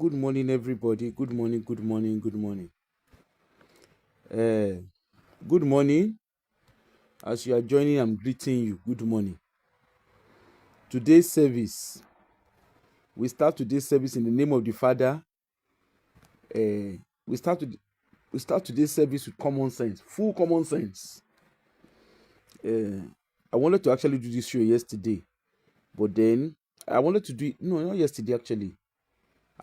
Good morning, everybody. Good morning, good morning, good morning. Uh, Good morning. As you are joining, I'm greeting you. Good morning. Today's service, we start today's service in the name of the Father. Uh, we start to we start today's service with common sense, full common sense. I wanted to actually do this show yesterday, but then I wanted to do it. No, not yesterday actually.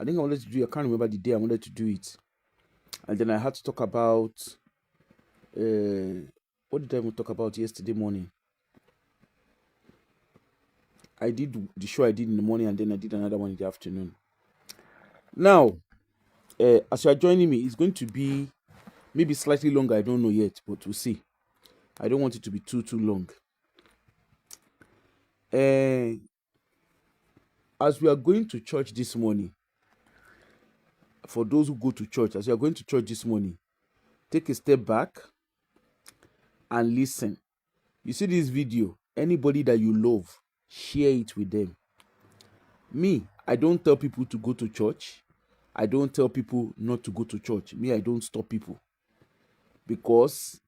I think I wanted to do. I can't remember the day I wanted to do it, and then I had to talk about. What did I even talk about yesterday morning? I did the show I did in the morning, and then I did another one in the afternoon. Now, as you are joining me, it's going to be maybe slightly longer. I don't know yet, but we'll see. I don't want it to be too long. As we are going to church this morning, for those who go to church, as you are going to church this morning, take a step back and listen. You see this video, anybody that you love, share it with them. Me, I don't tell people to go to church. I don't tell people not to go to church. Me, I don't stop people. Because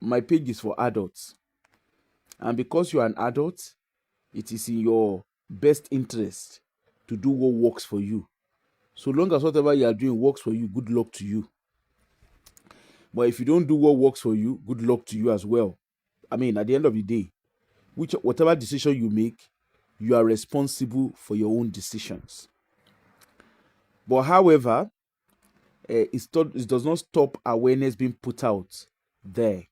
my page is for adults. And because you're an adult, it is in your best interest to do what works for you. So long as whatever you are doing works for you, good luck to you. But if you don't do what works for you, good luck to you as well. I mean, at the end of the day, whatever decision you make, you are responsible for your own decisions. But however, it does not stop awareness being put out there.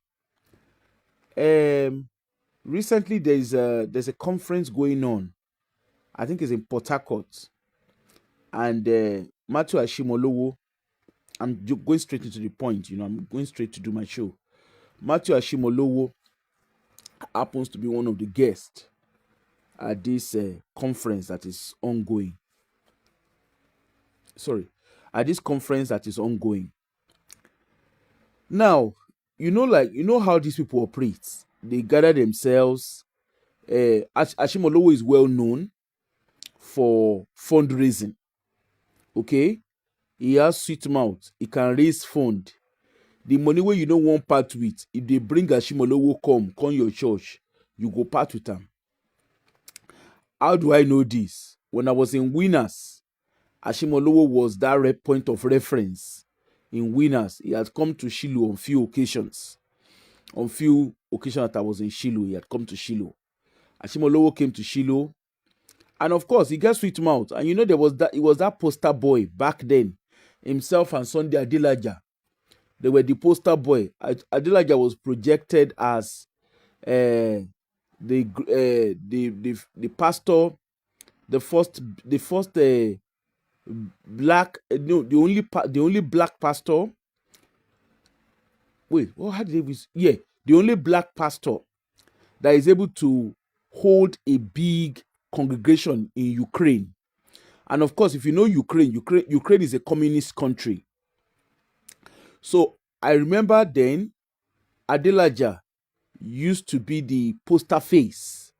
Recently, there's a conference going on. I think it's in Port Harcourt, and Matthew Ashimolowo. I'm going straight into the point. I'm going straight to do my show. Matthew Ashimolowo happens to be one of the guests at this conference that is ongoing. At this conference that is ongoing. Now, you know how these people operate. They gather themselves. Ashimolowo is well known for fundraising. Okay, he has sweet mouth. He can raise fund. The money where you don't want part with, if they bring Ashimolowo come your church, you go part with them. How do I know this? When I was in Winners, Ashimolowo was that point of reference. In Winners, he had come to Shiloh on few occasions. On few occasions that I was in Shiloh, he had come to Shiloh. Ashimolowo came to Shiloh. And of course, he got sweet mouth. And there was that, it was that poster boy back then. Himself and Sunday Adilaja. They were the poster boy. Adilaja was projected as the pastor, the first black, no, the only black pastor. Wait, how did they? Yeah, the only black pastor that is able to hold a big congregation in Ukraine. And of course, if you know Ukraine is a communist country. So I remember then Adelaja used to be the poster face.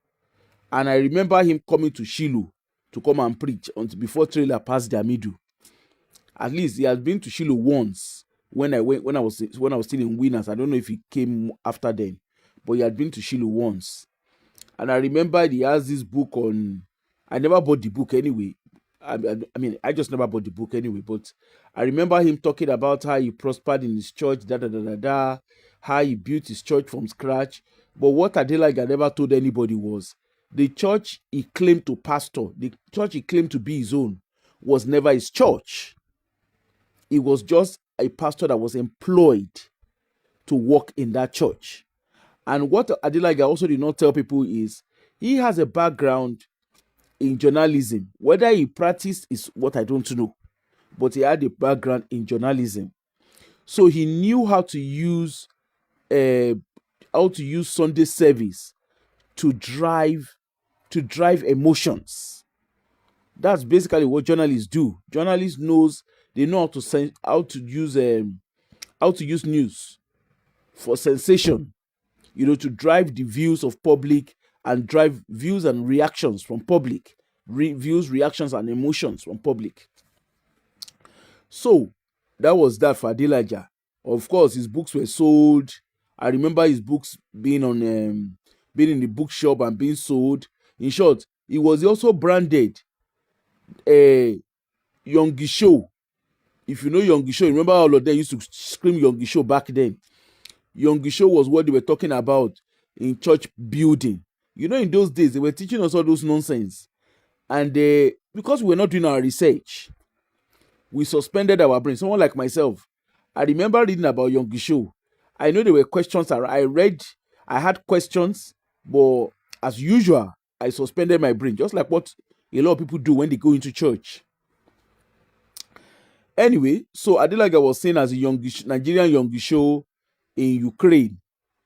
And I remember him coming to Shiloh to come and preach before trailer passed their middle. At least he has been to Shiloh once when I was still in Winners. I don't know if he came after then, but he had been to Shiloh once. And I remember he has this book on. I never bought the book anyway. I mean, I just never bought the book anyway. But I remember him talking about how he prospered in his church, how he built his church from scratch. But what Adelaja never told anybody was the church he claimed to pastor, the church he claimed to be his own, was never his church. It was just a pastor that was employed to work in that church. And what Adelaja also did not tell people is he has a background in journalism. Whether he practiced is what I don't know. But he had a background in journalism. So he knew how to use Sunday service to drive emotions. That's basically what journalists do. Journalists know how to use news for sensation. To drive the views of public and drive views and reactions from public, views, reactions, and emotions from public. So that was that for Adelaja. Of course, his books were sold. I remember his books being in the bookshop and being sold. In short, he was also branded a Yongi Show. If you know Yongi Show, remember all of them used to scream Yongi Show back then. Yongi Show was what they were talking about in church building. You know, in those days, they were teaching us all those nonsense. And because we were not doing our research, we suspended our brain. Someone like myself, I remember reading about Yongi Show. I know there were questions. I had questions, but as usual, I suspended my brain, just like what a lot of people do when they go into church. Anyway, so Adelaga was seen as a Nigerian Yongi Show in Ukraine.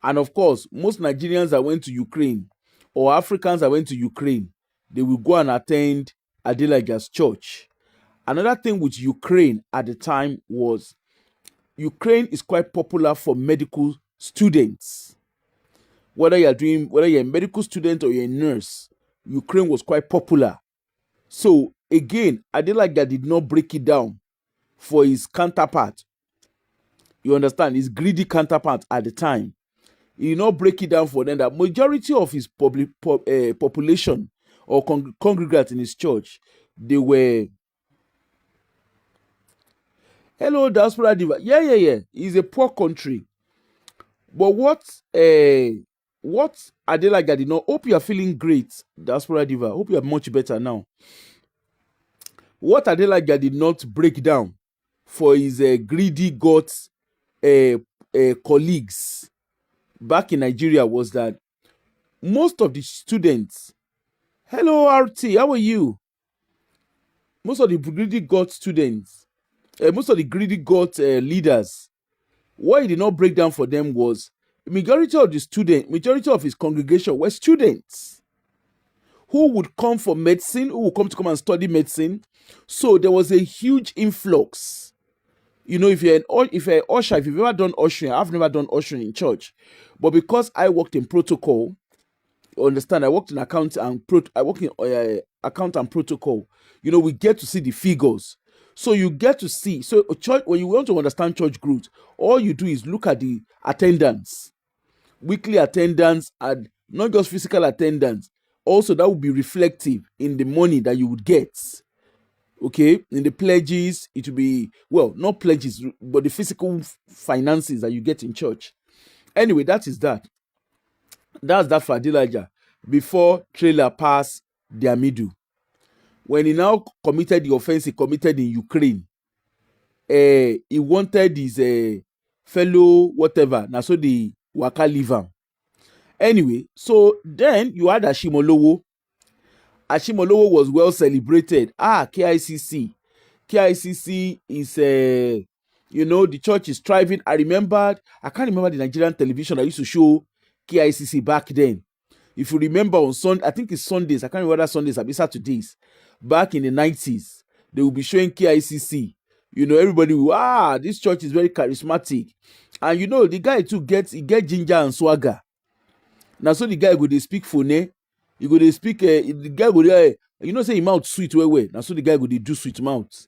And of course, most Nigerians that went to Ukraine or Africans that went to Ukraine, they will go and attend Adelaga's church. Another thing with Ukraine at the time was Ukraine is quite popular for medical students. Whether you're a medical student or you're a nurse, Ukraine was quite popular. So again, Adelaga did not break it down for his counterpart. You understand? His greedy counterpart at the time. He did not break it down for them that majority of his population or congregants in his church, they were, hello, diaspora diva. Yeah. It's a poor country. But what Adelaga did not, hope you are feeling great, diaspora diva. Hope you are much better now. What Adelaga did not break down for his greedy gods colleagues back in Nigeria was that most of the students, hello RT, how are you? Most of the greedy god students, most of the greedy god leaders, what he did not break down for them was majority of his congregation were students who would come for medicine, who would come and study medicine. So there was a huge influx. You know, if you're an usher, if you've ever done ushering, I've never done ushering in church, but because I worked in protocol, you understand, I worked in account and protocol. You know, we get to see the figures. So you get to see. So church, when you want to understand church growth, all you do is look at the attendance, weekly attendance, and not just physical attendance. Also, that would be reflective in the money that you would get. Okay, in the pledges, it will be, well, not pledges, but the physical finances that you get in church. Anyway, that is that. That's that for Adelaja. Before trailer pass their middle. When he now committed the offense he committed in Ukraine, he wanted his fellow whatever. Now, so the waka leave him. Anyway, so then you had Ashimolowo. Ashimolowo was well celebrated. KICC. KICC is the church is thriving. I can't remember the Nigerian television that used to show KICC back then. If you remember on Sunday, I think it's Sundays. I can't remember that Sundays, maybe Saturdays. Back in the 90s, they will be showing KICC. You know, everybody will, this church is very charismatic. And you know, the guy too gets ginger and swagger. Now, so the guy go they speak phone. You go they speak. The guy go there. You know, say his mouth sweet way. Now, so the guy go they do sweet mouth.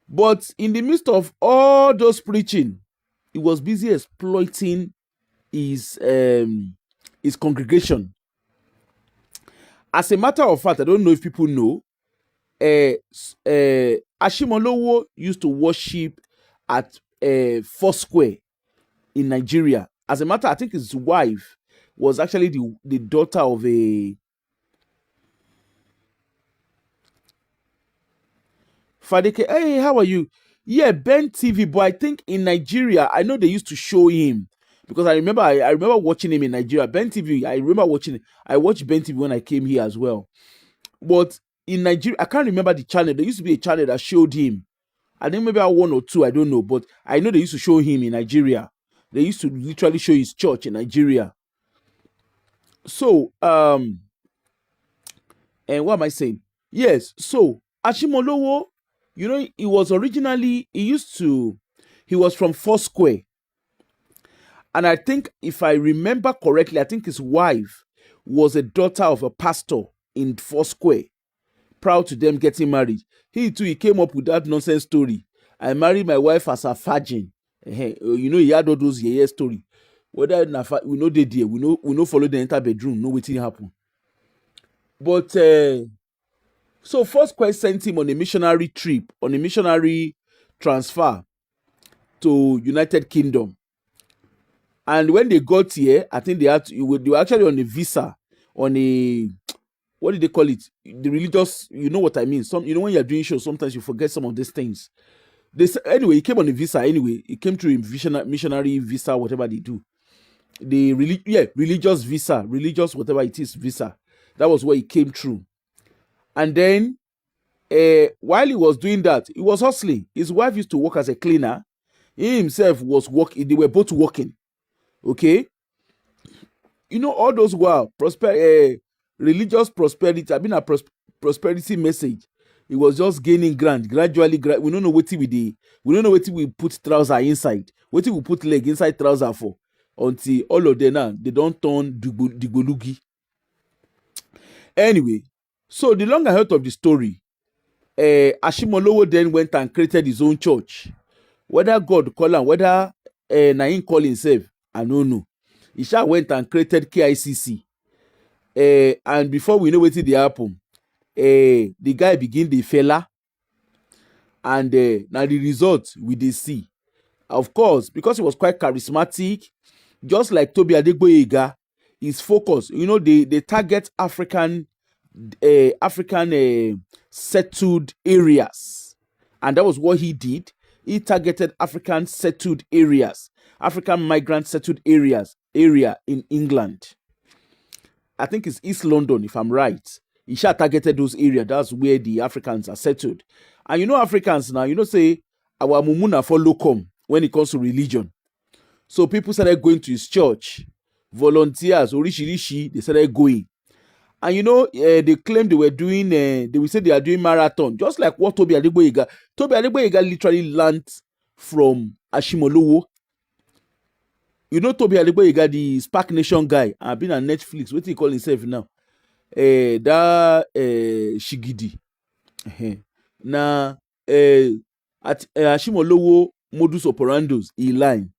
But in the midst of all those preaching, he was busy exploiting his congregation. As a matter of fact, I don't know if people know, Ashimolowo used to worship at Foursquare in Nigeria. As a matter, I think his wife was actually the daughter of a Fadeke. Hey, how are you? Yeah, Ben TV, but I think in Nigeria, I know they used to show him because I remember watching him in Nigeria. Ben TV, I remember watching it. I watched Ben TV when I came here as well. But in Nigeria, I can't remember the channel. There used to be a channel that showed him. I think maybe one or two, I don't know. But I know they used to show him in Nigeria. They used to literally show his church in Nigeria. So, and what am I saying? Yes, so Ashimolowo, you know, he was from Foursquare. And I think, if I remember correctly, I think his wife was a daughter of a pastor in Foursquare. proud to them getting married. He too, he came up with that nonsense story. I married my wife as a virgin. You know, he had all those yeah story. Whether we know they dear, we know follow the enter bedroom, know what happen. But so first quest sent him on a missionary trip, on a missionary transfer to United Kingdom. And when they got here, I think they were actually on a visa, on a, what did they call it? The religious, you know what I mean? When you're doing shows, sometimes you forget some of these things. Anyway, he came on a visa. Anyway, he came through a missionary visa, whatever they do. Religious visa, religious whatever it is visa. That was where he came through. And then, while he was doing that, he was hustling. His wife used to work as a cleaner. He himself was working. They were both working. Okay, you know, all those were religious prosperity. I mean, a prosperity message. It was just gaining ground gradually. We don't know what we did. We don't know what we put trouser inside. What we put leg inside trouser for, until all of them now they don't turn digolugi. Anyway, so the long and short of the story, Ashimolowo then went and created his own church. Whether God call him, whether Naim call himself, I don't know. He went and created KICC. And before we know what did happen, the guy begin the fella. And now the result we did see. Of course, because he was quite charismatic, just like Tobi Adegboyega, his focus, you know, they target African settled areas. And that was what he did. He targeted African settled areas, African migrant settled area in England. I think it's East London, if I'm right. He targeted those areas. That's where the Africans are settled. And you know, Africans now, you know, say, our mumuna follow come when it comes to religion. So people started going to his church. Volunteers, Orishirishi, they started going. And you know, they claimed they were doing, they will say they are doing marathon, just like what Tobi Adegboyega. Tobi Adegboyega literally learned from Ashimolowo. You know Tobi Adegboyega, the Spark Nation guy, I've been on Netflix. What do you call himself now? That Shigidi. Now, at Ashimolowo modus operandus, he line.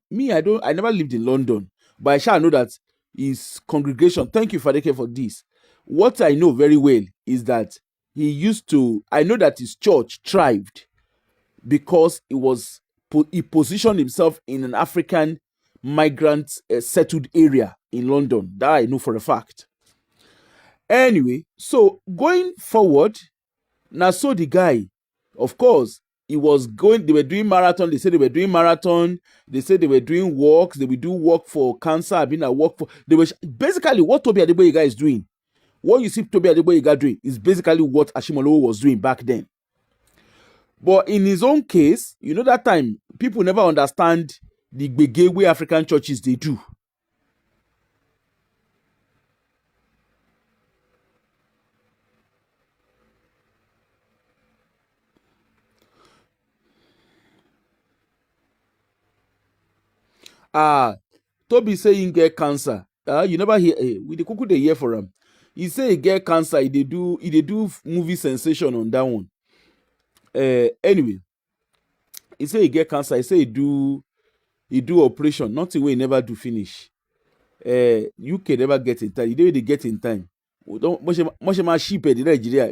Me, I never lived in London, but I shall know that his congregation, thank you, Fadeke, for this. What I know very well is that I know that his church thrived because he positioned himself in an African migrant settled area in London. That I know for a fact. Anyway, so going forward, now so the guy, of course, they were doing marathon. They said they were doing marathon. They said they were doing walks. They will do work for cancer. I've been at work for, they were basically what Tobi Adegboyega is doing. What you see Tobi Adegboyega doing is basically what Ashimolowo was doing back then. But in his own case, you know, that time, people never understand the gbege way African churches they do. Toby saying get cancer. You never hear with the cuckoo they hear for him. He say he get cancer. He do movie sensation on that one. Anyway, he say he get cancer. He say he do operation. Nothing we never do finish. UK never get in time. They get in time. Don't much my sheep in Nigeria.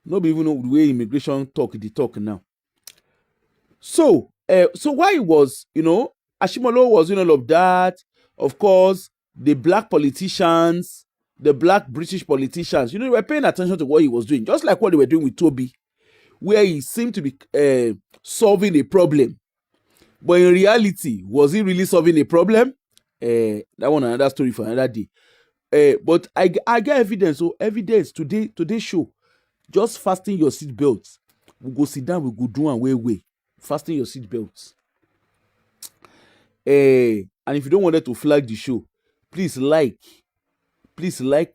Nobody even know the way immigration talk. They talk now. So why was, you know, Ashimolowo was doing all of that? Of course, the black politicians, the black British politicians, you know, they were paying attention to what he was doing, just like what they were doing with Toby, where he seemed to be solving a problem. But in reality, was he really solving a problem? That one another story for another day. But I get evidence. So evidence today show. Just fasten your seat belts. We go sit down. We go do and way. Fasten your seat belts. And if you don't want it to flag the show, please like,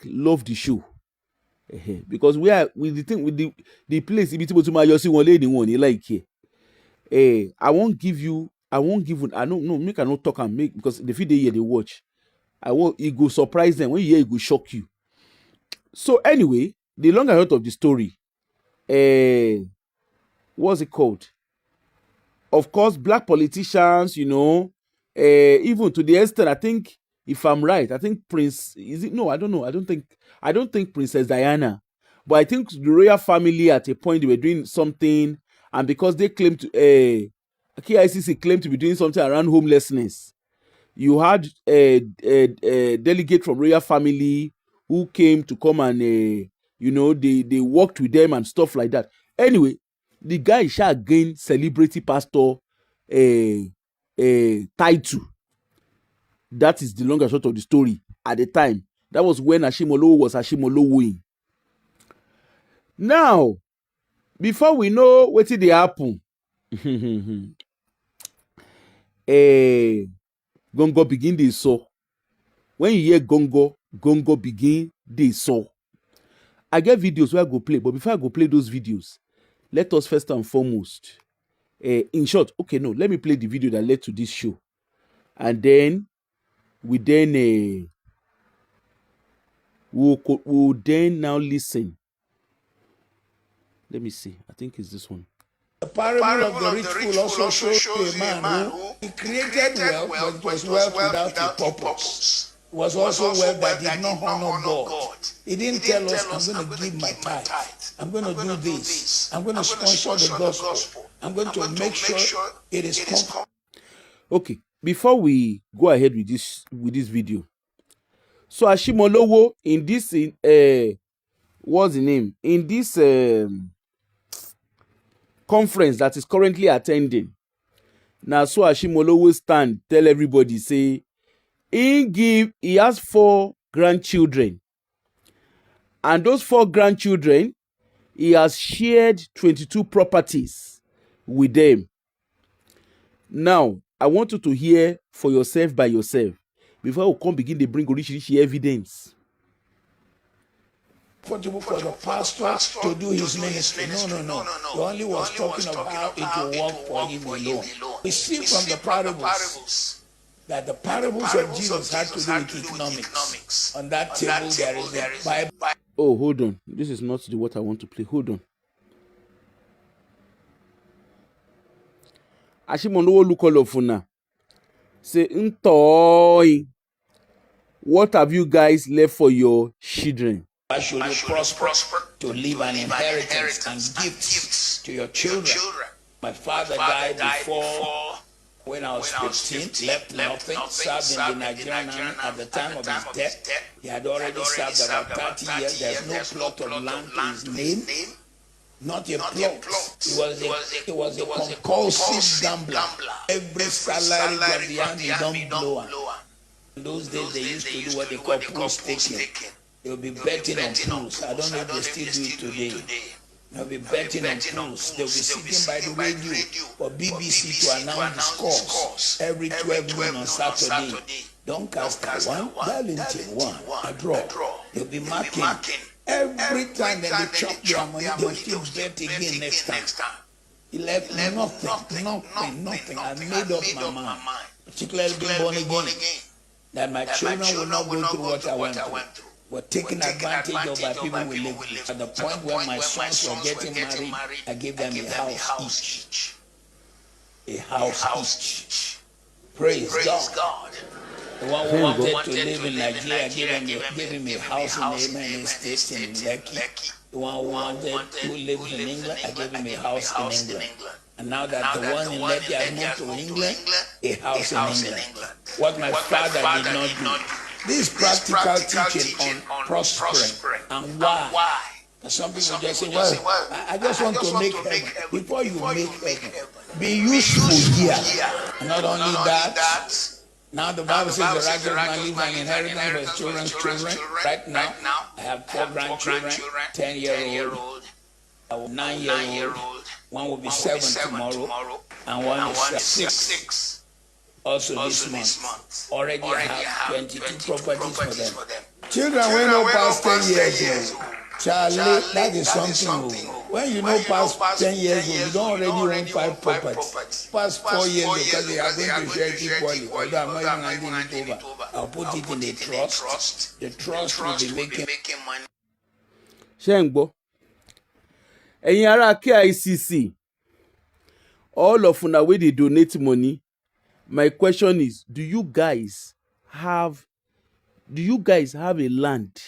love the show. Because we are with the thing with the place. If you to my one lady one, you like here. I won't give you I won't give I don't know, make I not talk and make because the video here they watch. I won't it go surprise them. When you hear it go shock you. So anyway, the long and short of the story, what's it called? Of course, black politicians, even to the extent, I think, if I'm right, I think Prince, is it? No, I don't know. I don't think Princess Diana, but I think the royal family at a point they were doing something, and because they claimed to, KICC claimed to be doing something around homelessness, you had a delegate from royal family who came to come and, they worked with them and stuff like that. Anyway, the guy shall gain celebrity pastor title. That is the long and short of the story at the time. That was when Ashimolowo was Ashimolowoing. Now, before we know what did happen, Gongo begin dey sow. When you hear Gongo begin dey sow. I get videos where I go play, but before I go play those videos, let us first and foremost, in short, okay, no, let me play the video that led to this show, and then we'll then now listen. Let me see. I think it's this one. The parable of the rich fool also shows a man who he created wealth, but it was wealth without a purpose. It was also wealth that did not honor God. He didn't tell us, I'm going to give my tithe. I'm going to do this. I'm going to sponsor the gospel. I'm going to make sure it is okay, before we go ahead with this video, so Ashimolowo in this what's the name? In this conference that is currently attending. Now, so Ashimolowo stand, tell everybody, say, he has 4 grandchildren. And those 4 grandchildren, he has shared 22 properties with them. Now, I want you to hear for yourself by yourself before we come begin to bring original evidence. Comfortable for the pastor to do his ministry. No. He only was talking about how it will work for him alone. We see from the parables that the parables of Jesus had to do with economics. On that table there is a Bible. Oh, hold on. This is not what I want to play. Hold on. Ashimolowo look all of now. Say, what have you guys left for your children? Why should you prosper to leave an inheritance and gifts to your children? My father died before when I was 15, left nothing, served in the Nigerian army. At the time of his death, he had already served about 30 years. There's no plot of land to his name, not a plot. He was a compulsive gambler. Every salary got behind the dumb blower. In those days, they used to do what they call pool staking. They'll be betting on pools. I don't know if they still do it today. They'll be betting on pools. They'll be sitting by the radio for BBC to announce the scores every 12 noon on Saturday. Doncaster 1, Darlington 1, a draw. They'll be marking. Every time that they chop their money, they'll still bet again next time. He left nothing. I made up my mind, particularly being born again, that my children will not go through what I went through. Were taking advantage of by people we live with. At the point where my sons were getting married, I gave them a house each. A house each. Praise God. The one who wanted to live in Nigeria, I gave him a house in the Amen Estate in Lekki. The one who lives in England, I gave him a house in England. And now that the one in Lekki has moved to England, a house in England. What my father did not do. This practical teaching on prospering and why. Some people just say, well, I just want to make heaven. Before you make heaven, be useful here. And not only that, now the Bible says the righteous man leaves an inheritance for his children's children. Right now, I have 4 grandchildren, 10-year-old, 9-year-old. One will be 7 tomorrow, and one is 6. Also this month, already I have 22 properties for them. Children will not pass 10 years old. Charlie, that is something. When you know past 10 years old, you don't already own 5 properties. Past 4 years because they are going to share it equally. Although I'm not even handing it over. I'll put it in a trust. The trust will be making money. ṣé ń gbọ́ ẹ̀yin ará KICC, all of una wey dey donate money, my question is, do you guys have a land?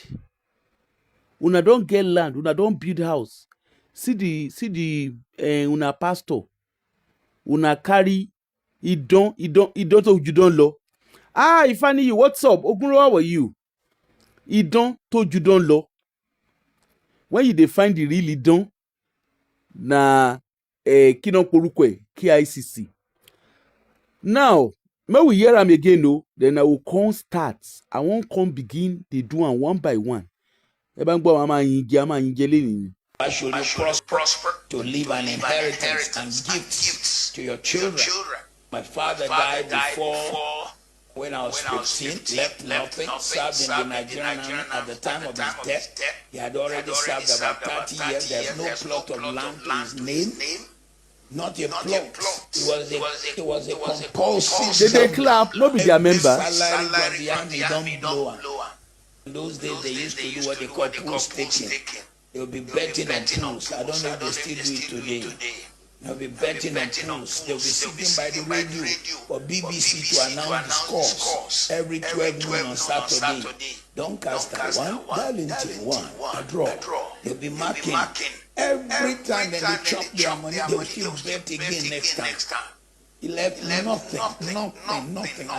Una don get land, una don build house. See the una pastor, una carry idon to you don lọ. Ifaniyi, what's up? Ogunro, how are you? Idon to you don lọ. When you dey find the real idon na kinon porukwe KICC. Now, when we hear am again, no, then I will come start. I won't come begin. They do am one by one. I should prosper to leave an inheritance and gifts to your children. My father died before when I was 15, left nothing, served in the Nigerian army. At the time of his death, he had already served about 30 years. There's no plot of land to his name. Not a plot. It was a compulsory. They clap, not be their member. Salary from the army don't blow. In those days, they used to do what they call pool staking. They will be betting on pools. I don't know if they still do it today. They'll be betting on pools. They'll be sitting by the radio for BBC to announce the scores every 12 noon on Saturday. Doncaster 1, Darlington 1, a draw. They'll be marking. Every time they chop their money, they will still bet again next time. He left nothing. I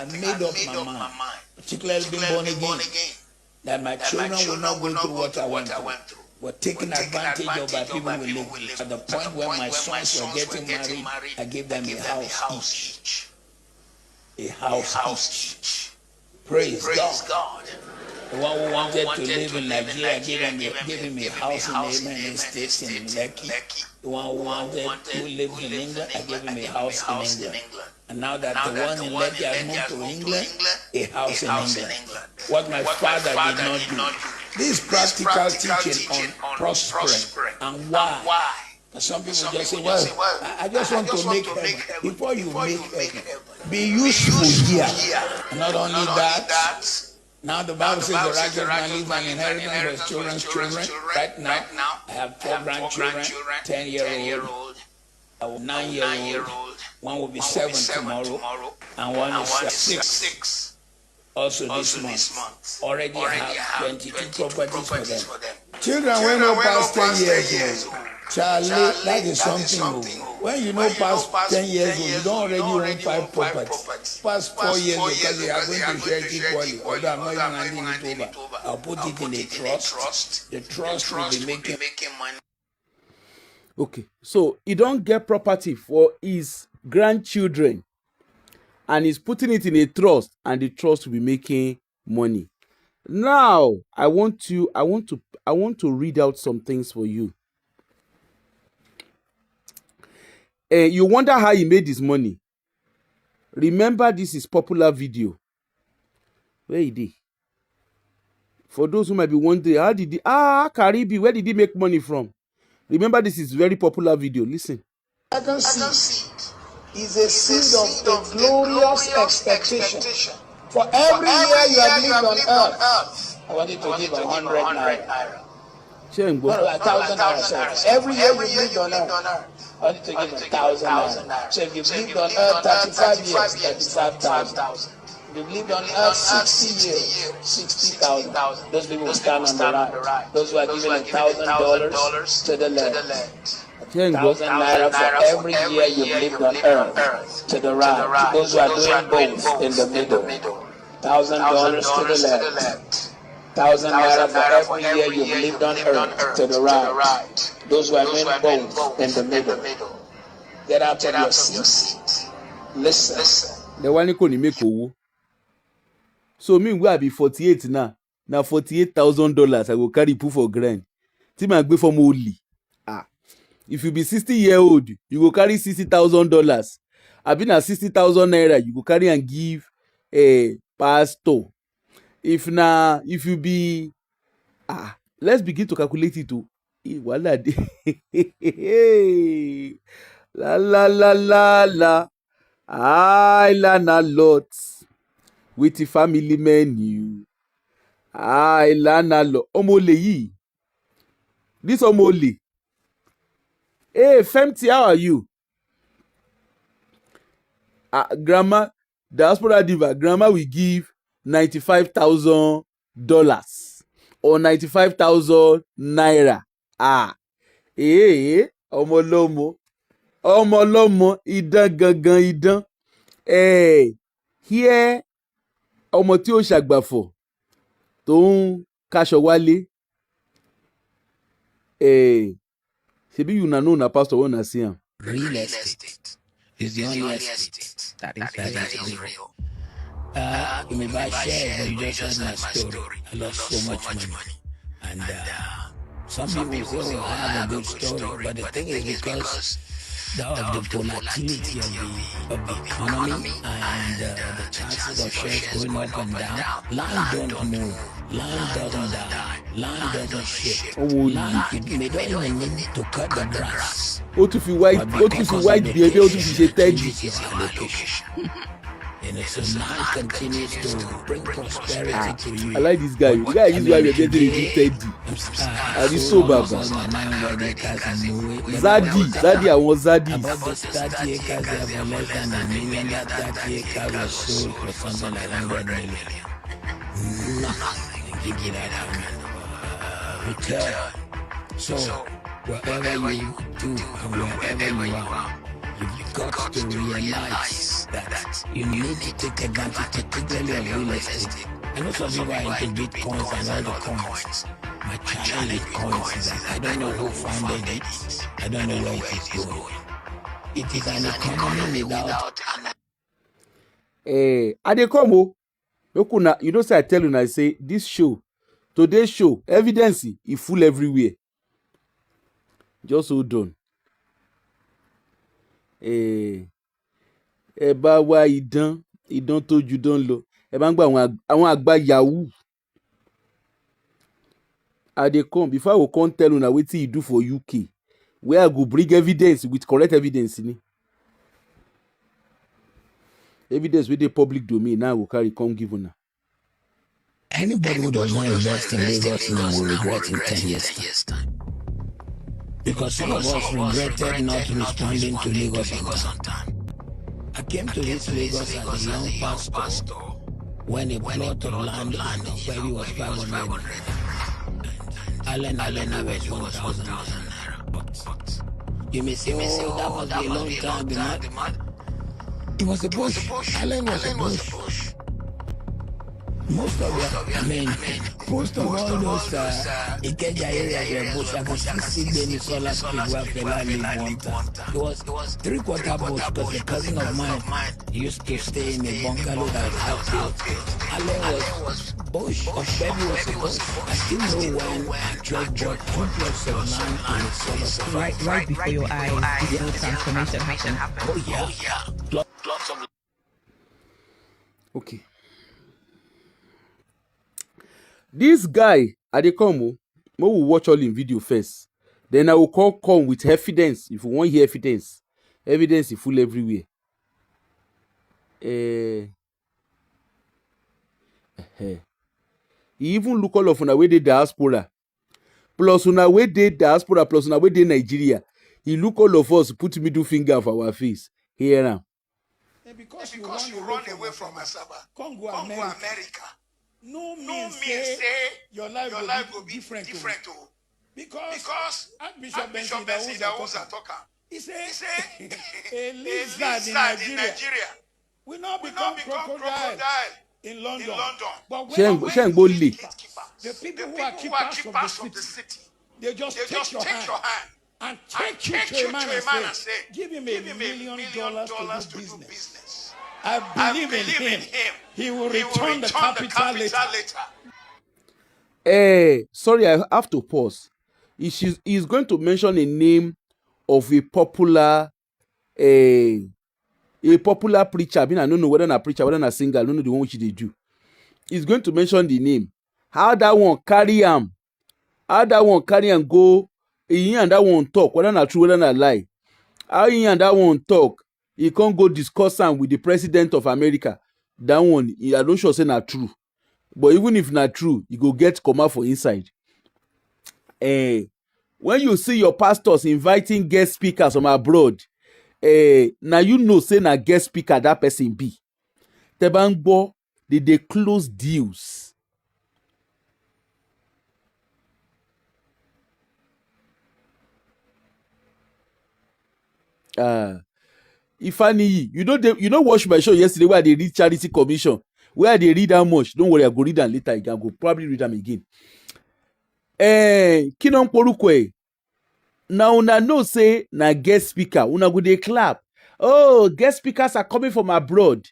made up my mind, particularly being born again, that my children will not go through what I went through. Were taken advantage of by people who live. At the point where my sons were getting married, I gave them a house each. A house each. Praise God. The one who wanted to live in Nigeria, I gave him a house in the Amen Estate in Lekki. The one who lived in England, I gave him a house in England. And now that the one in Lekki has moved to England, a house in England. What my father did not do. This practical teaching on prospering and why. Some people just say, well, I just want to make heaven. Before you make heaven, be useful here. And not only that, now the Bible says the righteous man leaves an inheritance for his children's children. Right now, I have 4 grandchildren, 10-year-old, 9-year-old. One will be 7 tomorrow, and one is 6. Also this month. Already have 22 properties for them. Children when no past 10 years old. Charlie, that is something. When you know past 10 years old, you don't already own 5 properties. Past 4 years because they are going to share it equally. Although I'm not even handing it over. I'll put it in a trust. The trust will be making money. Okay, so he don't get property for his grandchildren, and he's putting it in a trust, and the trust will be making money. Now, I want to read out some things for you. You wonder how he made his money. Remember, this is popular video. Where he did? For those who might be wondering, how did he? Caribbean, where did he make money from? Remember, this is very popular video. Listen. I can see is a seed of a glorious expectation. For every year you have lived on earth, I want you to give 100 naira. 1,000 naira. Every year you lived on earth, I want you to give 1,000 naira. So if you've lived on earth 35 years, 35,000. If you've lived on earth 60 years, 60,000. Those people will stand on the right. Those who are giving $1,000 to the left. 1,000 naira for every year you've lived on earth. To the right. Those who are doing both in the middle. $1,000 to the left. 1,000 naira for every year you've lived on earth. To the right. Those who are doing both in the middle. Get out of your seat. Listen. The one you make owo. So me wey I be 48 now. Now $48,000 I go carry put for grand. Till I go from only. If you be 60-year-old, you go carry $60,000. I been at 60,000 naira, you go carry and give a pastor. If you be let's begin to calculate it too. Wala de. La la la la la. I learn a lot with the family menu. I learn a lot. Ọmọ olè yìí. This ọmọ olè. Hey, Femti, how are you? Grandma, diaspora diva, grandma will give $95,000 or 95,000 naira. Ọmọ ọlọ́mọ idán gangan idán. Here ọmọ tí ó ṣàgbàfọ̀ tó ń kaṣọ wálé. Ṣebí you na know na pastor wey una see am. Real estate is the only estate that is real. You may buy shares, but you just heard my story. I lost so much money. And some people say, oh, I have a good story. But the thing is, because of the volatility of the economy and the chances of shares going up and down, land don't move, land doesn't die, land doesn't shift. Land, they don't even need to cut the grass. Ó tún fi white bí ẹbí ó tún fi ṣe tẹ́ẹ̀dì. So land continues to bring prosperity to you. I like this guy. The guy is why we're getting a bit tẹ́ẹ̀dì. Àbí so bàbá. Zadi àwọn Zadi. About the 30 acres there for less than $1 million. That 30 acres was sold for something like 100 million. Nothing. Give you that kind of return. So wherever you do and wherever you are, you've got to realize that you need to take advantage, particularly of real estate. I know some people are into bitcoins and all the coins. My challenge with coins is that I don't know who founded it. I don't know where it is going. It is an economy without I dey come o. Make una, you know say I tell una, I say this show, today's show, evidence e full everywhere. Just hold on. Ẹ bá wá idán tó ju dán lọ. Ẹ bá ń gba àwọn àgbà yahoo. I dey come before I go come tell una wetin e do for UK, where I go bring evidence with correct evidence ni. Evidence wey dey public domain now I go carry come give una. Anybody who does not invest in Lagos now will regret in 10 years' time. Because some of us regretted not responding to Lagos on time. I came to this Lagos as a young pastor when a plot of land in Okperi was 500. Allen was 1,000 naira. You may say, oh, that was a long time. It was a bush. Allen was a bush. Most of all those Ikeja areas were bush. I could still see them solar speed where Fela lived one time. It was 3/4 bush because a cousin of mine used to stay in a bungalow that was outbuilt. Allen was bush. Baby was a bush. I still know when I just bought 2 plots of land in a solar speed. Right before your eyes, the transformation happened. Oh yeah. Plots of. Okay. This guy, I dey come o. We will watch all in video first. Then I will come with evidence. If you want hear evidence is full everywhere. He even look all of una wey dey diaspora. Plus una wey dey diaspora, plus una wey dey Nigeria. He look all of us, put middle finger for our face. Hear am. Because you run away from Asaba, come go America. No means say your life will be different. Because Archbishop Benson Dawosa talker, he say a lizard in Nigeria will not become crocodile in London. But when the people who are keepers of the city, they just take your hand and take you to a man and say, give him $1 million to do business. I believe in him. He will return the capital later. Sorry, I have to pause. He's going to mention a name of a popular preacher. I mean, I don't know whether I'm a preacher, whether I'm a singer. I don't know the one which they do. He's going to mention the name. How that one carry him How that one carry and go, he and that one talk, whether not true, whether not lie. How he and that one talk, he can't go discuss am with the president of America. That one, I don't sure say not true. But even if not true, you go get come out for inside. When you see your pastors inviting guest speakers from abroad, now you know say na guest speaker that person be. Tebangbo, they close deals. Ifaniyi, you know watch my show yesterday where they read charity commission. Where they read how much? Don't worry, I go read them later. I can go probably read them again. Kinon porukwe. Now una know say na guest speaker. Una go dey clap. Oh, guest speakers are coming from abroad.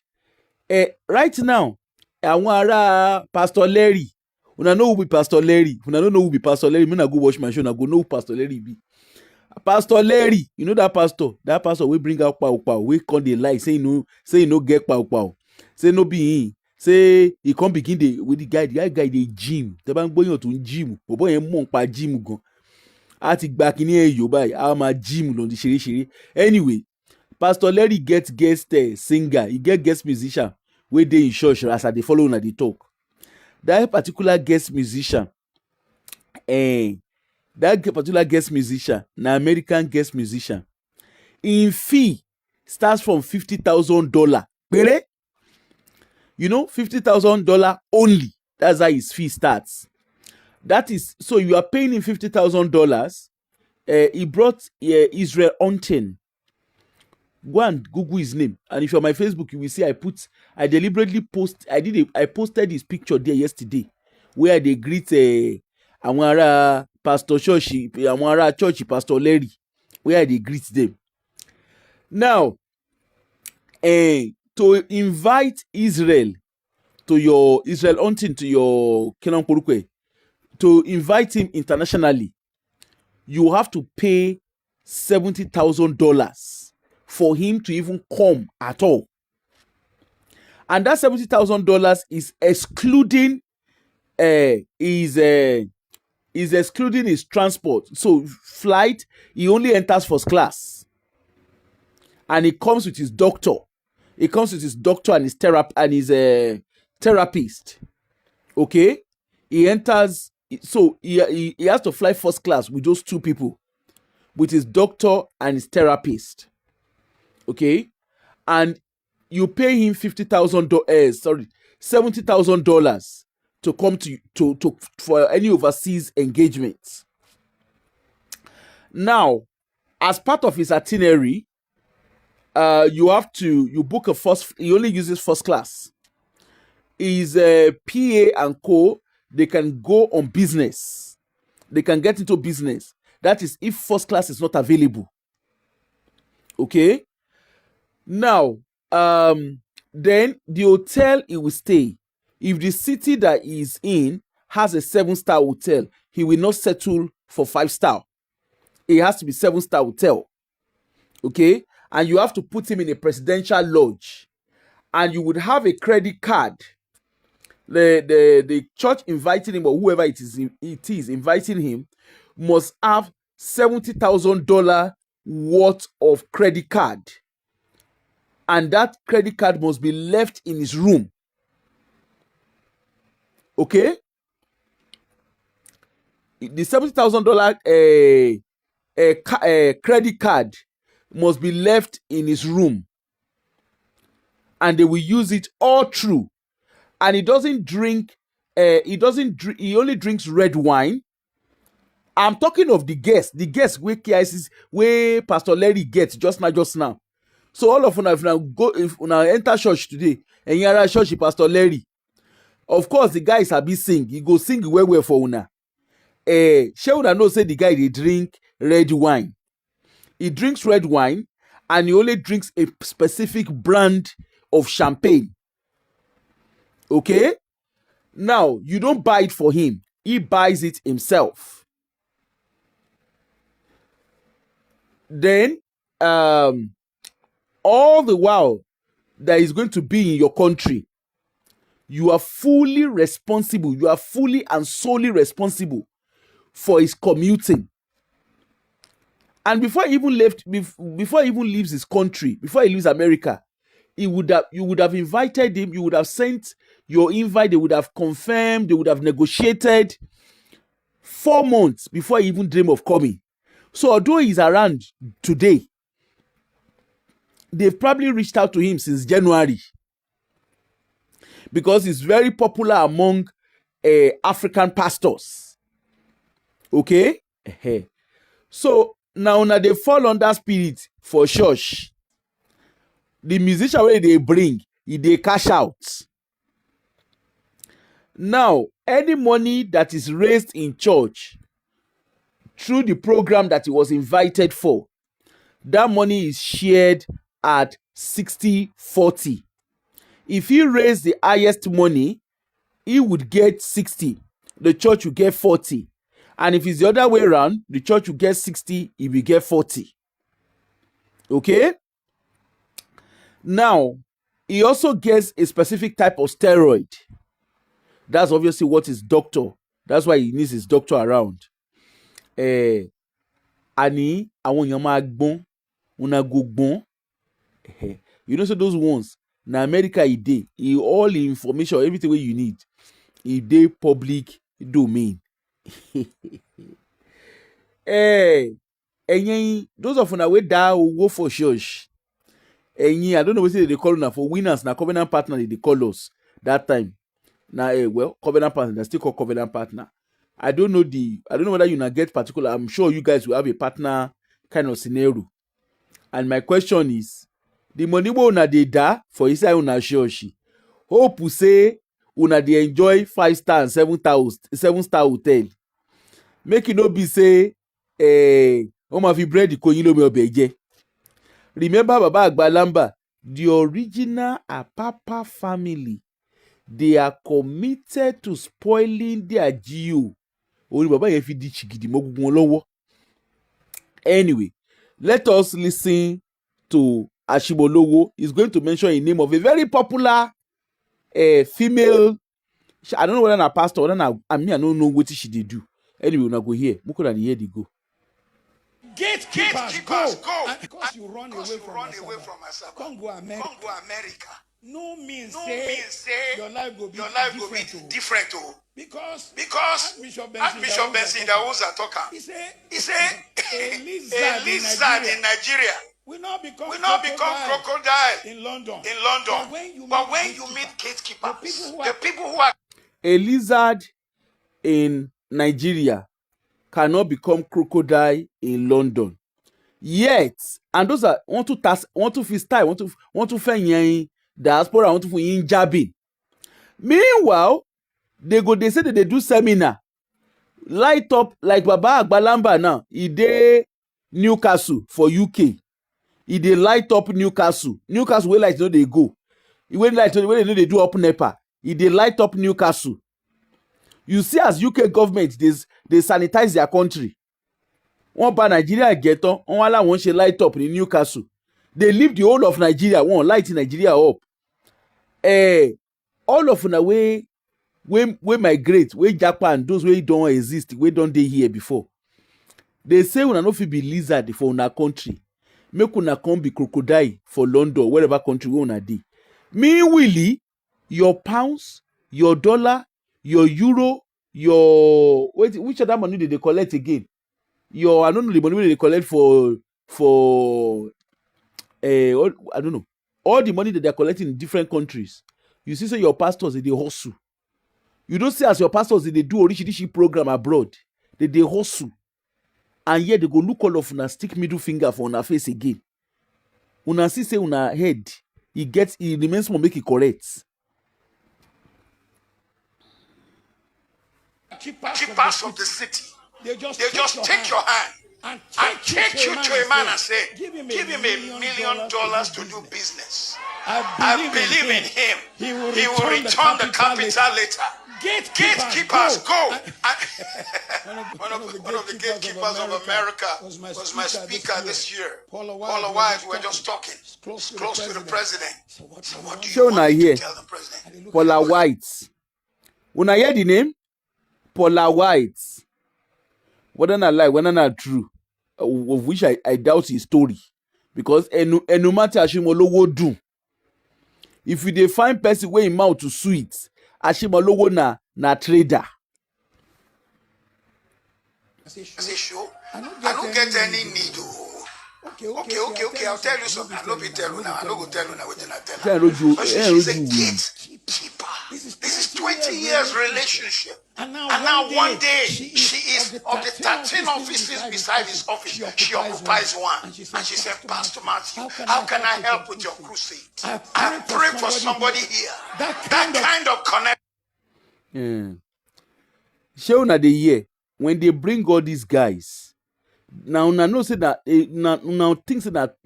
Right now, àwọn ará Pastor Larry. Una know who be Pastor Larry. Una don't know who be Pastor Larry. Me na go watch my show. Na go know who Pastor Larry be. Pastor Larry, you know that pastor? That pastor will bring out pow. We come dey lie. Say no get pow. Say no be him. Say he come begin with the guy. The guy dey gym. Tẹ́ bá ń gbóyàn tó ń gym. Bọ̀bọ̀ yẹn mọ̀ nípa gym gan. A ti gba kíní ẹ̀yọ́ báyìí. A máa gym lọ di ṣeré. Anyway, Pastor Larry get guest singer. He get guest musician. Wey dey in church as I dey follow una dey talk. That particular guest musician, na American guest musician. In fee starts from $50,000. Pere? You know, $50,000 only. That's how his fee starts. That is, so you are paying him $50,000. He brought Israel Onten. Go and Google his name, and if you're on my Facebook, you will see I posted his picture there yesterday, where they greet àwọn ará Pastor Church, àwọn ará Church Pastor Larry, where they greet them. Now, to invite Israel to your Israel Ontin to your Kenan Porukwe, to invite him internationally, you have to pay $70,000 for him to even come at all. And that $70,000 is excluding is excluding his transport. So flight, he only enters first class. And he comes with his doctor. He comes with his doctor and his therapist. Okay? He enters, so he has to fly first class with those two people, with his doctor and his therapist. Okay? And you pay him $70,000 to come to for any overseas engagements. Now, as part of his itinerary, you book he only uses first class. His PA and co, they can go on business. They can get into business. That is if first class is not available. Okay? Now, then the hotel he will stay, if the city that he is in has a 7-star hotel, he will not settle for 5-star. It has to be 7-star hotel. Okay? And you have to put him in a presidential lodge. And you would have a credit card. The church inviting him, or whoever it is inviting him, must have $70,000 worth of credit card. And that credit card must be left in his room. Okay? The $70,000 credit card must be left in his room. And they will use it all through. And he doesn't drink, he only drinks red wine. I'm talking of the guests where Pastor Larry gets just now. So all of if una enter church today and you are church Pastor Larry, of course the guy is a bit sing. He go sing well for una. She would know say the guy they drink red wine. He drinks red wine and he only drinks a specific brand of champagne. Okay? Now you don't buy it for him. He buys it himself. Then all the while that is going to be in your country, you are fully responsible. You are fully and solely responsible for his commuting. And before he even leaves his country, before he leaves America, you would have invited him, you would have sent your invite, they would have confirmed, they would have negotiated 4 months before he even dream of coming. So although he's around today, they've probably reached out to him since January, because he's very popular among African pastors. Okay? So now they fall under spirit for church. The musician wey they bring, they cash out. Now, any money that is raised in church through the program that he was invited for, that money is shared at 60-40. If he raised the highest money, he would get 60, the church will get 40. And if it's the other way around, the church will get 60, he will get 40. Okay? Now, he also gets a specific type of steroid. That's obviously what his doctor, that's why he needs his doctor around. Ani, awon èèyàn máa gbọ́n, una go gbọ́n. You know, so those ones, na America e dey, all the information, everything wey you need, e dey public domain. Those of una wey da owo for church, I don't know what they call una for winners, na covenant partner they call us that time. Now, well, covenant partner, they still call covenant partner. I don't know whether you na get particular. I'm sure you guys will have a partner kind of scenario. And my question is, the money wey una dey da for inside una church, hope you say una dey enjoy 5-star and 7-star hotel. Make it no be say, Oma fi bread koyin lomi obe je. Remember Baba Agbalamba, the original Apapa family, they are committed to spoiling their geo. Only Baba yẹn fi di chigidi mọ́ gbogbo wọn lọ́wọ́. Anyway, let us listen to Ashimolowo. He's going to mention the name of a very popular female. I don't know whether na pastor or not. I don't know what she did do. Anyway, we're go here. Muko na here they go. Gatekeepers go. And because you run away from Asaba, come go America. No means say your life will be different. Because Archbishop Benson Idahosa talker, he say a lizard in Nigeria will not become crocodile in London. But when you meet gatekeepers, the people who are a lizard in Nigeria cannot become crocodile in London. Yet, and those are want to freestyle, want to find diaspora, want to find jabbing. Meanwhile, they say that they do seminar, light up like Baba Agbalamba now. He dey Newcastle for UK. He dey light up Newcastle. Newcastle where light no they go. He went light where they do up NEPA. He dey light up Newcastle. You see, as UK government, they sanitize their country. One by Nigeria get on one she light up in Newcastle. They leave the whole of Nigeria, one light in Nigeria up. All of them way migrate, way Japan, those way don't exist, way don't they here before. They say una no fit be lizard for una country. Make una come be crocodile for London, wherever country we una dey. Meanwhile, your pounds, your dollar, your euro, your which other money did they collect again? I don't know the money they collect for I don't know. All the money that they're collecting in different countries. You see, so your pastors they hustle. You don't see as your pastors they do original program abroad. They hustle. And yet they go look all of una stick middle finger for una face again. Una see say una head, it remains more make it correct. Keepers of the city. They just take your hand and take you to a man and say, give him $1 million to do business. I believe in him. He will return the capital later. Gatekeepers go. One of the gatekeepers of America was my speaker this year. Paula White, we were just talking. Close to the president. So what do you want to tell the president? Paula White. When I hear the name, Paula White. whether not lie, whether not true, of which I doubt his story, because no matter Ashimolowo do, if you dey find person wey him mouth to sweet, Ashimolowo na trader. I say sure. I don't get any need. Okay. I'll tell you something. I no be tell you now. I no go tell you now. Wetin I tell you. But she's a gatekeeper. This is 20 years relationship. And now one day she is of the 13 offices beside his office. She occupies one. And she said, Pastor Matthew, how can I help with your crusade? I pray for somebody here. That kind of connection. Shey una dey hear when they bring all these guys. Now una know say that now things that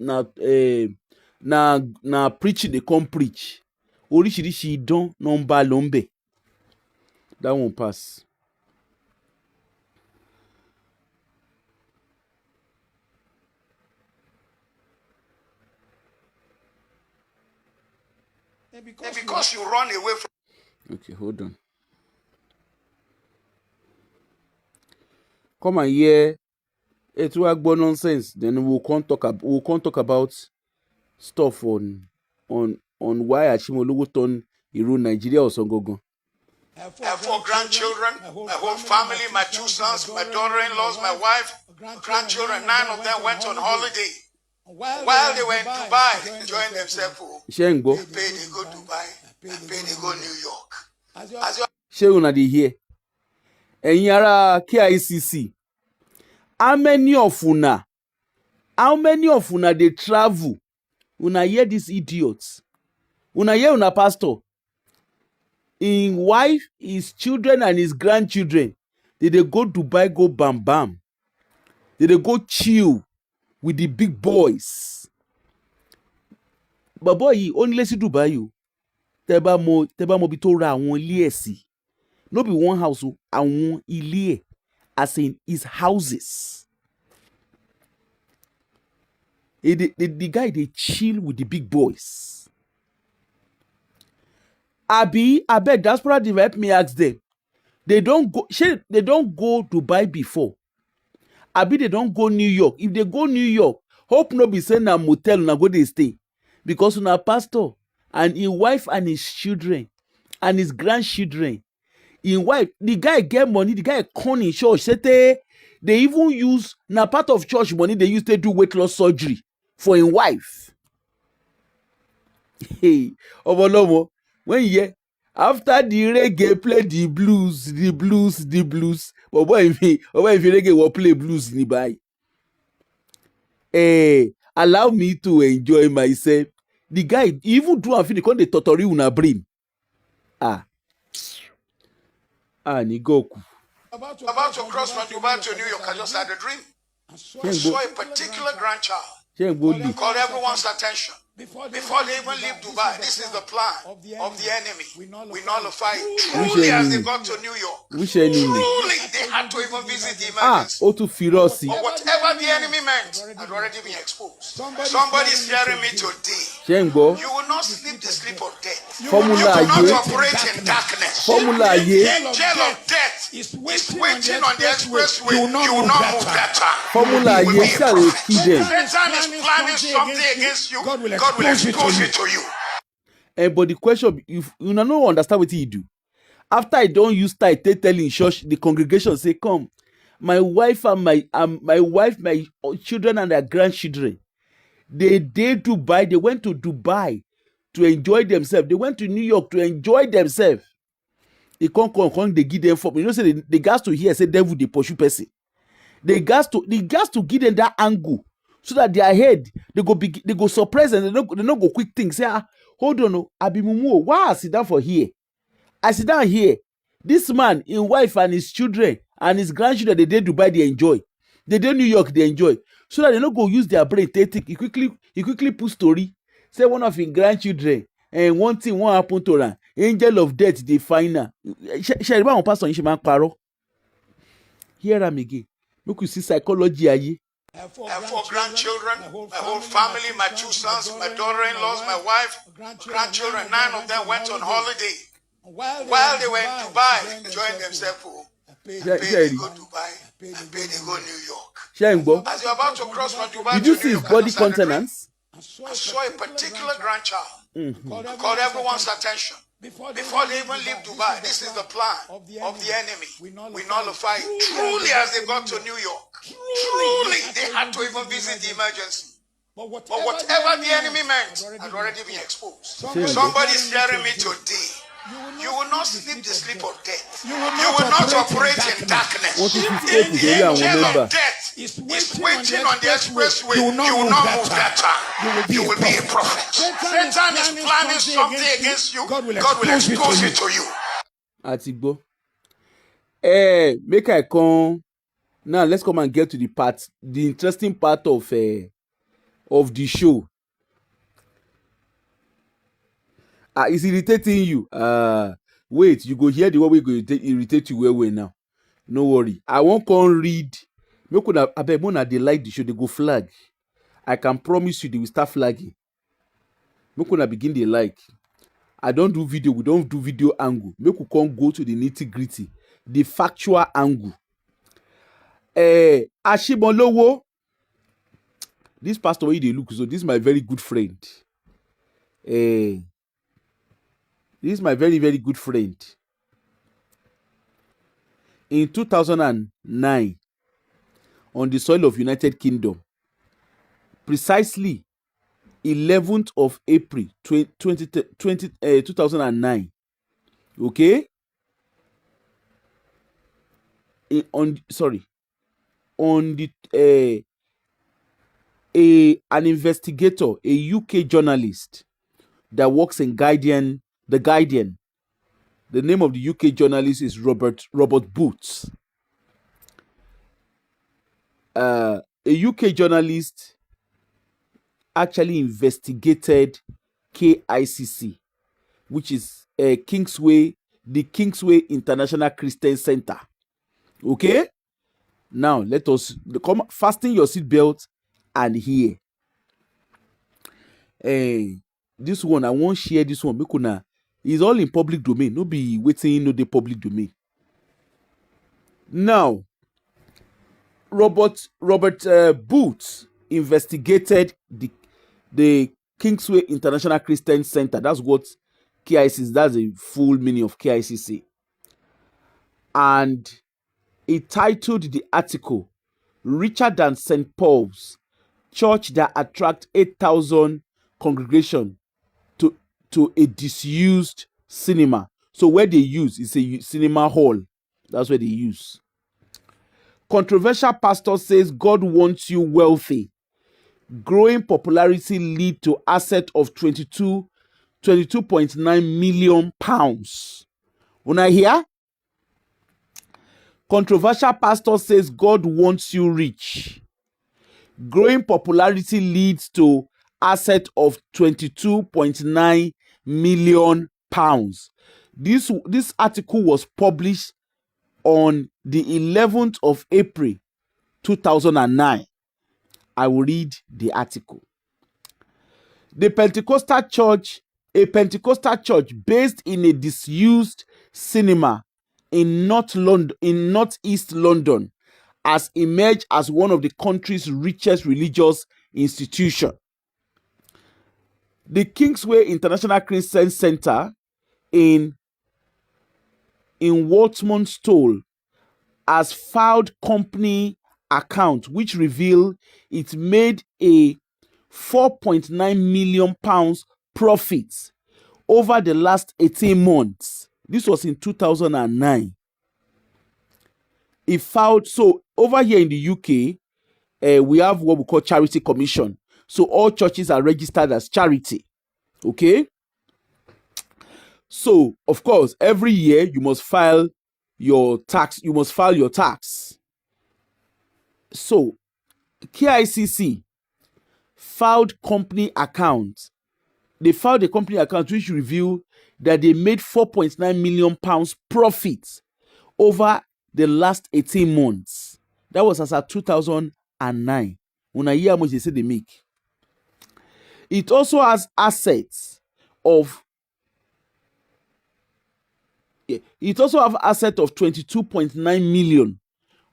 na preaching they come preach. Oríṣiríṣi idán number lombe. That won't pass. Because you run away from. Okay, hold on. Come and hear it will nonsense. Then we'll come talk about stuff on why Ashimolowo turn Iru Nigeria or Songogon. I have 4 grandchildren, my whole family, my 2 sons, my daughter-in-laws, my wife, grandchildren. 9 of them went on holiday. While they were in Dubai, enjoying themselves. They go Dubai, they go New York. Shey una dey hear? Ẹ̀yin ará KICC. How many of una dey travel? Una hear these idiots? Una hear una pastor? His wife, his children, and his grandchildren, they go Dubai, go bam bam. They go chill with the big boys. But boy, only see Dubai you. Teba mo bi to ra àwọn ilé ẹ̀ sí. No be one house, àwọn ilé ẹ̀, as in his houses. The guy they chill with the big boys. Abi, I beg diaspora dey help me ask them. They don't go Dubai before. Abi they don't go New York. If they go New York, hope no be say na motel na go dey stay. Because una pastor and his wife and his children and his grandchildren. His wife, the guy get money, the guy con in church. They even use na part of church money they use to do weight loss surgery for his wife. Hey, Obolomo, when you after the reggae play the blues. But boy, if reggae will play blues ni buy. Allow me to enjoy myself. The guy even do and feel the totori una brain. Nigoku. About to cross from Dubai to New York, I just had a dream. I saw a particular grandchild. Called everyone's attention. Before they even leave Dubai, this is the plan of the enemy. We nullify it. Truly, as they got to New York, truly, they had to even visit the emergency. But whatever the enemy meant had already been exposed. Somebody is hearing me today. You will not sleep the sleep of death. You will not operate in darkness. The angel of death is waiting on the expressway. You will not move that time. Satan is planning something against you. God will expose it to you. But the question, if you don't understand what he do, after I don't use tight, telling church, the congregation say, "Come, my wife and my children and their grandchildren, they went to Dubai to enjoy themselves. They went to New York to enjoy themselves. They come, they give them for. You know, say they got to hear say devil they pursue person. They got to give them that angle." So that their head they go suppress and they no go quick think say hold on Abimumu, why I sit down for here? I sit down here. This man, his wife and his children and his grandchildren they did Dubai they enjoy. They did New York they enjoy. So that they no go use their brain. They think he quickly put story. Say one of his grandchildren and one thing won't happen to her. Angel of death they find her. Sheriba on pastor in man paro. Here am again. Look you see psychology aye. I have 4 grandchildren, my whole family, my 2 sons, my daughter-in-laws, my wife, grandchildren. 9 of them went on holiday. While they were in Dubai, enjoying themselves. paid Share- to share go it. Dubai, and paid to go New York. Sharing, bro. As you're about to cross from Dubai Did to you New see his York, body I had a dream. countenance? I saw a particular grandchild called everyone's attention. Before they even leave Dubai, this is the plan of the enemy. We nullify it. Truly, as they got to New York, truly, they had to even visit the emergency. But whatever the enemy meant had already been exposed. Somebody is hearing me today. You will not sleep the sleep of death. You will not operate in darkness. What if If you the spoke with Ori and angel member? of death is waiting on the expressway, you will not move that time. You will be a prophet. Satan is planning something against you. God will expose it to you. Atigbo. Make I come. Now let's come and get to the interesting part of the show. It's irritating you. Wait, you go hear the one we go irritate you well now. No worry. I won't come read. Make una abeg una dey like the show, they go flag. I can promise you they will start flagging. Make una begin dey like. I don't do video, we don't do video angle. Make we come go to the nitty-gritty, the factual angle. Ashimolowo, this pastor wey dey look so, this is my very good friend. This is my very, very good friend. In 2009, on the soil of United Kingdom, precisely 11th of April 2009, okay? An investigator, a UK journalist that works in The Guardian. The name of the UK journalist is Robert Boots. A UK journalist actually investigated KICC, which is the Kingsway International Christian Center. Okay? Now let us come fasten your seatbelt and hear. This one, I won't share this one because it's all in public domain. No be waiting no the public domain. Now, Robert Boots investigated the Kingsway International Christian Center. That's what KICC is. That's the full meaning of KICC. And he titled the article, "Richer Than St. Paul's, Church That Attract 8,000 Congregation to a Disused Cinema." So where they use is a cinema hall. That's where they use. Controversial pastor says God wants you wealthy. Growing popularity lead to asset of 22.9 million pounds. Una hear? Controversial pastor says God wants you rich. Growing popularity leads to asset of 22.9 million pounds. This article was published on the 11th of April 2009. I will read the article. A Pentecostal church based in a disused cinema in northeast London has emerged as one of the country's richest religious institutions. The Kingsway International Christian Center in Walthamstow has filed company account which reveal it made a 4.9 million pounds profit over the last 18 months. This was in 2009. It filed, so over here in the UK, we have what we call charity commission. So all churches are registered as charity. Okay. So of course, every year you must file your tax. So KICC filed company accounts. They filed a company account which revealed that they made 4.9 million pounds profit over the last 18 months. That was as at 2009. Una hear how much they say they make. It also has assets of It also have asset of 22.9 million,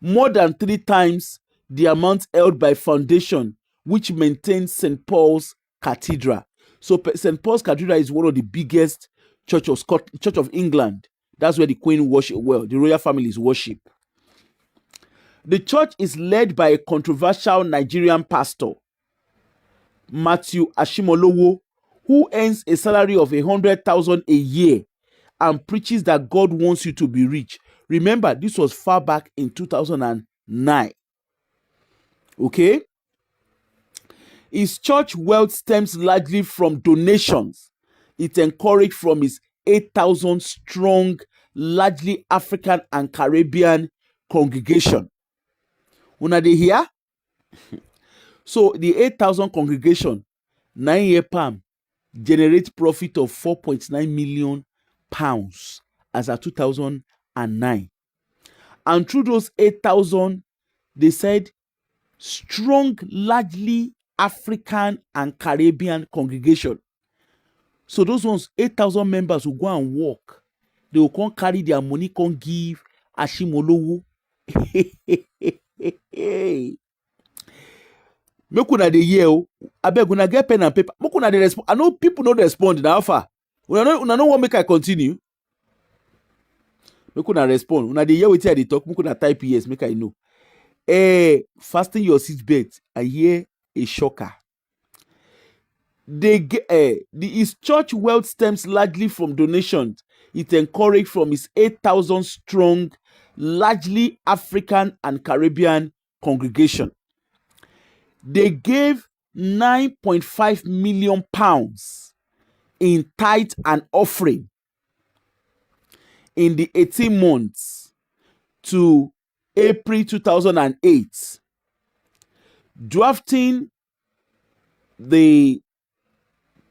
more than 3 times the amount held by foundation, which maintains St. Paul's Cathedral. So St. Paul's Cathedral is one of the biggest Church of England. That's where the Queen worship. Well, the royal families worship. The church is led by a controversial Nigerian pastor, Matthew Ashimolowo, who earns a salary of 100,000 a year and preaches that God wants you to be rich. Remember, this was far back in 2009. Okay? His church wealth stems largely from donations it encouraged from his 8,000 strong, largely African and Caribbean congregation. Una dey hear? So the 8,000 congregation, 9-year palm, generate profit of 4.9 million pounds as of 2009. And through those 8,000, they said strong, largely African and Caribbean congregation. So those ones, 8,000 members will go and work. They will come carry their money, come give Ashimolowo. Make una dey hear o. Abeg una get pen and paper. Make una dey respond. I know people no respond na how far. Una no wan make I continue. Make una respond. Una dey hear wetin I dey talk. Make una type yes. Make I know. Fasten your seatbelt. I hear a shocker. His church wealth stems largely from donations it encouraged from his 8,000 strong, largely African and Caribbean congregation. They gave 9.5 million pounds in tithe and offering in the 18 months to April 2008, drafting the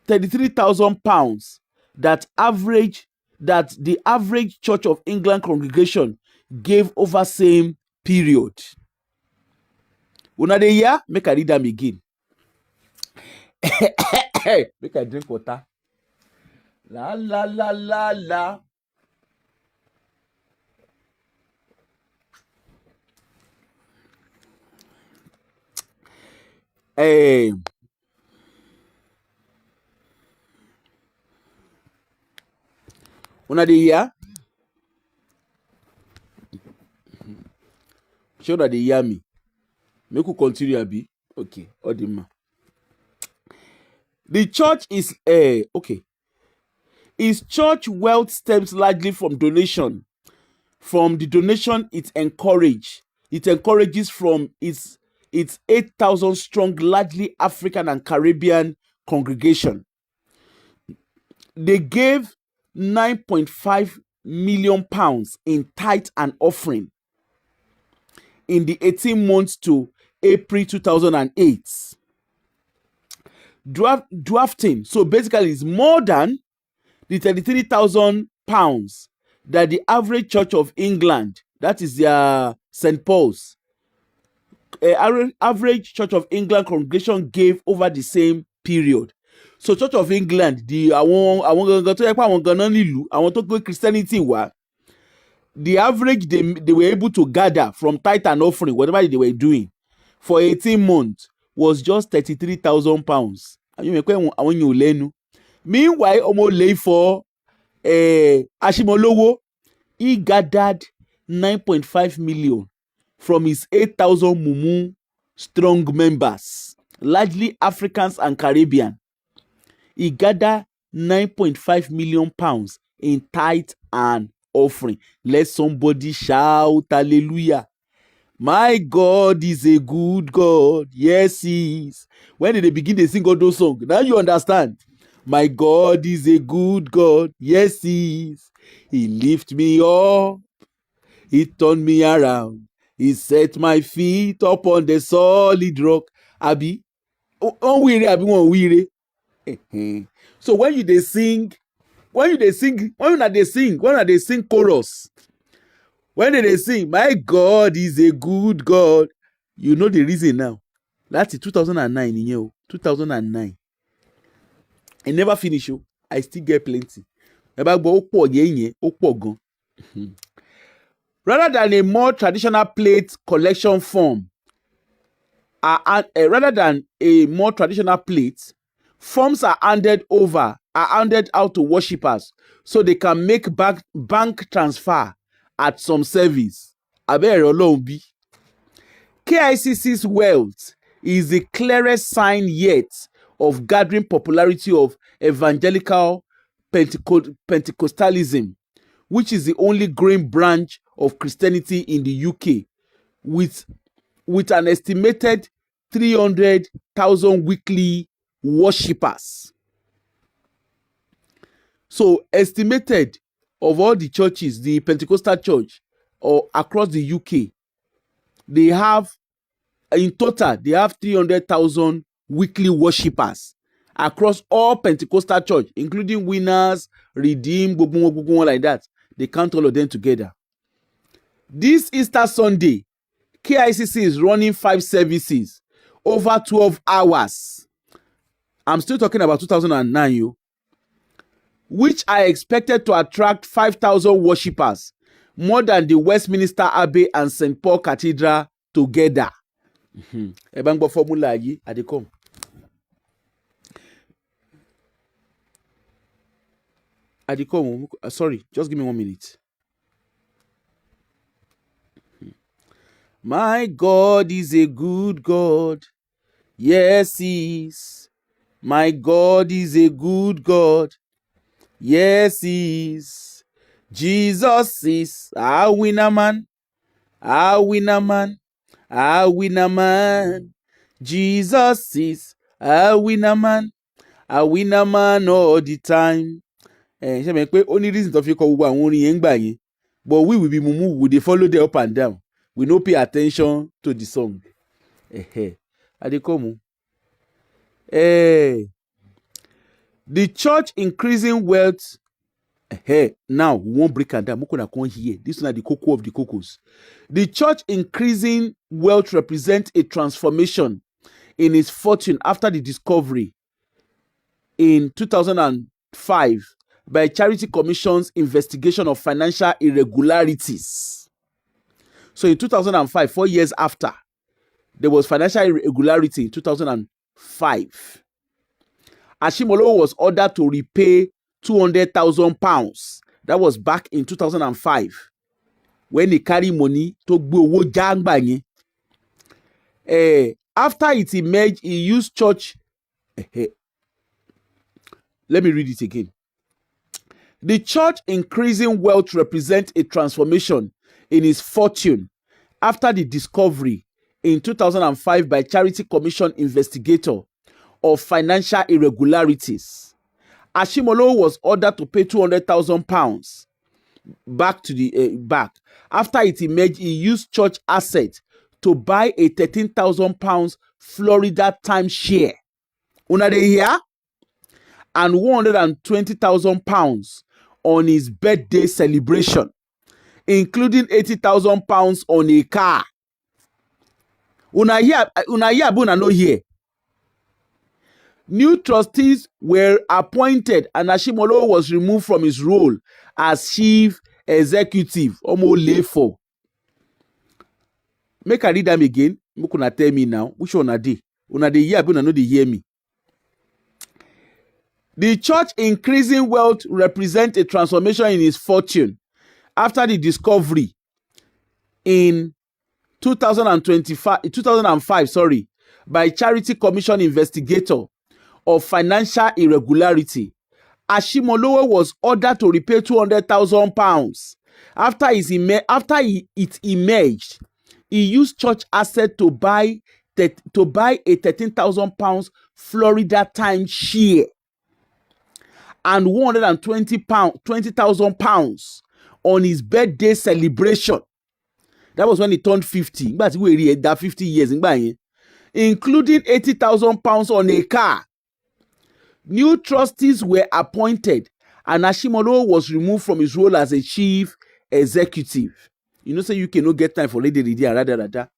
33,000 pounds that the average Church of England congregation gave over same period. Una dey hear? Make I read them again. Make I drink water. La la la la la. Una dey hear? Sure that they hear me. Make we continue, abi. Okay, Odima. The church is okay. His church wealth stems largely from donation. From the donation it encourages from its 8,000 strong, largely African and Caribbean congregation. They gave 9.5 million pounds in tithe and offering in the 18 months to April 2008. Drafting, so basically it's more than the 33,000 pounds that the average Church of England, that is their St. Paul's, average Church of England congregation gave over the same period. So Church of England, Christianity were, the average they were able to gather from tithe and offering, whatever they were doing, for 18 months was just 33,000 pounds. Meanwhile, Omo for Ashimolowo, he gathered 9.5 million from his 8,000 mumu strong members, largely Africans and Caribbean. He gathered 9.5 million pounds in tithe and offering. Let somebody shout hallelujah. My God is a good God. Yes, he is. When did they begin to sing all those songs? Now you understand. My God is a good God. Yes, he is. He lifted me up. He turned me around. He set my feet upon the solid rock. Abi, Abi. So when they sing chorus, when they sing, my God is a good God, you know the reason now. That's 2009 in you. 2009. I never finish. I still get plenty. Rather than a more traditional plate collection form, rather than a more traditional plate, forms are handed out to worshippers so they can make bank transfer at some service. Abẹ́rẹ́ Ọlọ́run bí. KICC's wealth is the clearest sign yet of gathering popularity of evangelical Pentecostalism, which is the only growing branch of Christianity in the UK, with an estimated 300,000 weekly worshippers. So, estimated of all the churches, the Pentecostal church, or across the UK, they have, in total, they have 300,000 weekly worshippers across all Pentecostal church, including Winners, Redeem, gbogbo like that. They count all of them together. This Easter Sunday, KICC is running 5 services over 12 hours. I'm still talking about 2009, which are expected to attract 5,000 worshippers, more than the Westminster Abbey and St. Paul Cathedral together. Ebangbo formula yi adekom. Adekom, sorry, just give me 1 minute. My God is a good God. Yes, he is. My God is a good God. Yes, he is. Jesus is a winner man. A winner man. A winner man. Jesus is a winner man. A winner man all the time. Ṣé mi pé only reason tó fi kọ gbogbo àwọn orin yẹn ń gbà yẹn, but we will be mumu, we dey follow them up and down. We no pay attention to the song. Adekomu. The church increasing wealth. Now we won't break and down. Mukuna come here. This is not the cocoa of the cocos. The church increasing wealth represents a transformation in its fortune after the discovery in 2005 by Charity Commission's investigation of financial irregularities. So in 2005, 4 years after, there was financial irregularity in 2005. Ashimolowo was ordered to repay £200,000. That was back in 2005 when he carry money to go jangbanyi. After it emerged, he used church. Let me read it again. The church increasing wealth represents a transformation in his fortune after the discovery in 2005 by Charity Commission investigator of financial irregularities. Ashimolowo was ordered to pay £200,000 back to the back. After it emerged, he used church assets to buy a £13,000 Florida timeshare. Una de here? And £120,000 on his birthday celebration, including £80,000 on a car. Una here, but no here. New trustees were appointed and Ashimolowo was removed from his role as chief executive. Omo lefo. Make I read them again. Make una tell me now. Which one are they? Una dey hear, but una no dey hear me. The church increasing wealth represents a transformation in his fortune after the discovery in 2005, by Charity Commission investigator of financial irregularity. Ashimolowo was ordered to repay £200,000. After it emerged, he used church assets to buy a £13,000 Florida timeshare and £120,000 on his birthday celebration. That was when he turned 50. But we had that 50 years, including £80,000 on a car. New trustees were appointed and Ashimolowo was removed from his role as a chief executive. You know, say you cannot get time for lady and rather.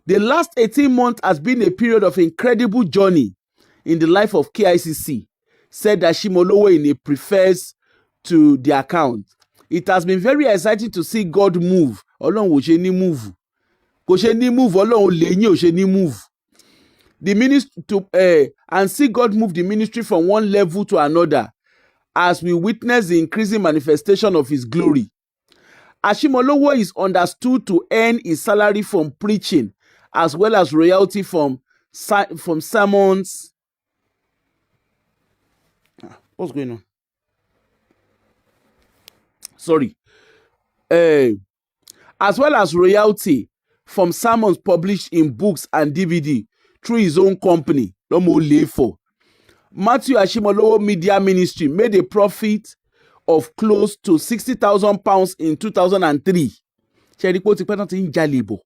The last 18 months has been a period of incredible journey in the life of KICC, said Ashimolowo in a preface to the account. It has been very exciting to see God move. Ọlọ́run ò ṣe ní move. Kò ṣe ní move. Ọlọ́run lẹ́yìn ò ṣe ní move. The ministry and see God move the ministry from one level to another as we witness the increasing manifestation of his glory. Ashimolowo is understood to earn his salary from preaching as well as royalty from sermons. What's going on? Sorry. As well as royalty from sermons published in books and DVD through his own company, Lomo Lefo. Matthew Ashimolowo Media Ministry made a profit of close to £60,000 in 2003. Cheriko ti pẹ́ tán ti ń jalè bọ̀.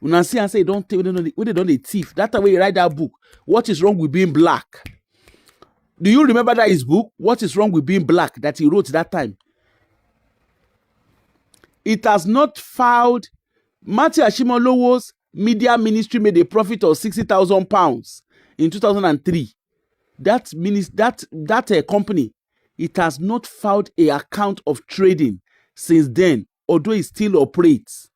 Una see and say don't tell them they don't thief. That's the way he write that book. What is wrong with being black? Do you remember that his book? What is wrong with being black? That he wrote that time. It has not filed. Matthew Ashimolowo's media ministry made a profit of £60,000 in 2003. That company, it has not filed an account of trading since then, although it still operates.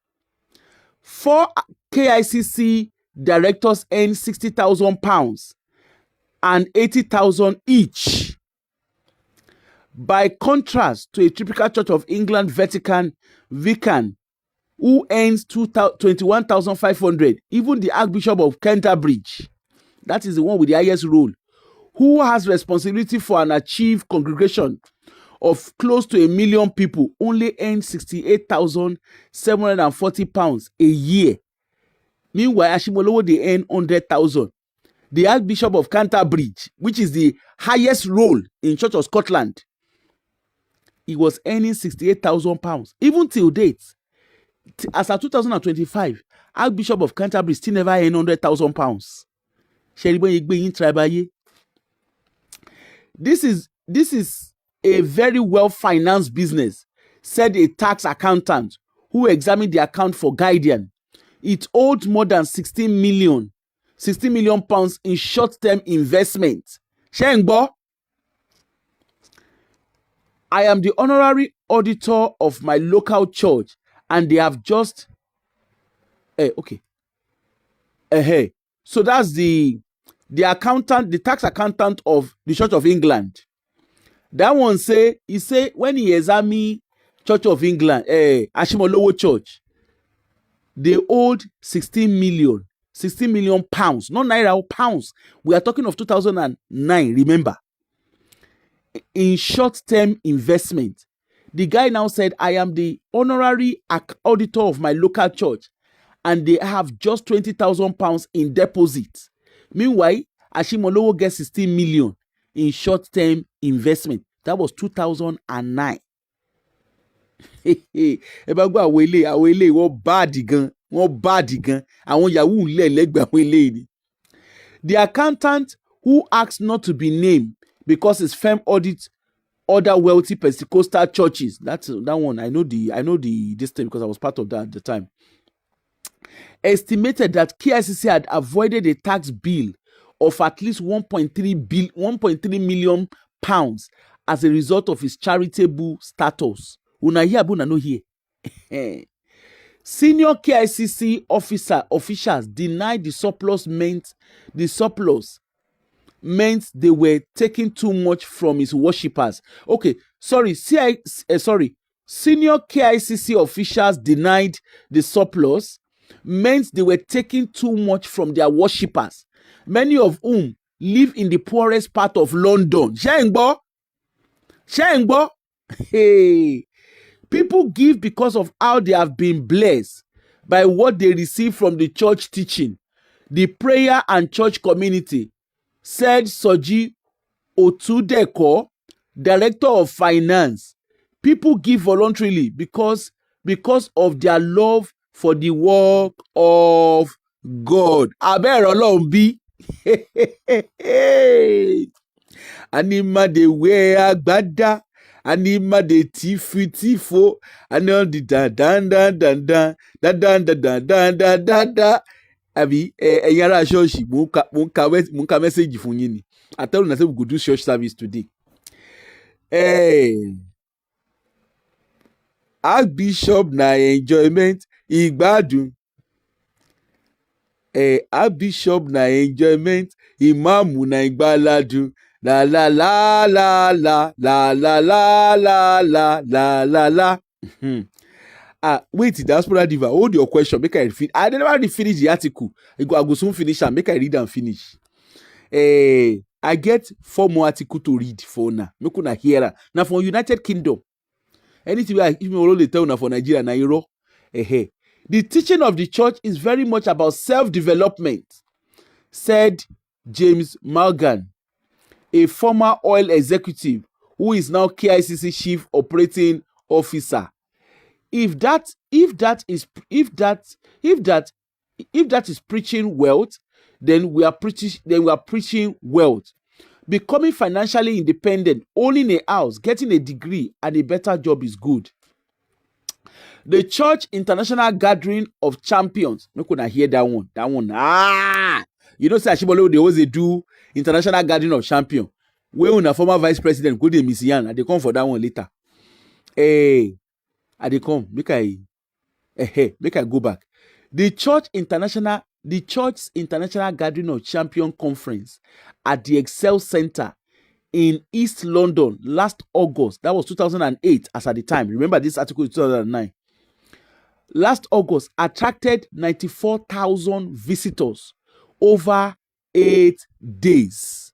4 KICC directors earn £60,000 and £80,000 each. By contrast to a typical Church of England vicar who earns 21,500, even the Archbishop of Canterbury, that is the one with the highest role, who has responsibility for an achieved congregation of close to 1 million people, only earns £68,740 a year. Meanwhile, Ashimolowo, they earn 100,000. The Archbishop of Canterbury, which is the highest role in Church of Scotland, he was earning £68,000. Even till date, as of 2025, Archbishop of Canterbury still never earned £100,000. This is a very well-financed business, said a tax accountant who examined the account for Guardian. It owed more than 60 million pounds in short-term investment. Shengbo, I am the honorary auditor of my local church, and they have just so that's the accountant, the tax accountant of the Church of England. That one he say when he examined Church of England, Ashimolowo Church, they owed 16 million pounds, not naira, pounds. We are talking of 2009, remember, in short-term investment. The guy now said, I am the honorary auditor of my local church, and they have just 20,000 pounds in deposit. Meanwhile, Ashimolowo gets 16 million in short-term investment. That was 2009. About wọ́n bad gan. Àwọn Yahoo lẹ́gbẹ̀ẹ́ àwọn eléyìí. The accountant who asked not to be named because his firm audits other wealthy Pentecostal churches. That one I know this thing because I was part of that at the time. Estimated that KICC had avoided a tax bill of at least 1.3 million pounds as a result of his charitable status. Una here, una no here. Senior KICC officials denied the surplus meant they were taking too much from his worshippers. Senior KICC officials denied the surplus meant they were taking too much from their worshippers, many of whom live in the poorest part of London. Shengbo. Hey. People give because of how they have been blessed by what they receive from the church teaching, the prayer and church community, said Soji Otudeko, Director of Finance. People give voluntarily because of their love for the work of God. Abẹ́rẹ́ Ọlọ́run bí. Anima de we agbada. Anima de tifo. Anima de da. Abi ẹ̀yin ará ṣọ́ọ̀ṣì mo ń ka message fún yín ni. I tell you na say we go do church service today. Archbishop na enjoyment ìgbádùn. Archbishop na enjoyment, ìmáàmù na ìgbàládùn. La la la la la la la la la la la la la. Wait, Diaspora Diva, hold your question. Make I finish. I never finish the article. I go soon finish am. Make I read and finish. I get 4 more articles to read for now. Make una hear am. Now for United Kingdom. Anything if me alone tell una for Nigeria na iro. The teaching of the church is very much about self-development, said James Morgan, a former oil executive who is now KICC chief operating officer. If that is preaching wealth, then we are preaching wealth. Becoming financially independent, owning a house, getting a degree, and a better job is good. The Church International Gathering of Champions. No could hear that one. You know, say Ashimolowo, they always do International Gathering of Champions. We on a former vice president, go to Miss Yan, and they come for that one later. And they come. Make I go back. The Church's International Gathering of Champion Conference at the Excel Center in East London last August. That was 2008 as at the time. Remember, this article is 2009. Last August attracted 94,000 visitors over 8 days.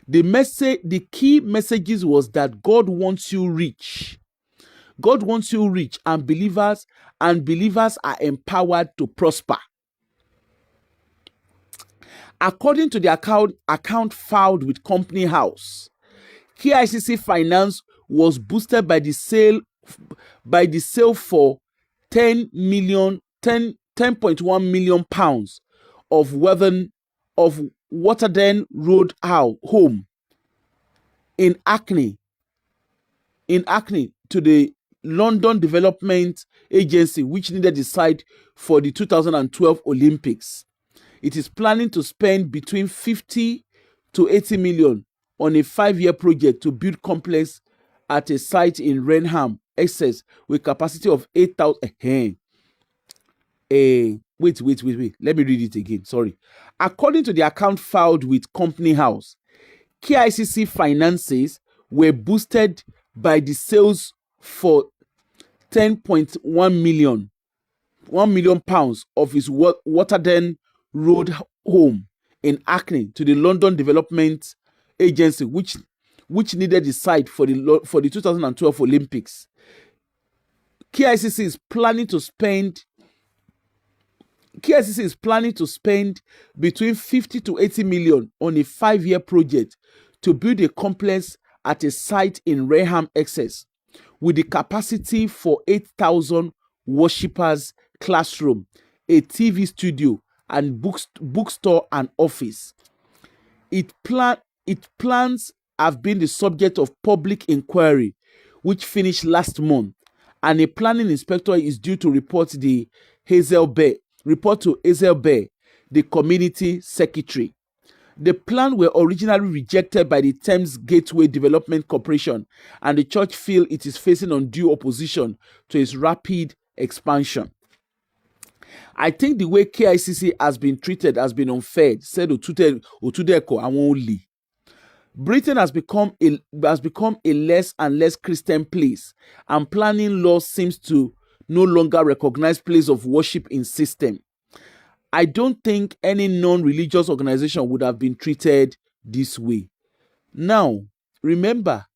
The key messages was that God wants you rich. God wants you rich, and believers are empowered to prosper. According to the account filed with Company House, KICC Finance was boosted by the sale for 10.1 million pounds of Waterden Road home in Hackney to the London Development Agency, which needed the site for the 2012 Olympics. It is planning to spend between 50 to 80 million on a 5-year project to build complex at a site in Renham, Essex, with capacity of 8,000. Wait. Let me read it again. Sorry. According to the account filed with Company House, KICC finances were boosted by the sales for 10.1 million pounds of its Waterden Road home in Hackney to the London Development Agency, which needed the site for the 2012 Olympics. KICC is planning to spend between 50 to 80 million on a 5-year project to build a complex at a site in Renham, Essex, with the capacity for 8,000 worshippers, classroom, a TV studio, and bookstore and office. Its plans have been the subject of public inquiry, which finished last month, and a planning inspector is due to report to Hazel Bear, the community secretary. The plan were originally rejected by the Thames Gateway Development Corporation, and the church feels it is facing undue opposition to its rapid expansion. I think the way KICC has been treated has been unfair, said Otudeko Awonli. Britain has become a less and less Christian place, and planning law seems to no longer recognize place of worship in system. I don't think any non-religious organization would have been treated this way. Now, remember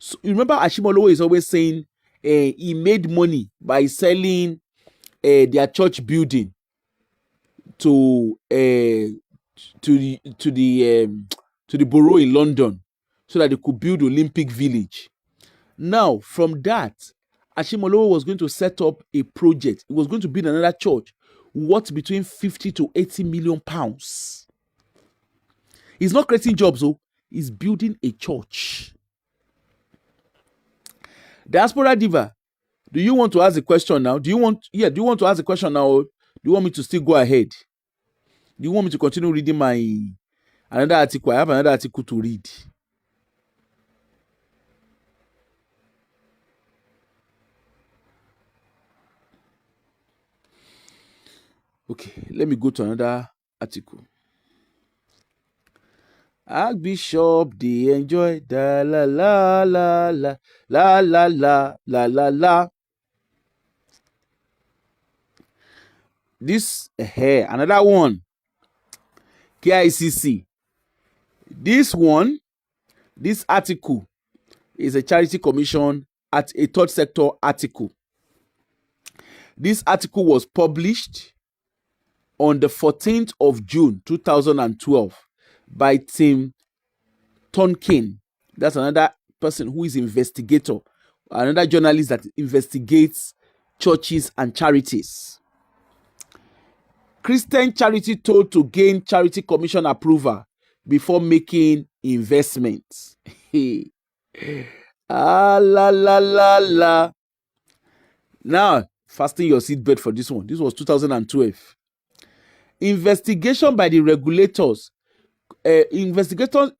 Ashimolowo is always saying he made money by selling their church building to the borough in London so that they could build Olympic Village. Now, from that, Ashimolowo was going to set up a project. He was going to build another church worth between 50 to 80 million pounds. He's not creating jobs, though. He's building a church. Diaspora Diva, do you want to ask a question now? Do you want to ask a question now? Or do you want me to still go ahead? Do you want me to continue reading another article? I have another article to read. Okay, let me go to another article. Archbishop, they enjoy the la la la la la la la la la la. This here, another one. KICC. This one, this article is a charity commission at a third sector article. This article was published on the 14th of June 2012 by Tim Tonkin. That's another person who is investigator, another journalist that investigates churches and charities. Christian charity told to gain charity commission approval before making investments. La la la la. Now, fasten your seatbelt for this one. This was 2012. Investigation by the regulators. Investigation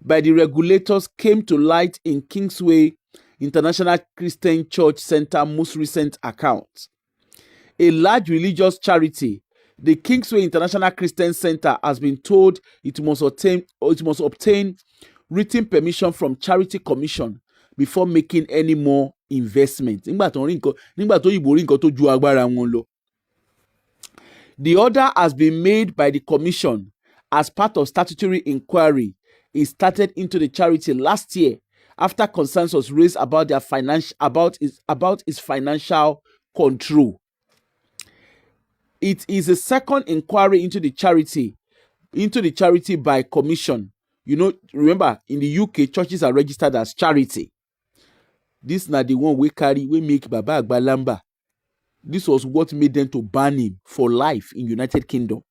by the regulators came to light in Kingsway International Christian Church Center most recent account. A large religious charity, the Kingsway International Christian Center, has been told it must obtain written permission from Charity Commission before making any more investment. The order has been made by the Commission as part of statutory inquiry it started into the charity last year after concerns was raised about its financial control. It is a second inquiry into the charity by commission. Remember, in the UK, churches are registered as charity. This na the one we make Baba Agbalamba. This was what made them to ban him for life in United Kingdom.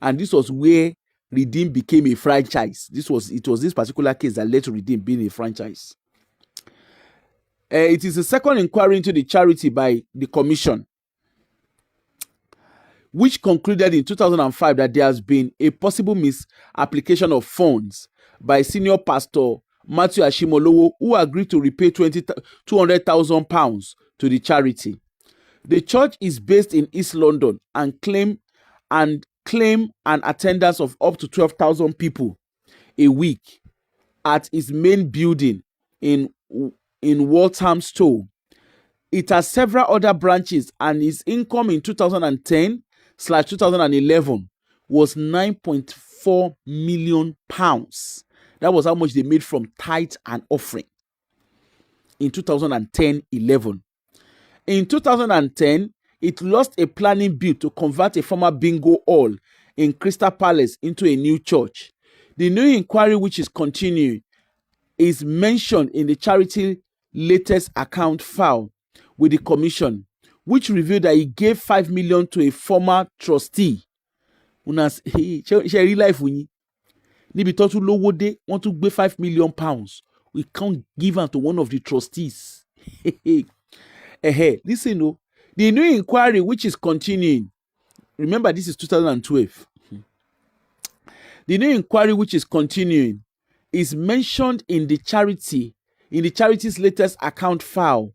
And this was where Redeem became a franchise. It was this particular case that led to Redeem being a franchise. It is a second inquiry into the charity by the commission, which concluded in 2005 that there has been a possible misapplication of funds by senior pastor Matthew Ashimolowo, who agreed to repay £200,000 to the charity. The church is based in East London and claim an attendance of up to 12,000 people a week at its main building in Walthamstow. It has several other branches, and its income in 2010/2011 was £9.4 million. That was how much they made from tithe and offering in 2010-11. In 2010, it lost a planning bill to convert a former bingo hall in Crystal Palace into a new church. The new inquiry, which is continuing, is mentioned in the charity latest account file with the commission, which revealed that he gave 5 million to a former trustee. Níbi tó tún lówó dé, wọ́n tún gbé £5 million. We can't give am to one of the trustees. Listen, the new inquiry, which is continuing, remember this is 2012. The new inquiry, which is continuing, is mentioned in the charity's latest account filed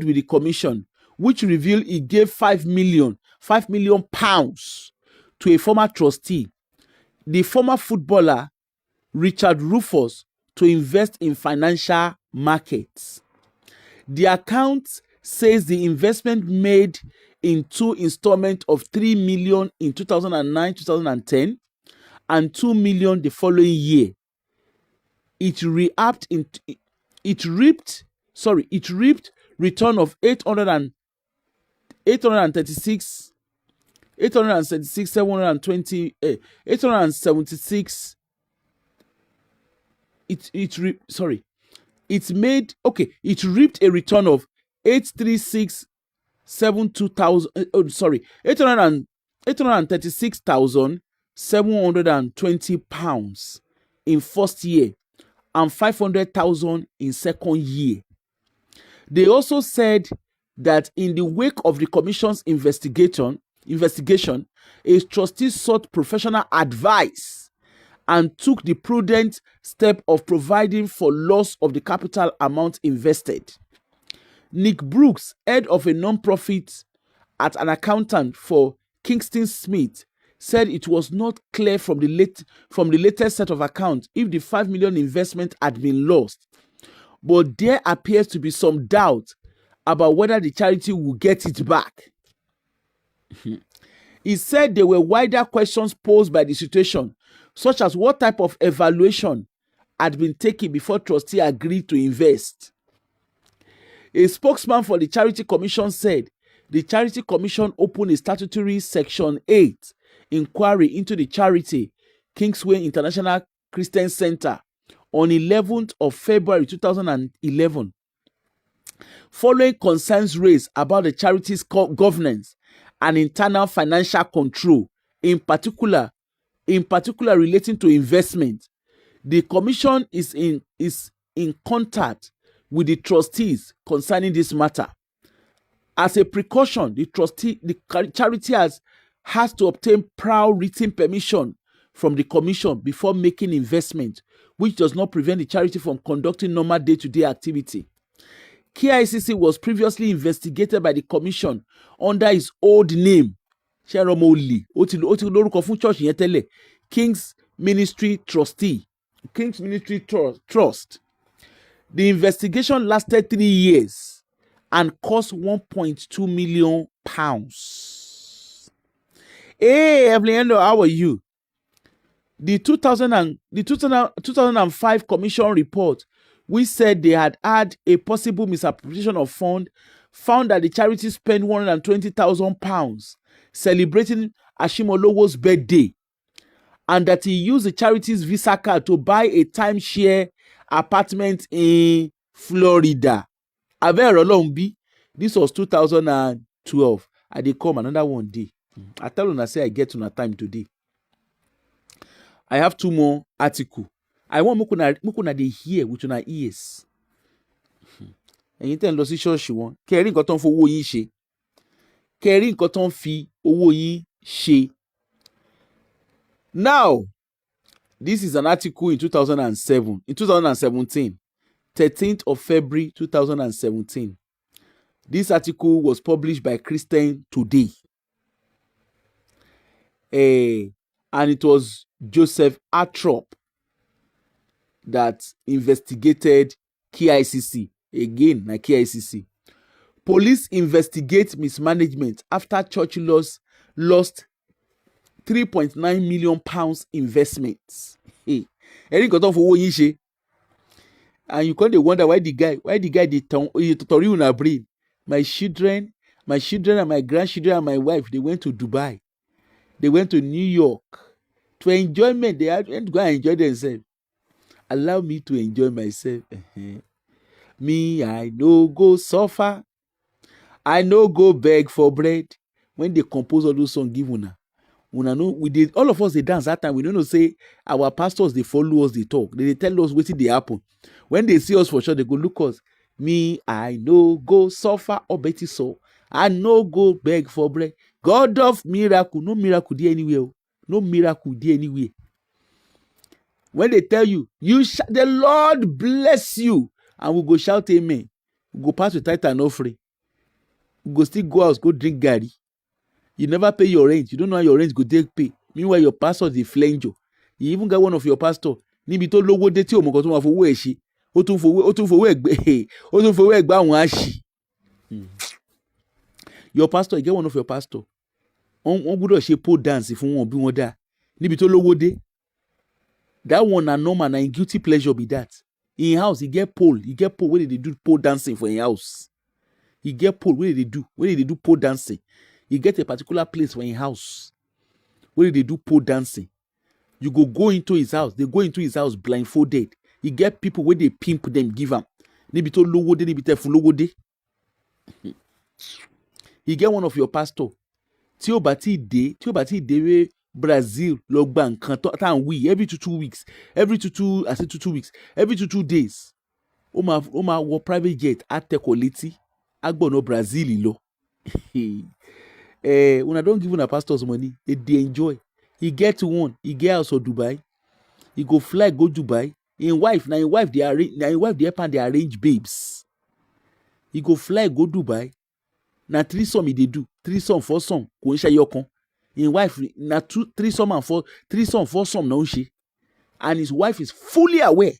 with the commission, which revealed he gave £5 million to a former trustee, the former footballer Richard Rufus, to invest in financial markets. The account says the investment made in two installments of 3 million in 2009-2010 and 2 million the following year. It reaped return of 876 720 876. It reaped a return of 836,720 pounds in first year and 500,000 in second year. They also said that in the wake of the commission's investigation, a trustee sought professional advice and took the prudent step of providing for loss of the capital amount invested. Nick Brooks, head of a non-profit at an accountant for Kingston Smith, said it was not clear from the latest set of accounts if the 5 million investment had been lost, but there appears to be some doubt about whether the charity will get it back. He said there were wider questions posed by the situation, such as what type of evaluation had been taken before trustee agreed to invest. A spokesman for the Charity Commission said the Charity Commission opened a statutory Section 8 inquiry into the charity Kingsway International Christian Center on 11th of February 2011, following concerns raised about the charity's governance and internal financial control, in particular relating to investment. The commission is in contact with the trustees concerning this matter. As a precaution, the charity has to obtain prior written permission from the commission before making investment, which does not prevent the charity from conducting normal day-to-day activity. KICC was previously investigated by the commission under his old name, King's Ministry Trustee, King's Ministry Trust. The investigation lasted 3 years and cost £1.2 million. Hey, Evelyn, how are you? The 2005 Commission report, which said they had had a possible misappropriation of funds, found that the charity spent £120,000 celebrating Ashimolowo's birthday, and that he used the charity's Visa card to buy a timeshare apartment in Florida. This was 2012. I did come another one day. I tell you, I say I get to time today. I have 2 more articles. I want mukuna dey hear with your ears. Ẹ̀yin tẹ́ ń lọ sí ṣọ́ọ̀ṣì wọn, kẹrí nǹkan tó ń fowó yín ṣe. Kẹrí nǹkan tó ń fi owó yín ṣe. Now, this is an article in 2017, 13th of February 2017. This article was published by Christian Today. And it was Joseph Atrop that investigated KICC. Again, like KICC. Police investigate mismanagement after church lost £3.9 million investments. Hey, Eric got on for one year. And you can't wonder why the guy did tutorial in our brain. My children and my grandchildren and my wife, they went to Dubai. They went to New York. To enjoyment, they had to go and enjoy themselves. Allow me to enjoy myself. Me, I no go suffer. I no go beg for bread. When they compose all those songs, give una know we did. All of us they dance that time. We don't know say our pastors they follow us, they talk. They tell us what they happen. When they see us for sure, they go look us. Me, I no go suffer or betty so. I no go beg for bread. God of miracle, no miracle there anywhere. No miracle there anywhere. When they tell you, the Lord bless you, and we go shout amen. We go pass with tithe and offering. We go still go out, go drink gari. You never pay your rent. You don't know how your rent go take pay. Meanwhile, your pastor is flenjo. You even got one of your pastor. Níbi tó lówó dé tí o mọ̀ kan tó máa fowó ẹ̀ ṣe. Ó tún fowó ẹ̀gbá àwọn àṣì. Your pastor, you get one of your pastor. On gbọ́dọ̀ ṣe pole dance fún wọn bí wọ́n dá. Níbi tó lówó dé. That one na normal na in guilty pleasure be that. In house, he get pole where they do pole dancing for in house. He get pole where they do pole dancing. He get a particular place for in house where they do pole dancing. You go into his house. They go into his house blindfolded. He get people where they pimp them, give them. Níbi tó lówó dé, níbi tẹ́ fún lówó dé. He get one of your pastor. Tí ó bá ti dé Brazil lọ gba nǹkan tá ń wí every 2 weeks, every 2 days. Ó máa wọ private jet á tẹkọ̀ létí á gbọ̀nà Brazil lọ. Una don't give una pastors money, they enjoy. He get one, he get house for Dubai. He go fly go Dubai. Him wife they help and they arrange babes. He go fly go Dubai. na threesome he dey do, threesome, foursome, kò ń ṣe ẹyọkan. In wife na threesome and foursome na ó ń ṣe. And his wife is fully aware.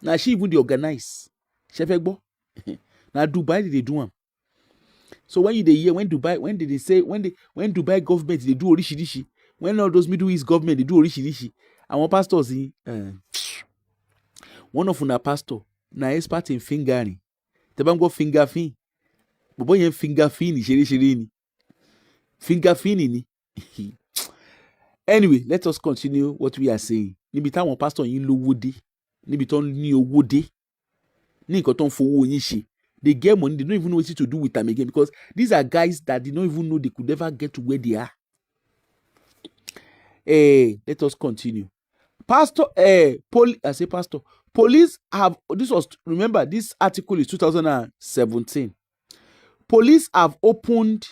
Na she even dey organize. Ṣé fẹ́ gbọ́? Na Dubai they do am. So when you dey hear when Dubai government they do oríṣiríṣi, when all those Middle East government they do oríṣiríṣi, àwọn pastors one of una pastor na expert in fingering. Tẹ́ bá ń gbọ́ finger fin, bọ̀bọ́ yẹn finger fin ṣeréṣeré ni. Finger fin ni. Anyway, let us continue what we are saying. Níbi táwọn pastor yín lówó dé, níbi tó ń ní owó dé, ní nǹkan tó ń fowó yín ṣe. They get money, they don't even know what to do with them again, because these are guys that they don't even know they could ever get to where they are. Let us continue. Police have, remember, this article is 2017. Police have opened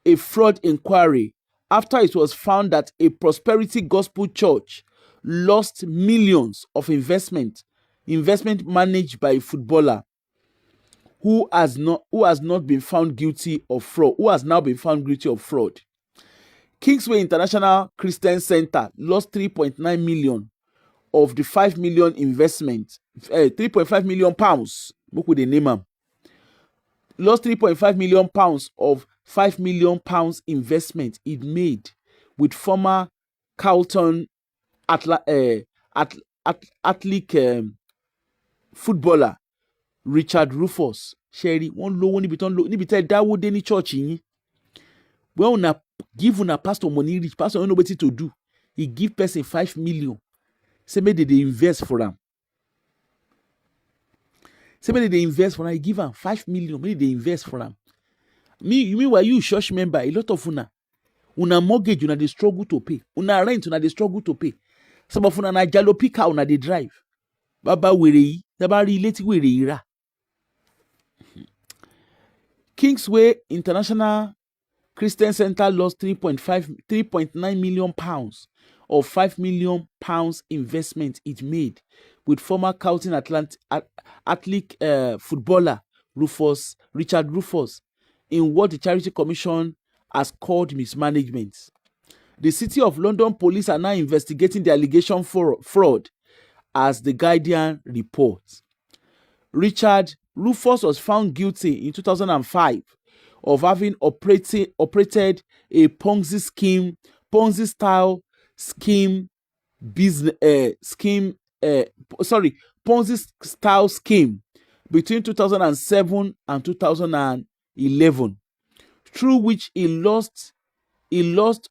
a fraud inquiry after it was found that a prosperity gospel church lost millions of investment managed by a footballer who has now been found guilty of fraud. Kingsway International Christian Center lost 3.9 million of the 5 million investment, 3.5 million pounds. Look with the name. Lost 3.5 million pounds of 5 million pounds investment it made with former Carlton Athletic footballer Richard Rufus. Sherry, one low one níbi tẹ́ dáwó dé ní church yín. When una give una pastor money, rich pastor don't know what to do. He give person 5 million. Say maybe they invest for them. He give them 5 million. Maybe they invest for them. Meanwhile, you church member, a lot of una mortgage, una they struggle to pay. Una rent, una they struggle to pay. Some of una na jalopy car, una they drive. Baba werei, baba relate werei ra. Kingsway International Christian Center lost 3.9 million pounds of 5 million pounds investment it made with former Carlton Athletic footballer Richard Rufus in what the Charity Commission has called mismanagement. The City of London police are now investigating the allegation for fraud, as the Guardian reports. Richard Rufus was found guilty in 2005 of having operated a Ponzi style scheme between 2007 and 2011, through which he lost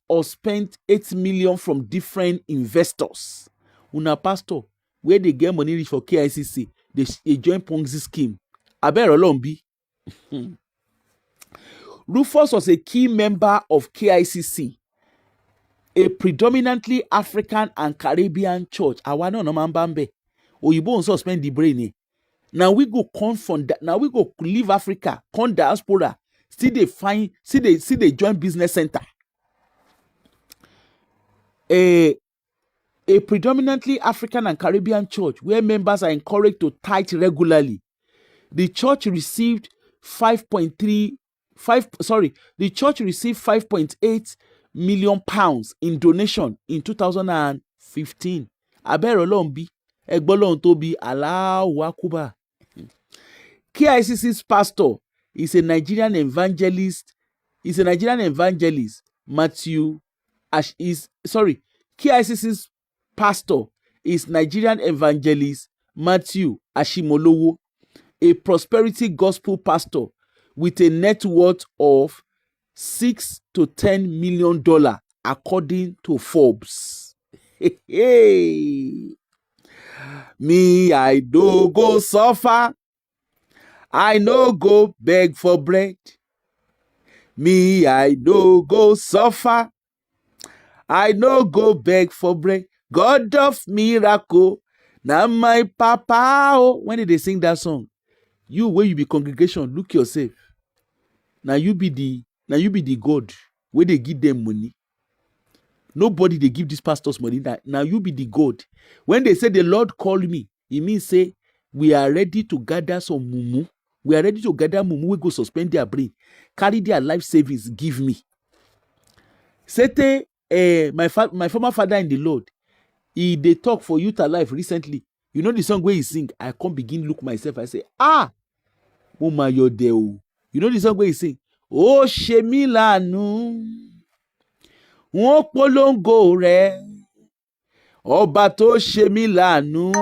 or spent 8 million from different investors. Una pastor, where they get money reach for KICC, they join Ponzi scheme. Abero Lombi. Rufus was a key member of KICC, a predominantly African and Caribbean church. Awa no mambambe. Oyibo unso spend the brain. Now we go now we go leave Africa, come diaspora. See they join business center. A predominantly African and Caribbean church where members are encouraged to tithe regularly. The church received 5.8 million pounds in donation in 2015. Abero Lombi, Egbolon Tobi, Allahu Akbar. KICC's pastor is a Nigerian evangelist. KICC's pastor is Nigerian evangelist Matthew Ashimolowo, a prosperity gospel pastor with a net worth of $6 to $10 million, according to Forbes. Me, I do go suffer. I no go beg for bread. Me, I no go suffer. I no go beg for bread. God of miracle, now my papa. Oh, when did they sing that song? You, where you be congregation, look yourself. Now you be the God where they give them money. Nobody they give these pastors money. Now you be the God. When they say the Lord called me, it means say we are ready to gather some mumu. We are ready to gather mumu, we go suspend their brain, carry their life savings, give me. Sete, my former father in the Lord, they talk for youth alive recently. You know the song where he sing, I come begin look myself, I say, Mama you're there. You know the song where he sing, oh Shemilanu, wọ́n polongo rẹ̀, ọba tó ṣe mí láàánú,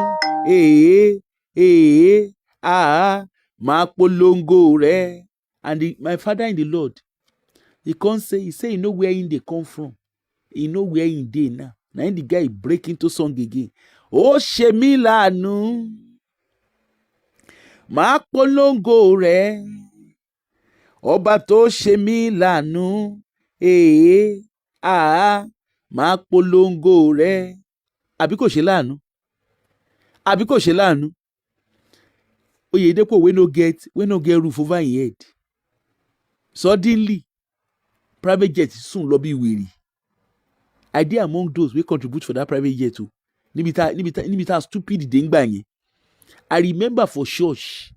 máa polongo rẹ̀. And my father in the Lord, he can't say, he know where in they come from, he know where in they now. Now the guy break into song again. Ó ṣe mí láàánú, máa polongo rẹ̀, ọba tó ṣe mí láàánú, máa polongo rẹ̀. Àbí kò ṣe láàánú? Àbí kò ṣe láàánú? Oyedepo we no get roof over him head. Suddenly, private jet soon lọ bí wèrè. I dey among those wey contribute for that private jet too. Níbi tá stupid dé ngbà yẹn. I remember for church,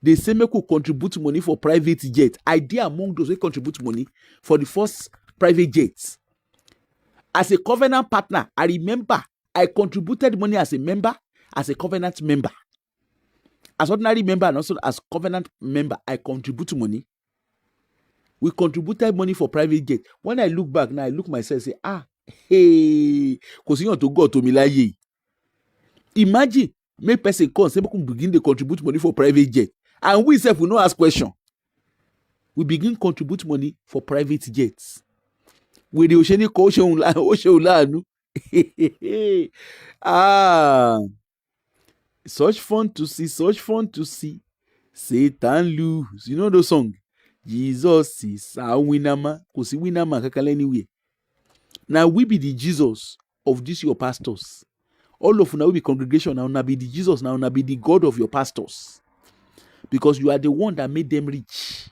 they say make we contribute money for private jet. I dey among those wey contribute money for the first private jet. As a covenant partner, I remember I contributed money as a member, as a covenant member. As ordinary member and also as covenant member, I contribute money. We contributed money for private jet. When I look back now, I look myself and say, kò sí yàn tó God to mi láyé. Imagine, make person come, say, we begin to contribute money for private jet. And we self will not ask question. We begin contribute money for private jets. We the oceanic ocean anu. Such fun to see, such fun to see. Satan lose. You know the song? Jesus is our winner. Because winner man kakala anywhere. Now we be the Jesus of these your pastors. All of now we be congregation. Now be the Jesus. Now be the God of your pastors. Because you are the one that made them rich.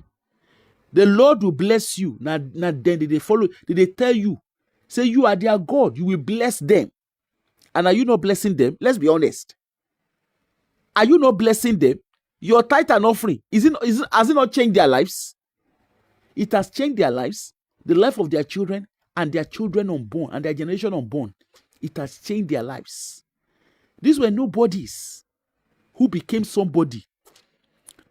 The Lord will bless you. Now then they follow. They tell you, say you are their God. You will bless them. And are you not blessing them? Let's be honest. Are you not blessing them? Your tithe and offering, has it not changed their lives? It has changed their lives, the life of their children, and their children unborn, and their generation unborn. It has changed their lives. These were nobodies who became somebody.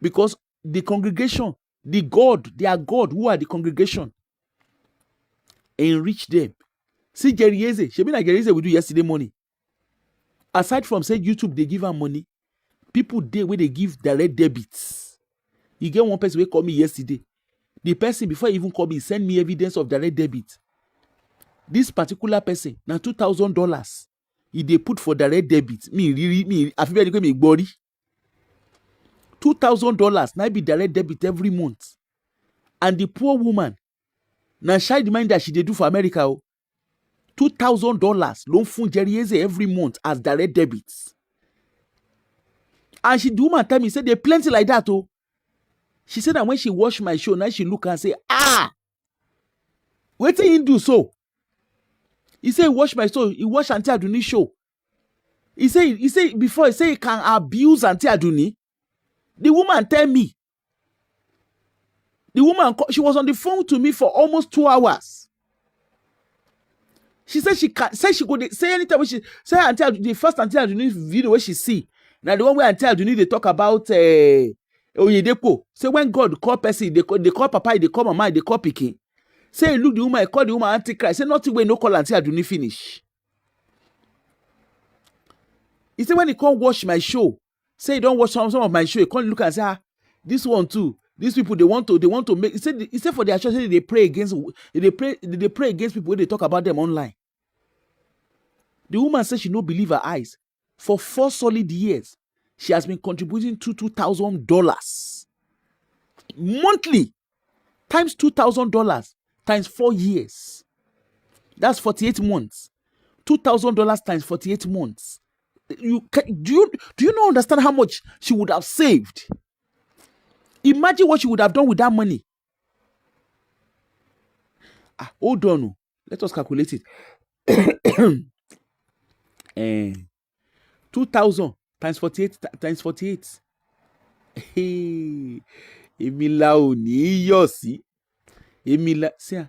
Because the congregation, their God, who are the congregation, enrich them. See Jerry Eze, Shebina Jerry Eze we do yesterday morning. Aside from say YouTube, they give her money. People there where they give direct debits. You get one person who called me yesterday. The person before he even called me send me evidence of direct debit. This particular person now $2,000. If they put for direct debit, I feel like me body. $2,000 now be direct debit every month. And the poor woman now shy the mind that she they do for America. $2,000 loan from Jerry Eze every month as direct debits. And the woman tell me, said they plenty like that. She said that when she watch my show, now she look and say, what did he do so? He said, watch my show. He watch Auntie Aduni's show. He said before, he said he can abuse Auntie Aduni. The woman tell me. The woman, she was on the phone to me for almost 2 hours. She said she could say anytime when she say Auntie Aduni, the first Auntie Aduni video where she see. Now the one where Auntie Aduni they talk about Oyedepo. Say when God call person, they call Papa, they call Mama, they call Pikin. Say look the woman, call the woman Antichrist. Say nothing when no call Auntie Aduni finish. He said when he can't watch my show, say he don't watch some of my show, he can't look and say this one too. These people they want to make. He said for their church they pray against people when they talk about them online. The woman said she no believe her eyes. For 4 solid years, she has been contributing to $2,000 monthly times $2,000 times 4 years. That's 48 months. $2,000 times 48 months. Do you not understand how much she would have saved? Imagine what she would have done with that money. Hold on. Let us calculate it. 2,000 times 48 times 48. Èmi la ò ní yọ̀ sí. Èmi la sí à.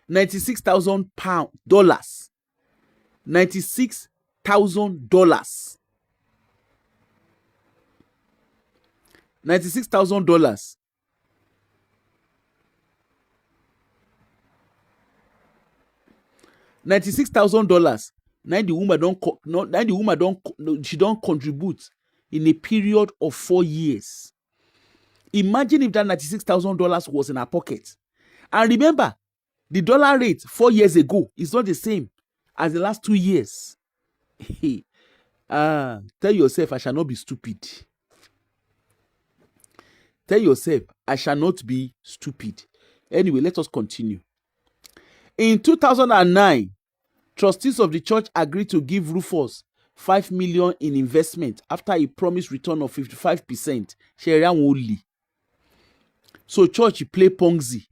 $96,000. $96,000. $96,000. $96,000. Now the woman she don't contribute in a period of 4 years. Imagine if that $96,000 was in her pocket. And remember, the dollar rate 4 years ago is not the same as the last 2 years. Tell yourself, I shall not be stupid. Tell yourself, I shall not be stupid. Anyway, let us continue. In 2009, trustees of the church agreed to give Rufus $5 million in investment after a promised return of 55%. So church play Ponzi.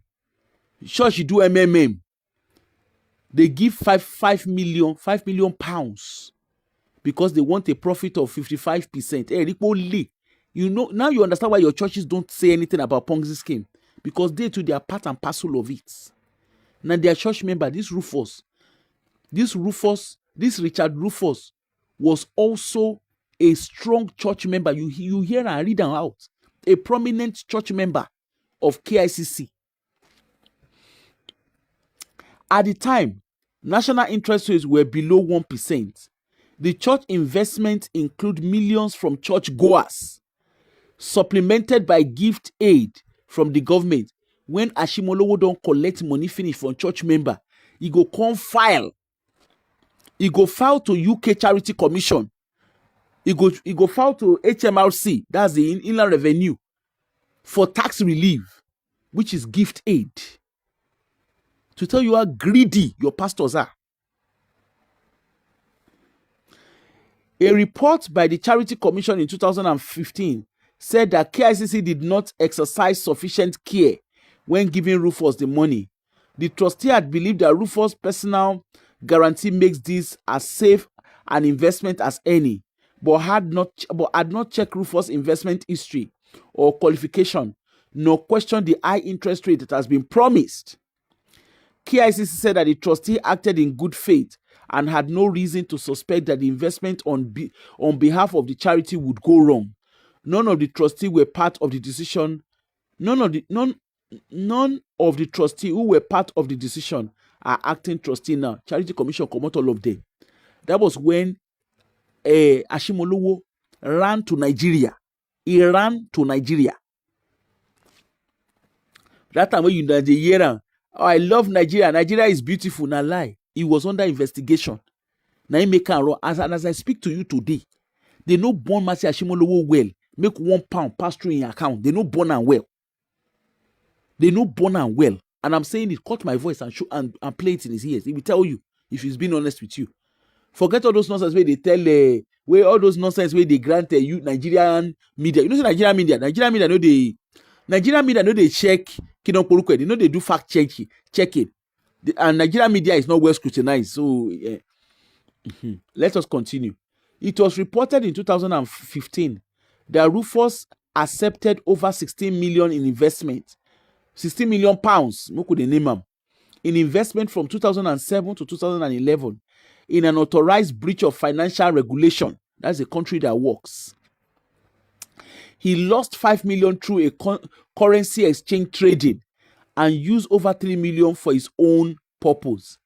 Church do MMM. They give 5 million pounds because they want a profit of 55%. You know, now you understand why your churches don't say anything about Ponzi scheme, because they too, they are part and parcel of it. Now their church member, this Richard Rufus was also a strong church member. You hear and read them out. A prominent church member of KICC. At the time, national interest rates were below 1%. The church investments include millions from church goers, supplemented by gift aid from the government. When Ashimolowo don't collect money finish from church member, he go come file. He go file to UK Charity Commission. He go file to HMRC, that's the Inland Revenue, for tax relief, which is gift aid. To tell you how greedy your pastors are. A report by the Charity Commission in 2015 said that KICC did not exercise sufficient care when giving Rufus the money. The trustee had believed that Rufus' personal guarantee makes this as safe an investment as any, but had not checked Rufus' investment history or qualification, nor questioned the high interest rate that has been promised. KICC said that the trustee acted in good faith and had no reason to suspect that the investment on behalf of the charity would go wrong. None of the trustees were part of the decision. None of the trustees who were part of the decision are acting trustee now. Charity Commission come out all of them. That was when Ashimolowo ran to Nigeria. He ran to Nigeria. That time when you hear, oh, I love Nigeria. Nigeria is beautiful. Now lie. He was under investigation. Now he make and run. As I speak to you today, they no born Master Ashimolowo well. Make £1 pass through in your account. They no born and well. They no born and well. And I'm saying it, cut my voice and show and play it in his ears. He will tell you if he's being honest with you. Forget all those nonsense where they tell where all those nonsense where they grant you Nigerian media. You know, say Nigerian media know they check Kidon Poruko. They know they do fact checking. And Nigerian media is not well scrutinized. So let us continue. It was reported in 2015 that Rufus accepted over 16 million in investment. 16 million pounds, in investment from 2007 to 2011 in an authorized breach of financial regulation. That's a country that works. He lost 5 million through a currency exchange trading and used over 3 million for his own purpose.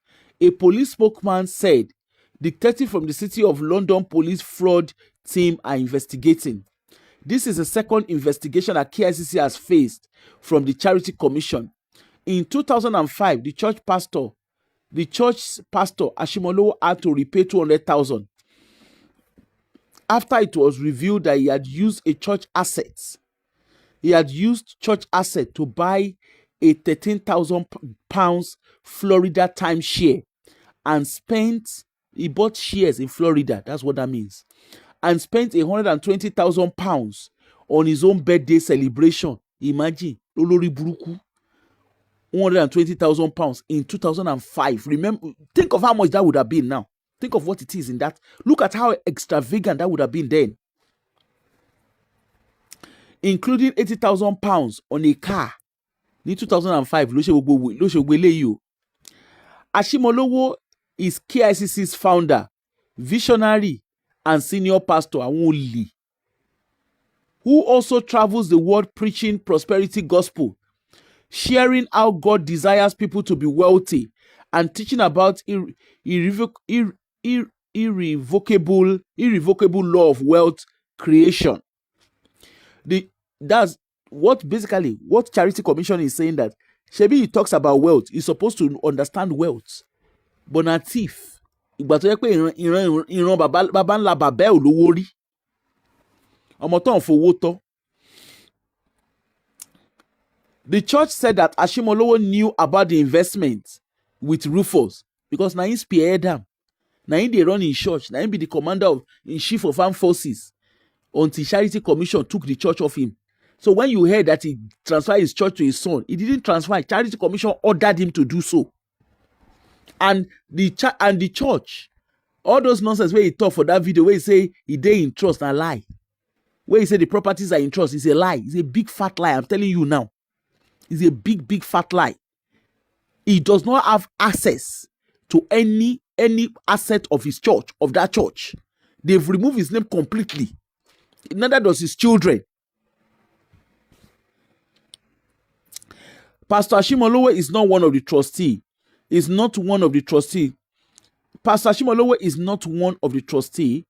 A police spokesman said detectives from the City of London police fraud team are investigating. This is the second investigation that KICC has faced from the Charity Commission. In 2005, the church pastor Ashimolowo had to repay 200,000 after it was revealed that he had used church assets. He had used church asset to buy a £13,000 Florida timeshare and he bought shares in Florida. That's what that means. And spent £120,000 on his own birthday celebration. Imagine, Olori Buruku, £120,000 in 2005. Remember, think of how much that would have been now. Think of what it is in that. Look at how extravagant that would have been then. Including £80,000 on a car. In 2005, Ashimolowo is KICC's founder, visionary, and senior pastor, who also travels the world preaching prosperity gospel, sharing how God desires people to be wealthy, and teaching about irrevocable law of wealth creation. That's what Charity Commission is saying, that Shebi, he talks about wealth. He's supposed to understand wealth. But na thief. Ìgbà tó yẹ pé ìran bàbá ńlá bàbá ẹ̀ ò lówó rí. Ọmọ tó ń fowó tọ́. The church said that Ashimolowo knew about the investment with Rufus because na him spearhead am. Na him dey run in church. Na him be the commander in chief of armed forces until Charity Commission took the church off him. So when you heard that he transferred his church to his son, he didn't transfer. Charity Commission ordered him to do so. And the church, all those nonsense where he talk for that video, where he say he dey in trust, a lie. Where he say the properties are in trust, it's a lie. It's a big fat lie. I'm telling you now. It's a big fat lie. He does not have access to any asset of his church, of that church. They've removed his name completely. Neither does his children. Pastor Ashimolowo is not one of the trustees. Is not one of the trustees. Pastor Ashimolowo is not one of the trustees.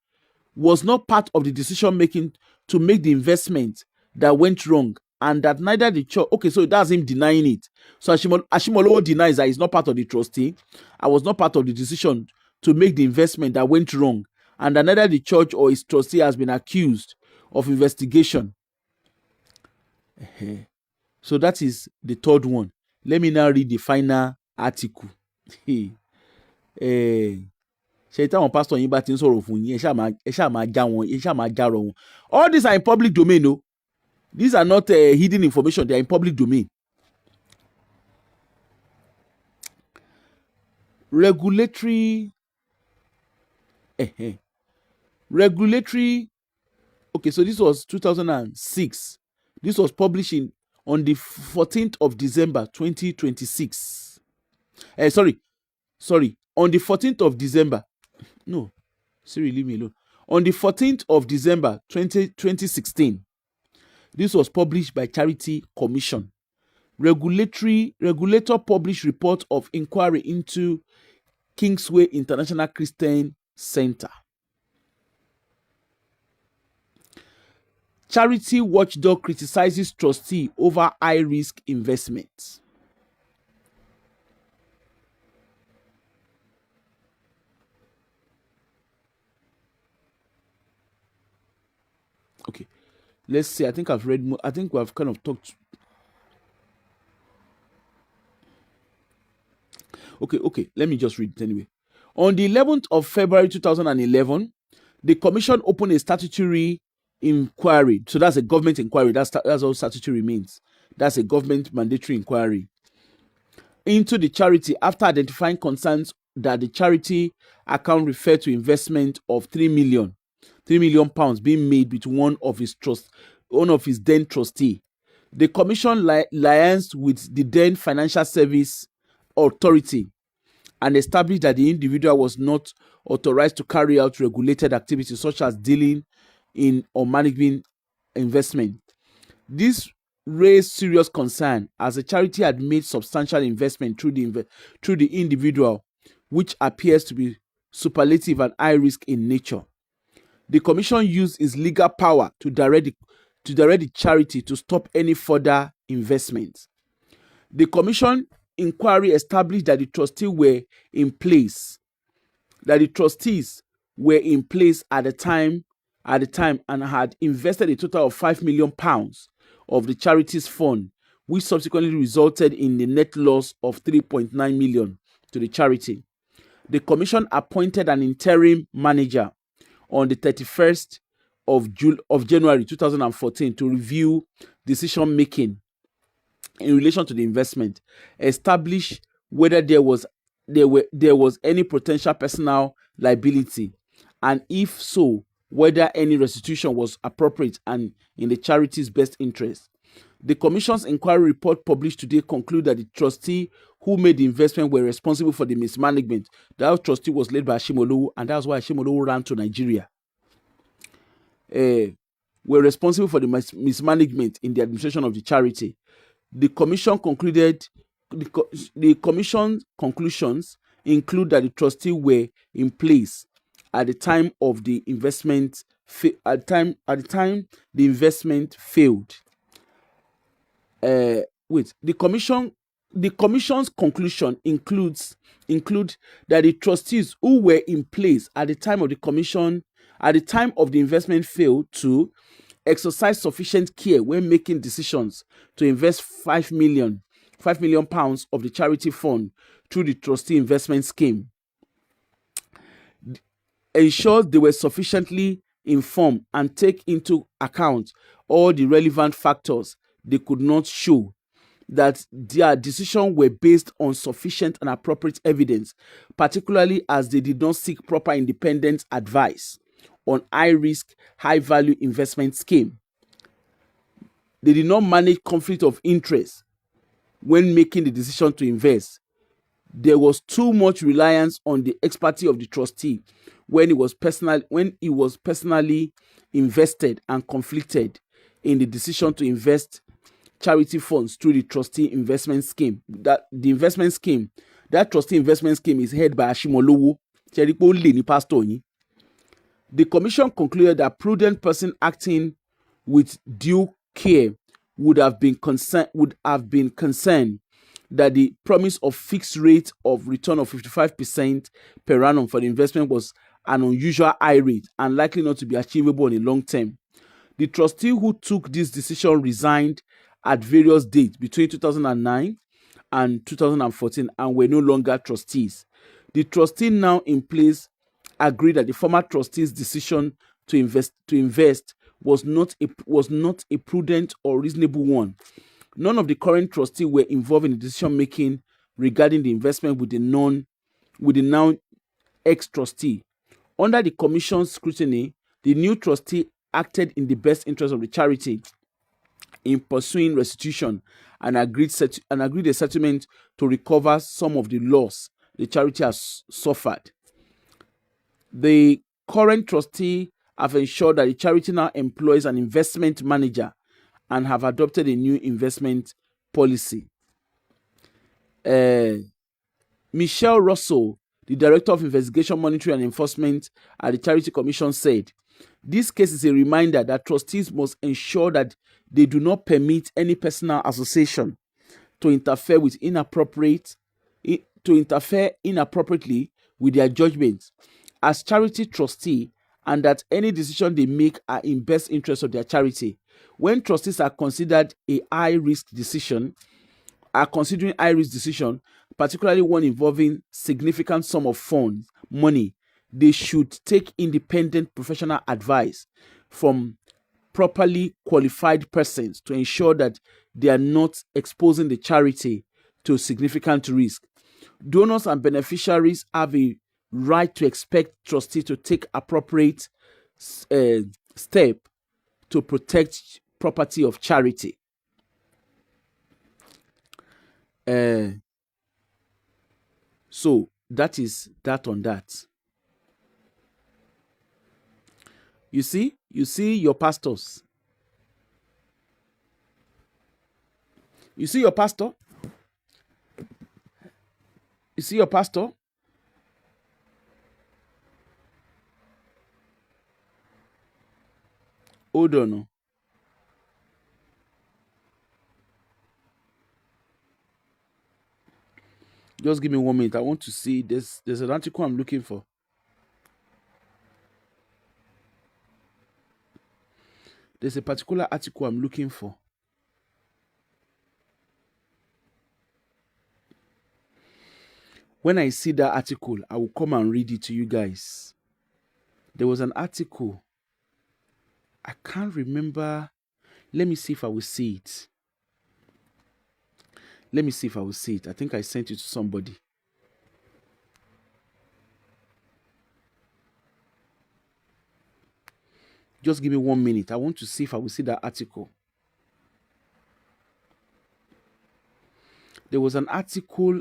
Was not part of the decision making to make the investment that went wrong, and that neither the church. Okay, so that's him denying it. So Ashimolowo denies that he's not part of the trustee. I was not part of the decision to make the investment that went wrong, and that neither the church or its trustee has been accused of investigation. So that is the third one. Let me now read the final article. Ṣé táwọn pastor yín bá ti ń sọ̀rọ̀ fún yín, ẹ ṣáà máa já wọn, ẹ ṣáà máa járọ wọn. All these are in public domain, no? These are not hidden information. They are in public domain. Regulatory. Okay, so this was 2006. This was published on the 14th of December 2026. Sorry. On the 14th of December. No. Siri, leave me alone. On the 14th of December 2016. This was published by Charity Commission. Regulator published report of inquiry into Kingsway International Christian Center. Charity watchdog criticizes trustee over high-risk investments. Okay, let's see. I think I've read more. I think we've kind of talked. Okay. Let me just read it anyway. On the 11th of February 2011, the Commission opened a statutory inquiry. So that's a government inquiry. That's all statutory means. That's a government mandatory inquiry into the charity after identifying concerns that the charity account referred to investment of £3 million being made with one of his then trustee. The commission liaised with the then Financial Service Authority and established that the individual was not authorized to carry out regulated activities such as dealing in or managing investment. This raised serious concern as the charity had made substantial investment through the individual, which appears to be superlative and high risk in nature. The commission used its legal power to direct the charity to stop any further investments. The commission inquiry established that the trustees were in place at the time and had invested a total of £5 million of the charity's fund, which subsequently resulted in the net loss of £3.9 million to the charity. The commission appointed an interim manager on the 31st of January 2014 to review decision making in relation to the investment, establish whether there was any potential personal liability, and if so, whether any restitution was appropriate and in the charity's best interest. The Commission's inquiry report published today concludes that the trustee who made the investment were responsible for the mismanagement. The house trustee was led by Ashimolowo, and that's why Ashimolowo ran to Nigeria. Were responsible for the mismanagement in the administration of the charity. The Commission concluded the Commission's conclusions include that the trustee were in place at the time of the investment. At the time the investment failed. The Commission's conclusion include that the trustees who were in place at the time of the investment failed to exercise sufficient care when making decisions to invest 5 million pounds of the charity fund through the trustee investment scheme. Ensures they were sufficiently informed and take into account all the relevant factors. They could not show that their decisions were based on sufficient and appropriate evidence, particularly as they did not seek proper independent advice on high-risk, high-value investment scheme. They did not manage conflict of interest when making the decision to invest. There was too much reliance on the expertise of the trustee when he was personally invested and conflicted in the decision to invest charity funds through the trustee investment scheme. That trustee investment scheme is headed by Ashimolowo. The Commission concluded that prudent person acting with due care would have been concerned that the promise of fixed rate of return of 55% per annum for the investment was an unusual high rate and likely not to be achievable in the long term. The trustee who took this decision resigned at various dates between 2009 and 2014 and were no longer trustees. The trustee now in place agreed that the former trustee's decision to invest was not a prudent or reasonable one. None of the current trustees were involved in the decision making regarding the investment with the now ex-trustee. Under the Commission's scrutiny, the new trustee acted in the best interest of the charity in pursuing restitution and agreed a settlement to recover some of the loss the charity has suffered. The current trustee have ensured that the charity now employs an investment manager and have adopted a new investment policy. Michelle Russell, the Director of Investigation, Monitoring and Enforcement at the Charity Commission, said, "This case is a reminder that trustees must ensure that they do not permit any personal association to interfere inappropriately with their judgments as charity trustee, and that any decision they make are in best interest of their charity. When trustees are considering high risk decision, particularly one involving significant sum of money, they should take independent professional advice from properly qualified persons to ensure that they are not exposing the charity to significant risk. Donors and beneficiaries have a right to expect trustees to take appropriate step to protect property of charity." So that is that on that. You see your pastors. You see your pastor? You see your pastor? Hold on. Just give me 1 minute. I want to see this. There's an article I'm looking for. There's a particular article I'm looking for. When I see that article, I will come and read it to you guys. There was an article. I can't remember. Let me see if I will see it. Let me see if I will see it. I think I sent it to somebody. Just give me 1 minute. I want to see if I will see that article. There was an article.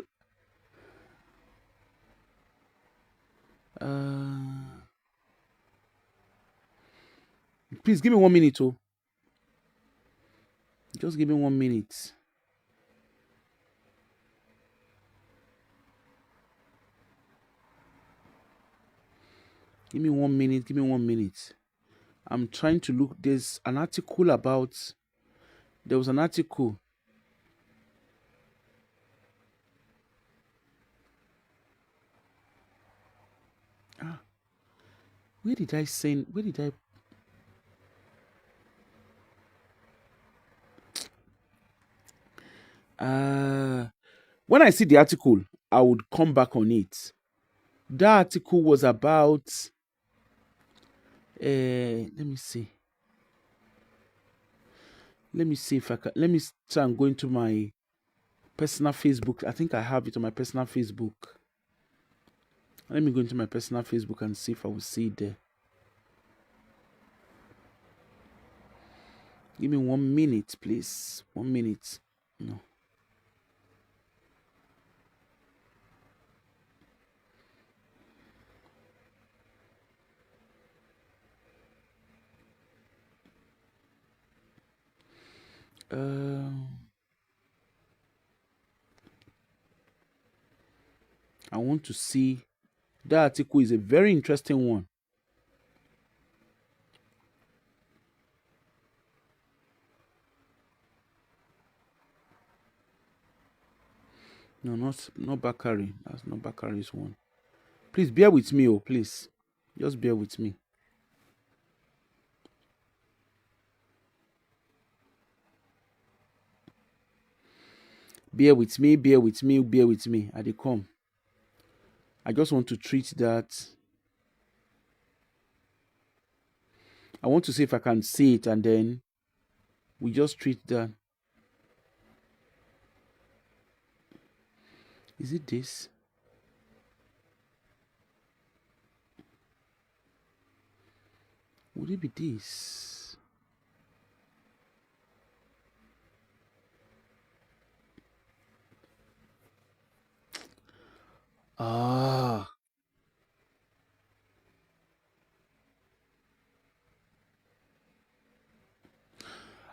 Please give me 1 minute, oh. Just give me 1 minute. Give me 1 minute. Give me 1 minute. I'm trying to look. There's an article about. There was an article. Where did I send? Where did I? When I see the article, I would come back on it. That article was about. Let me see. Let me see if I can. Let me try and go into my personal Facebook. I think I have it on my personal Facebook. Let me go into my personal Facebook and see if I will see it there. Give me 1 minute, please. 1 minute. No. I want to see. That article is a very interesting one. No, not Bakari. That's not Bakari's one. Please bear with me, oh, please. Just bear with me. Bear with me, bear with me, bear with me. I dey come. I just want to treat that. I want to see if I can see it, and then we just treat that. Is it this? Would it be this? Ah.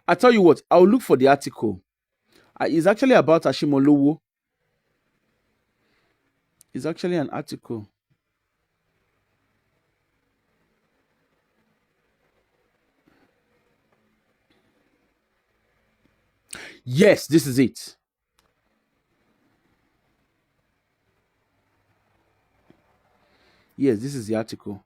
I tell you what, I'll look for the article. It's actually about Ashimolowo. It's actually an article. Yes, this is it. Yes, this is the article.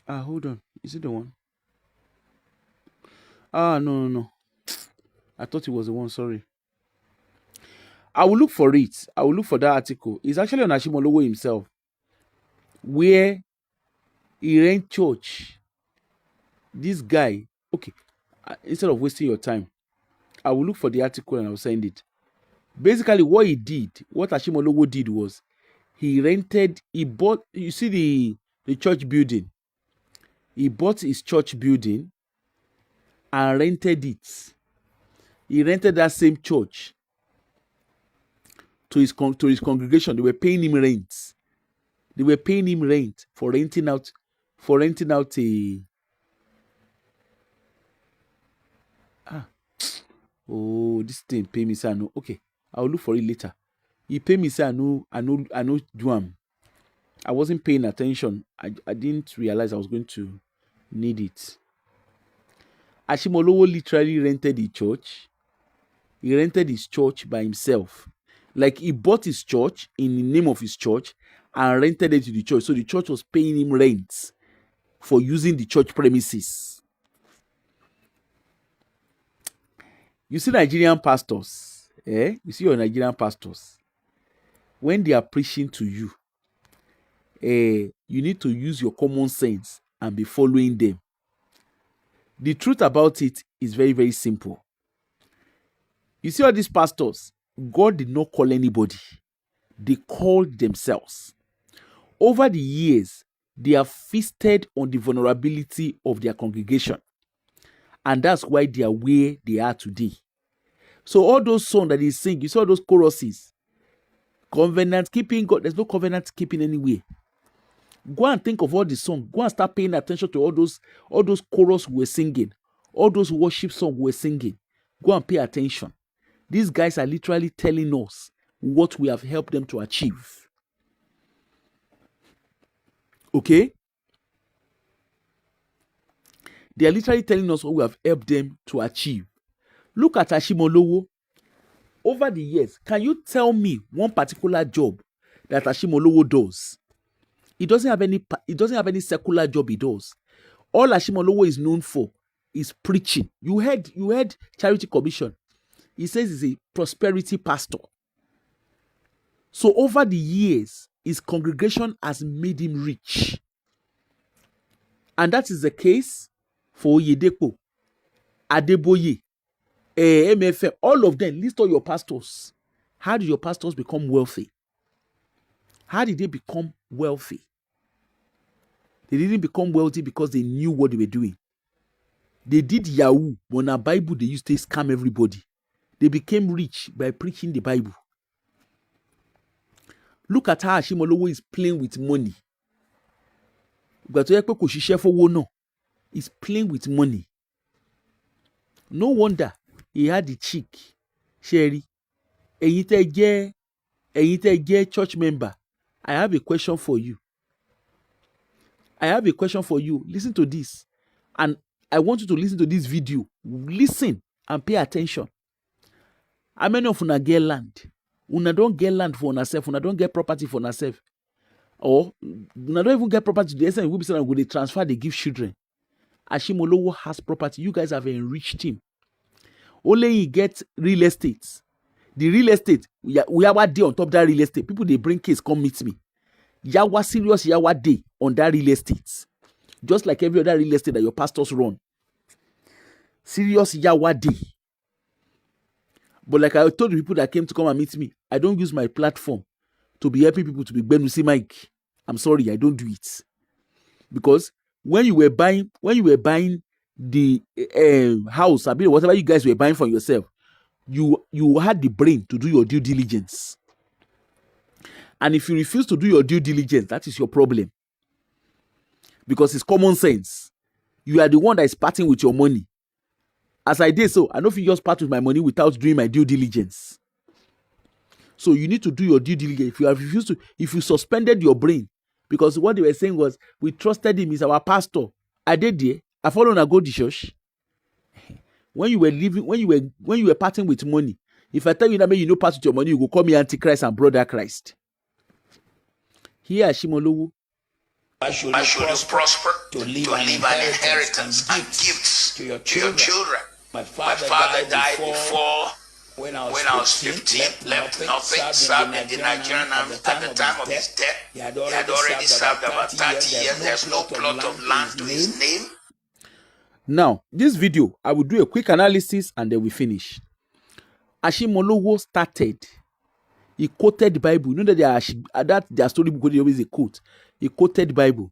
Hold on. Is it the one? No. I thought it was the one. Sorry. I will look for it. I will look for that article. It's actually on Ashimolowo himself, where he ran church. This guy. Okay. Instead of wasting your time, I will look for the article and I will send it. Basically, what Ashimolowo did was he bought, you see the church building. He bought his church building and rented it. He rented that same church to his congregation. They were paying him rent. They were paying him rent for renting out a. Oh, this thing pay me, sir. No, okay, I'll look for it later. He pay me, sir. No, I know do I wasn't paying attention. I didn't realize I was going to need it. Ashimolowo literally rented the church. He rented his church by himself. Like, he bought his church in the name of his church and rented it to the church. So the church was paying him rent for using the church premises. You see Nigerian pastors, You see your Nigerian pastors, when they are preaching to you, you need to use your common sense and be following them. The truth about it is very, very simple. You see all these pastors, God did not call anybody. They called themselves. Over the years, they have feasted on the vulnerability of their congregation. And that's why they are where they are today. So all those songs that they sing, you saw those choruses, covenant keeping God, there's no covenant keeping anywhere. Go and think of all the songs. Go and start paying attention to all those chorus we're singing, all those worship songs we're singing. Go and pay attention. These guys are literally telling us what we have helped them to achieve. Okay? They are literally telling us what we have helped them to achieve. Look at Ashimolowo. Over the years, can you tell me one particular job that Ashimolowo does? He doesn't have any secular job he does. All Ashimolowo is known for is preaching. You heard Charity Commission. He says he's a prosperity pastor. So over the years, his congregation has made him rich. And that is the case for Oyedepo, Adeboye, MFM, all of them. List all your pastors. How did your pastors become wealthy? How did they become wealthy? They didn't become wealthy because they knew what they were doing. They did Yahoo. When a Bible, they used to scam everybody. They became rich by preaching the Bible. Look at how Ashimolowo is playing with money. He's playing with money. No wonder he had the cheek. Sherry, Eyite church member, I have a question for you. Listen to this. And I want you to listen to this video. Listen and pay attention. How many of una get land? Una don't get land for yourself. Una don't get property for yourself. Or una don't even get property. The essence will be saying they transfer, they give children. Ashimolowo has property. You guys have enriched him. Only he gets real estate. The real estate, we have a day on top of that real estate. People, they bring case, come meet me. Yawa serious Yawa day on that real estate. Just like every other real estate that your pastors run. Serious Yawa day. But like I told the people that came to come and meet me, I don't use my platform to be helping people to be Benusi Mike. I'm sorry, I don't do it. Because when you were buying the house, I mean whatever you guys were buying for yourself, you had the brain to do your due diligence. And if you refuse to do your due diligence, that is your problem. Because it's common sense. You are the one that is parting with your money. As I did so, I don't think you just part with my money without doing my due diligence. So you need to do your due diligence. If you suspended your brain, because what they were saying was, we trusted him, he's our pastor. I did there. I followed and go to church. When you were parting with money, if I tell you that you know part with your money, you go call me Antichrist and brother Christ. Here, Ashimolowo. I should prosper to leave an inheritance and gifts to your children. My father died before when I was 15, left nothing, served in the Nigerian army. At the time of his death, he had already served about 30 years. There's no plot of land to his name. Now, this video, I will do a quick analysis and then we finish. Ashimolowo started. He quoted the Bible. You know that their storybook is always a quote. He quoted the Bible.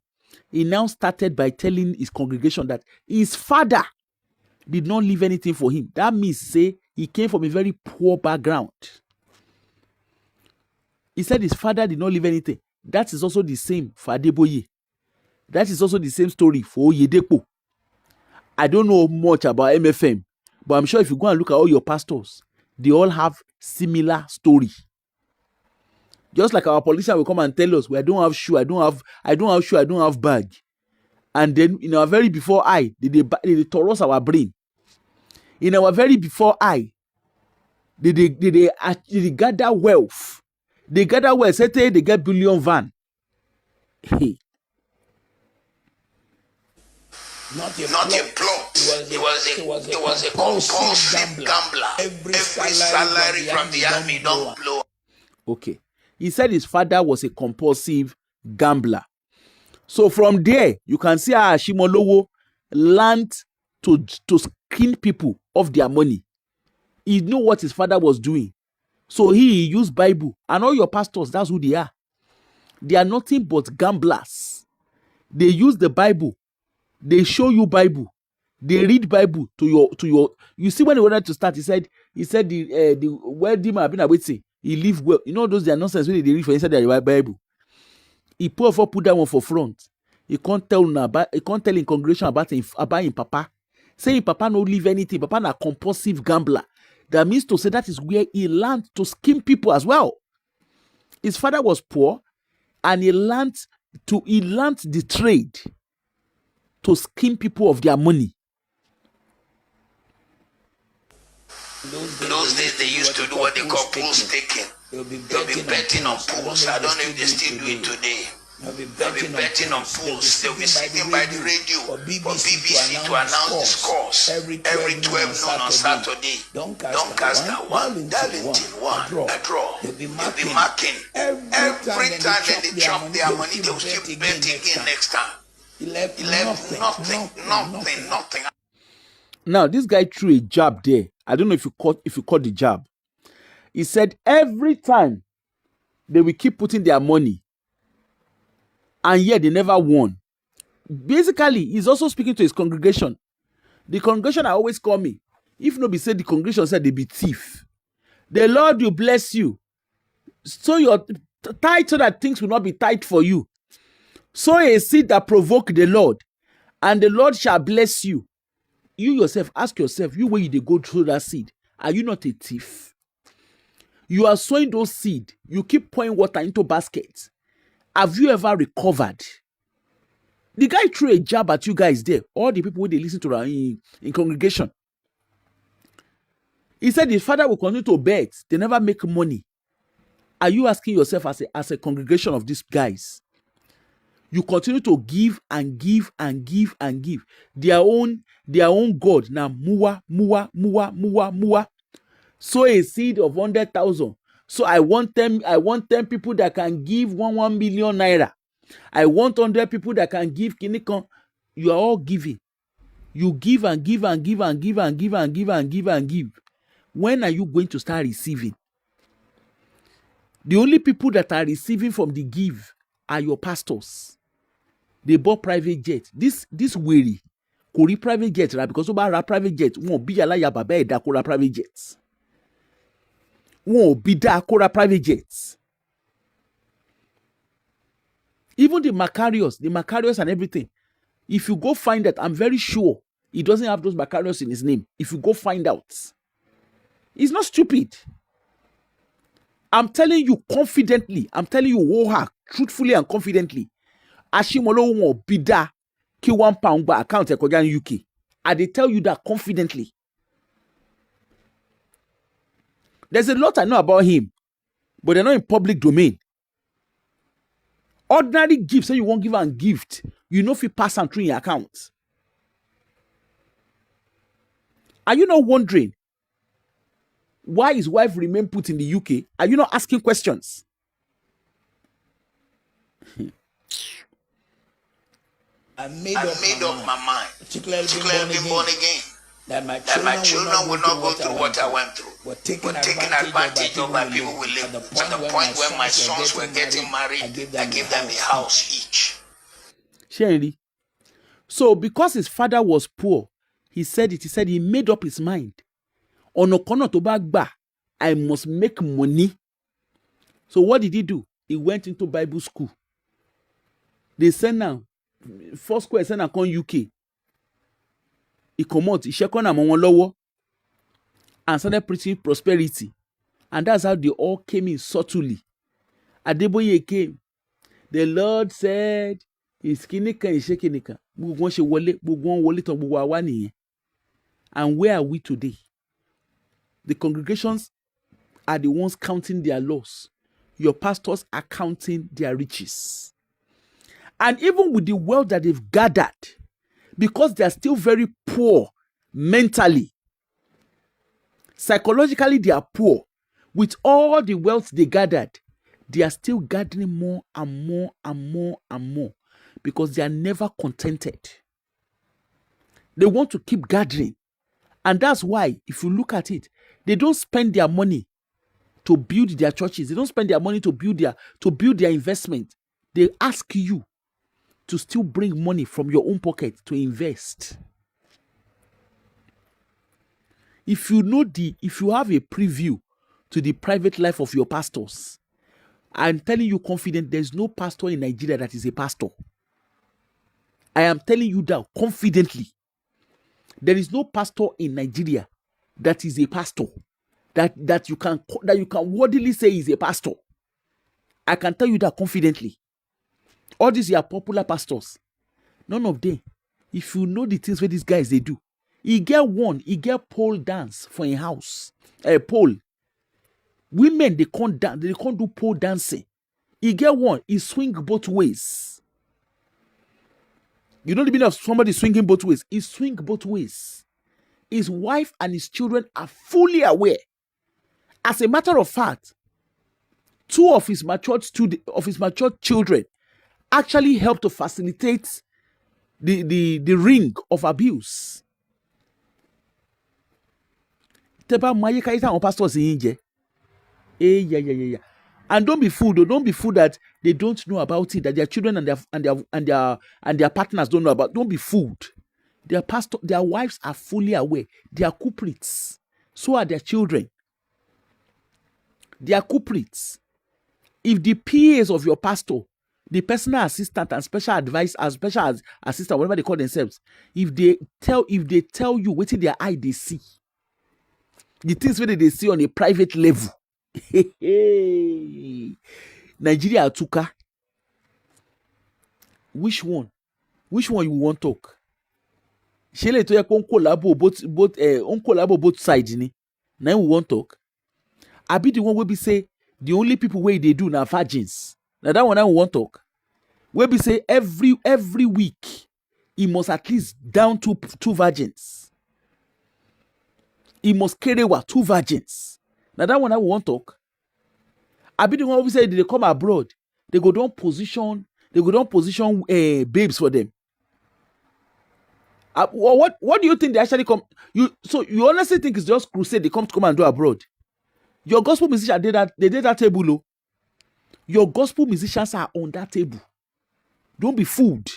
He now started by telling his congregation that his father did not leave anything for him. That means, say, he came from a very poor background. He said his father did not leave anything. That is also the same for Adeboye. That is also the same story for Oyedepo. I don't know much about MFM, but I'm sure if you go and look at all your pastors, they all have similar story. Just like our politician will come and tell us, I don't have shoe, I don't have bag. And then in our very before eye, they tore us our brain. In our very before eye, they gather wealth. They gather wealth, say they get billion van. Hey. Not a plot. It was a compulsive gambler. Every salary from the army don't blow. Okay. He said his father was a compulsive gambler. So from there, you can see how Ashimolowo learned to skin people of their money. He knew what his father was doing. So he used Bible. And all your pastors, that's who they are. They are nothing but gamblers. They use the Bible. They show you Bible. They read Bible to your. You see, when he wanted to start, he said the wealthy man been waiting. He live well. You know those they are nonsense when they read for inside their Bible. He put that one for front. He can't tell in congregation about him papa. Saying papa no leave anything. Papa na compulsive gambler. That means to say that is where he learned to scheme people as well. His father was poor, and he learned the trade to scheme people of their money. In those days, they used to do what they call pool staking. They'll be betting on pools. I don't know if they still do it today. They'll be betting on pools. They'll be sitting by the radio for BBC to announce the scores every 12 noon on Saturday. Doncaster won, Darlington won, a draw. They'll be marking every time they chop their money. They'll still bet again next time. He left nothing. Now this guy threw a jab there. I don't know if you caught the jab. He said every time they will keep putting their money, and yet they never won. Basically, he's also speaking to his congregation. The congregation are always call me. If nobody said the congregation said they be thief. The Lord will bless you. So your tithe so that things will not be tight for you. Sow a seed that provoke the Lord, and the Lord shall bless you. You yourself, ask yourself, you where you go through that seed, are you not a thief? You are sowing those seed. You keep pouring water into baskets. Have you ever recovered? The guy threw a jab at you guys there. All the people who they listen to in congregation. He said his father will continue to bet. They never make money. Are you asking yourself as a congregation of these guys? You continue to give and give and give and give. Their own God. Now, mua. Sow a seed of 100,000. So I want 10 people that can give 1 million naira. I want 100 people that can give kinikon. You are all giving. You give and give and give and give and give and give and give and give. When are you going to start receiving? The only people that are receiving from the give are your pastors. They bought private jet. This weary kò rí private jet ra because ó bá ra private jet wọn ò bí aláya bàbá ẹ̀dá kó ra private jet. Wọn ò bí dá kó ra private jet. Even the Macarius and everything. If you go find that, I'm very sure he doesn't have those Macarius in his name. If you go find out, he's not stupid. I'm telling you confidently. I'm telling you truthfully and confidently. Ashimolowo won't be there. Ki £1 by account in UK. I they tell you that confidently. There's a lot I know about him, but they're not in public domain. Ordinary gifts, say you won't give a gift, you know if you pass and through your account. Are you not wondering why his wife remained put in the UK? Are you not asking questions? I made up my mind, particularly being born again, that my children will not go through what I went through. But taking advantage of my people will live. At the point when my sons were getting married, I gave them a house each. Sherry. So because his father was poor, he said he made up his mind. Onokono to bagba, I must make money. So what did he do? He went into Bible school. They send now. First school send am come UK. He comot, he check on am won lowo and started preaching prosperity. And that's how they all came in subtly. Adeboye came. The Lord said, "Is kinika is shakinika." Gbogbo ṣe wọlé tán gbogbo àwa nìyẹn. And where are we today? The congregations are the ones counting their loss. Your pastors are counting their riches. And even with the wealth that they've gathered, because they are still very poor mentally, psychologically they are poor. With all the wealth they gathered, they are still gathering more and more and more and more because they are never contented. They want to keep gathering. And that's why, if you look at it, They don't spend their money to build their churches. They don't spend their money to build their investment. They ask you to still bring money from your own pocket to invest. If you have a preview to the private life of your pastors, I'm telling you confident, there's no pastor in Nigeria that is a pastor. I am telling you that confidently. There is no pastor in Nigeria that is a pastor that you can worthily say is a pastor. I can tell you that confidently. All these are popular pastors. None of them. If you know the things where these guys they do, he get pole dance for a house. A pole. Women they can't dance, they can't do pole dancing. He get one, he swing both ways. You know the meaning of somebody swinging both ways? He swing both ways. His wife and his children are fully aware. As a matter of fact, two of his matured children actually helped to facilitate the ring of abuse. Teba mayeka ita on pastors inje. Yeah. And don't be fooled, though. Don't be fooled that they don't know about it, that their children and their partners don't know about. Don't be fooled. Their wives are fully aware. They are culprits. So are their children. They are culprits. If the PAs of your pastor, the personal assistant and special advice, as special assistant, whatever they call themselves, if they tell you what in their eye they see, the things where they see on a private level. Nigeria Atuka. Which one you want talk? Shele to yakon collabo both sides ni. Now we want talk. I be the one where be say the only people where they do now virgins. Now that one I want talk. Where be say every week he must at least down two virgins. He must carry what 2 virgins. Now that one I want talk. I be the one who say they come abroad. They go down position babes for them. What do you think they actually come? You honestly think it's just crusade they come and do abroad? Your gospel musicians they did that table. Oh. Your gospel musicians are on that table. Don't be fooled.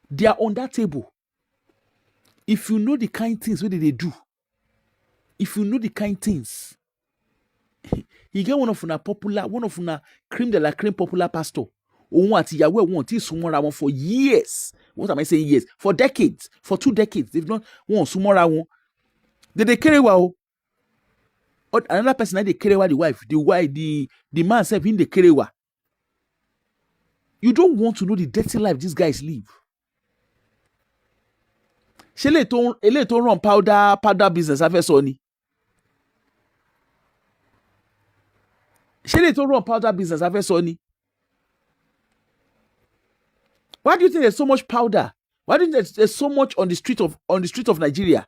They are on that table. If you know the kind things what they do, if you know the kind things, he get one of una cream de la cream popular pastor. For years. What am I saying years? For decades. For 2 decades. They've not one sumora one. They carry wow. Another person they carry the wife. The man said in the carry wa. You don't want to know the dirty life these guys live. Shele to run powder business after Sony. Shele to run powder business after Sony. Why do you think there's so much powder? Why do you think there's so much on the street of Nigeria?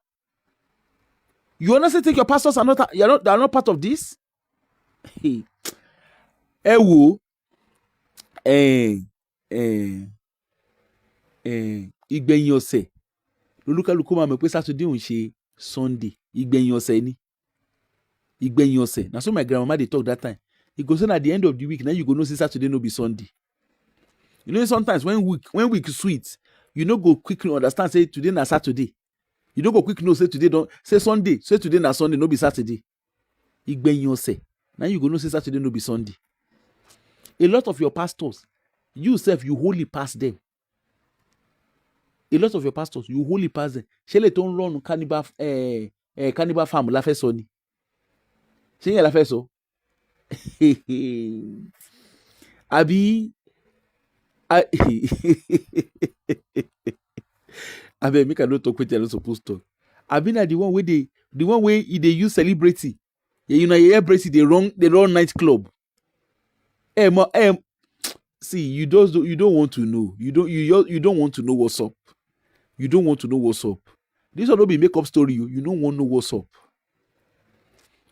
You honestly think your pastors are not part of this? Igbeyin ose. Lolukaluku ma me pe Saturday on she Sunday. Igbeyin ose ni. Igbeyin ose. Na so my grandmama dey talk that time. He goes on at the end of the week, now you go know say Saturday no be Sunday. You know sometimes when week sweet, you no go quickly understand say today na Saturday. You don't go quick know say today don't say Sunday, say today na Sunday, no be Saturday. Igbeyin ose. Now you go know say Saturday no be Sunday. A lot of your pastors, you self you wholly pass them. A lot of your pastors, you wholly pass them. Shele ton run cannibal farm la fe so ni. Shey la fe so. Abi Abi make I no talk with you supposed to. Abi na the one where they use celebrity. You know, celebrity they run nightclub. See, you don't want to know. You don't want to know what's up. You don't want to know what's up. This will not be make up story. You don't want to know what's up.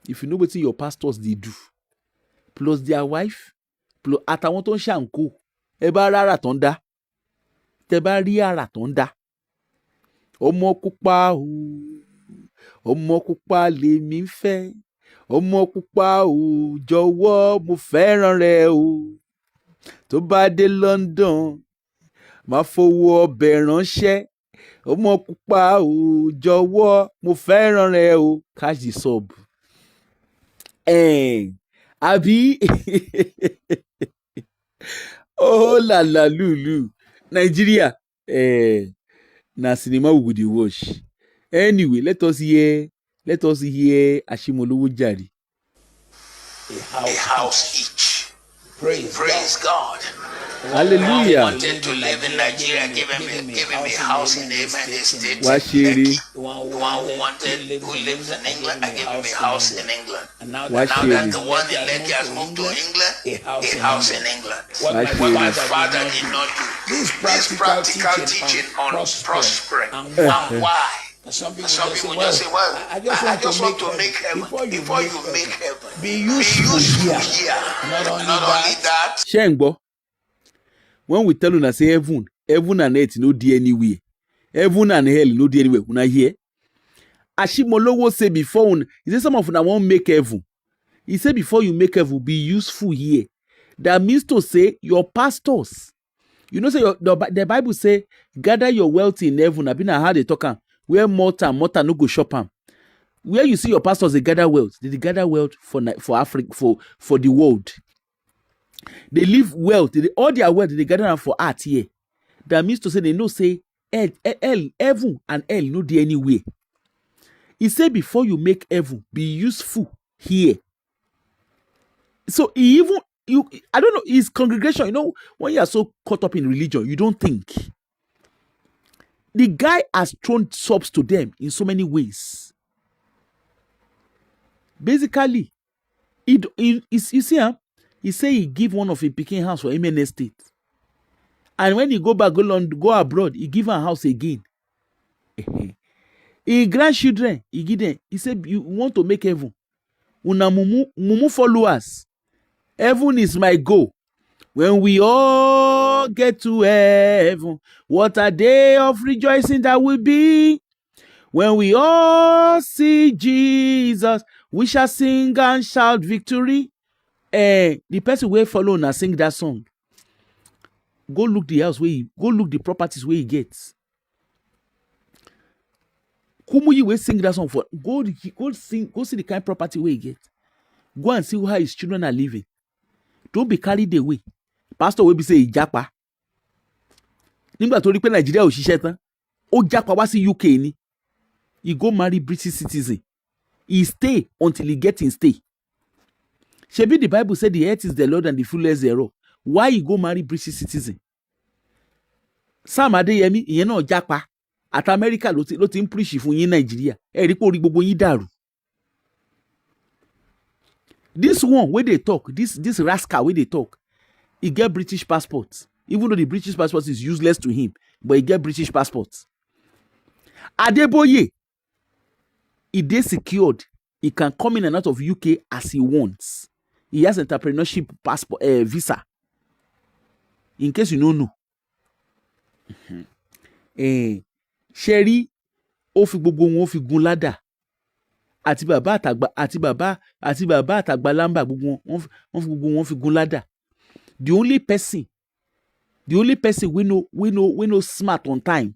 If you know what your pastors they do, plus their wife, plus àtàwọn tó ń ṣàǹkó, ẹ bá rárá tó ń dá, tẹ bá rí àrà tó ń dá, ọmọ pupa o, ọmọ pupa lèmi ń fẹ́, ọmọ pupa ò jọ̀wọ́ mo fẹ́ràn rẹ o, tó bá dé London máa fowó ọbẹ̀ ránṣẹ́, ọmọ pupa ò jọ̀wọ́ mo fẹ́ràn rẹ o, catch the sub. Àbí oh la la lulu Nigeria na cinema we go dey watch. Anyway, let us hear Ashimolowo jare. A house each. Praise God. Hallelujah. One wanted to live in Nigeria, give him a house in the state. Washiri. The one who lives in England, I gave him a house in England. And now Washiri. that the one in Lekki has moved to England, a house in England. What Washiri. my father did not do. This practical teaching on prospering and why. Some people just say, well, I just want to make heaven. Before you make heaven, be useful here. Not only that. Shey n gbọ́, when we tell una say heaven and earth no dey anywhere, heaven and hell no dey anywhere, una hear? Ashimolowo say before una, he say some of una wan make heaven. He say before you make heaven, be useful here. That means to say your pastors, you know say the Bible say gather your wealth in heaven. I been how they talk am, where mortar no go shop am. Where you see your pastors they gather wealth, they gather wealth for Africa, for the world. They leave wealth, all their wealth they gather for art here. That means to say they know say heaven and hell no dey anywhere. He say before you make heaven, be useful here. So I don't know, his congregation, you know, when you are so caught up in religion, you don't think. The guy has thrown subs to them in so many ways. Basically, you see, he say he give one of his pikin house for MN Estate. And when he go back, go abroad, he give a house again. His grandchildren, he give them. He said, you want to make heaven. Una mumu followers. Heaven is my goal. When we all get to heaven, what a day of rejoicing that will be. When we all see Jesus, we shall sing and shout victory. The person who follow and sing that song, go look the house go look the properties where he gets. Kumuyi will sing that song for go see the kind of property where he gets. Go and see how his children are living. Don't be carried away. Pastor will be say ìjàpá. Nígbà tó rí pé Nigeria ò ṣiṣẹ́ tán, ó jàpá wá sí UK ni. He go marry British citizen. He stay until he get in stay. Shebi the Bible said the earth is the Lord and the fullness thereof. Why he go marry British citizen? Sam Adeyemi, ìyẹn náà jàpá. At America ló ti ń preach fún yín Nigeria. Ẹ rí pé orí gbogbo yín dàrú. This one where they talk, this rascal where they talk, he get British passport. Even though the British passport is useless to him, but he get British passport. Adeboye, he dey secured. He can come in and out of UK as he wants. He has entrepreneurship passport, visa. In case you don't know. Sherry, ó fi gbogbo wọn fi gun ládà. Àti bàbá àtàgbà lamba gbogbo wọn fi gbogbo wọn fi gun ládà. The only person we know smart on time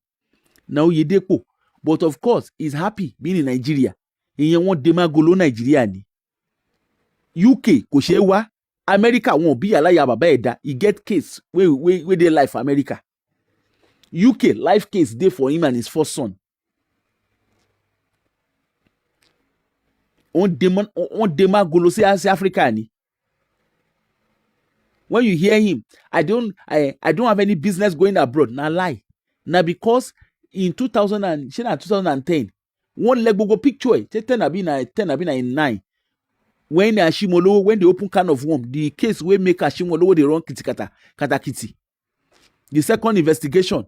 na Oyedepo, but of course he's happy being in Nigeria. Ìyẹn wọn demagolo Nigeria ni. UK kò ṣe wá, America wọn bí alaya bàbá ẹ̀dá. He get case wey dey life for America. UK life case dey for him and his first son. On demagolo say Africa ni. When you hear him, I don't have any business going abroad. Na lie. Na because in 2010, one leg go picture 10 in 9. When Ashimolowo, when they open can of worm, the case wey make Ashimolowo dey run kitikata. The second investigation,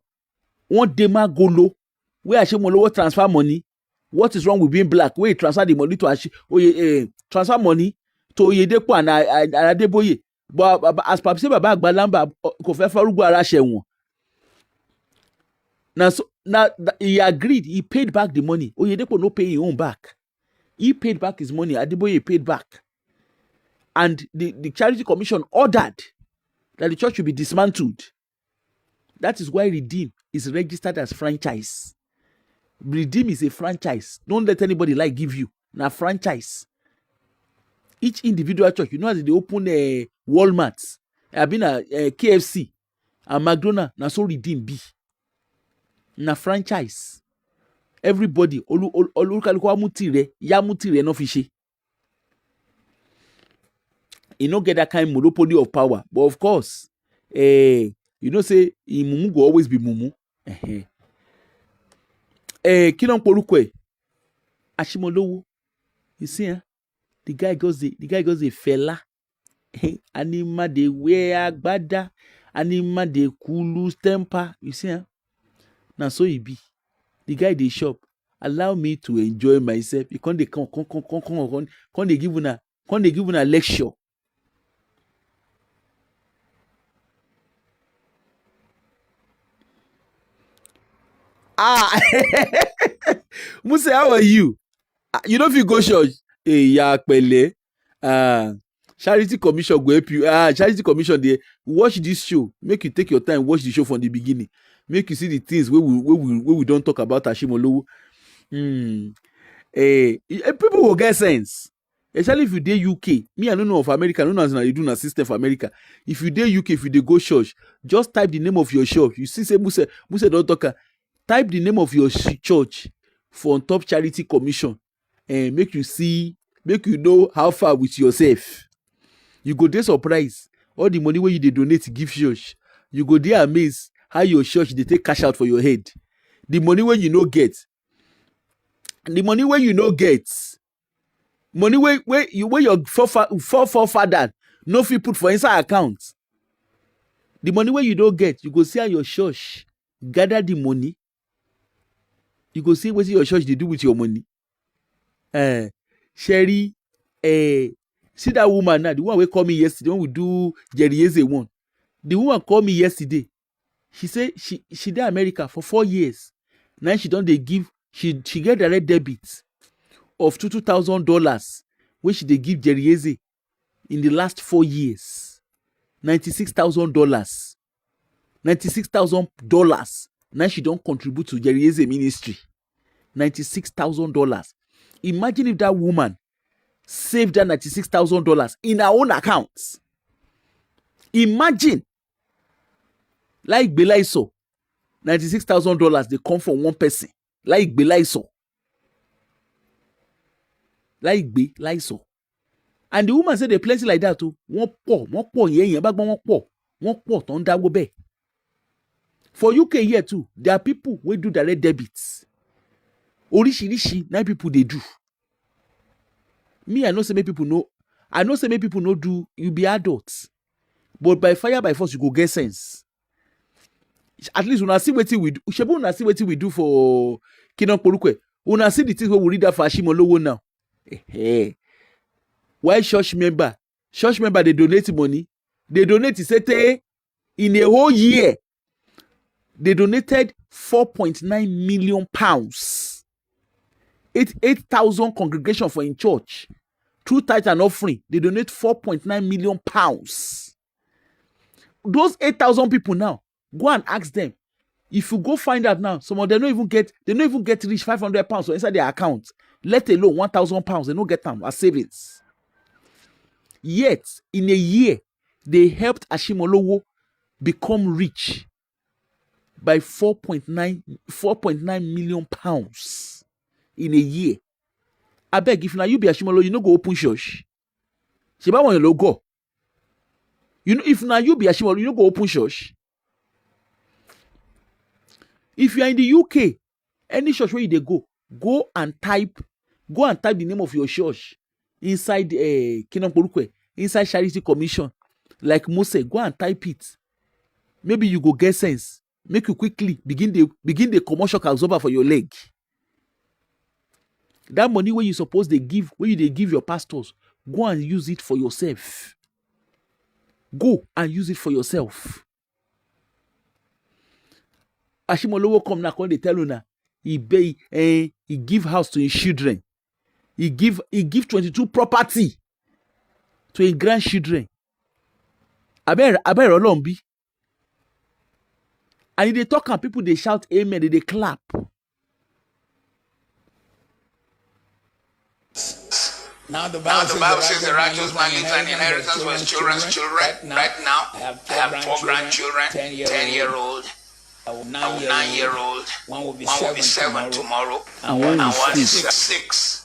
one demagolo where Ashimolowo transfer money. What is wrong with being black? Where he transfer the money to transfer money to Oyedepo and Adeboye. But as Papi say Baba Agbalamba kò fẹ́ farúgbó ara ṣẹ̀wọ̀n. he agreed. He paid back the money. Oyedepo no pay his own back. He paid back his money. Adeboye paid back. And the Charity Commission ordered that the church should be dismantled. That is why Redeem is registered as franchise. Redeem is a franchise. Don't let anybody give you. Now franchise. Each individual church, as they open a Walmart, I've been a KFC, a McDonald's, now so Redeem be. Now franchise. Everybody, yamutire no fishy. You don't get that kind of monopoly of power. But of course, say Mumu will always be Mumu. Kilon Porukwe, Ashimolowo. You see, the guy goes a fella. Anima de wear agbada, anima de kulu temper. You see, now so he be. The guy dey shop. Allow me to enjoy myself. You can't give una lecture. Muse, how are you? You know if you go church, Charity Commission go help you. Charity Commission, they watch this show. Make you take your time, watch the show from the beginning. Make you see the things where we don't talk about Ashimolowo. People will get sense. Especially if you dey UK. Me, I don't know of America. I don't know as they do a system for America. If you dey UK, if you dey go church, just type the name of your church. You see, say Muse don't talk. Type the name of your church for on top Charity Commission and make you know how far with yourself. You go dey surprised. All the money where you dey donate give church. You go dey amazed how your church they take cash out for your head. The money where you no get. The money where you no get. Money where your forefather no fit put for inside account. The money where you don't get, you go see how your church gather the money. You go see what your church they do with your money. Sherry, see that woman now, the one who called me yesterday, when we do Jerry Eze one. The woman called me yesterday. She said she did America for 4 years. Now she don't they give, she get direct debit of $2,000 which they give Jerry Eze in the last 4 years. $96,000. $96,000. Now she don't contribute to Jerry Eze ministry. $96,000. Imagine if that woman saved that $96,000 in her own accounts. Imagine. Like Belaiso. $96,000 they come from one person. Like Belaiso. Like Belaiso. And the woman said they plenty like that too. One poor, yeah, back one poor, don't that go back. For UK here too, there are people who do direct debits. Orishi, 9 people they do. Me, I know some people know. I know some people know do. You be adults, but by fire by force you go get sense. At least when I see what we do, Shebu una see what we do for Kinon Porukwe. Una see the things we read that for Ashimolowo now. Why church member they donate money. They donate say in a whole year. They donated 4.9 million pounds. 8,000 congregation for in church. Through tithe and offering, they donate 4.9 million pounds. Those 8,000 people now, go and ask them. If you go find out now, some of them don't even get reach 500 pounds inside their account. Let alone 1,000 pounds, they don't get them as savings. Yet, in a year, they helped Ashimolowo become rich by 4.9 million pounds in a year. I beg, if now you be Ashimolowo, you no go open church. Sheba want your go. You know, if now you be Ashimolowo, you no go open church. If you are in the UK, any church where you go and type the name of your church inside Kinon Porukwe, inside Charity Commission, like Mose, go and type it. Maybe you go get sense. Make you quickly begin the commercial absorber for your leg. That money where you suppose they give your pastors, go and use it for yourself. Go and use it for yourself. Ashimolowo come now, come they tell you now. He give house to his children. He give 22 property to his grandchildren. Aber Olombi. And if they talk and people they shout amen, they clap. Now the Bible says the righteous man leaves an inheritance for his children's children. Right now, I have four grandchildren, 10-year-old, a 9-year-old, one will be 7 tomorrow, and one is 6.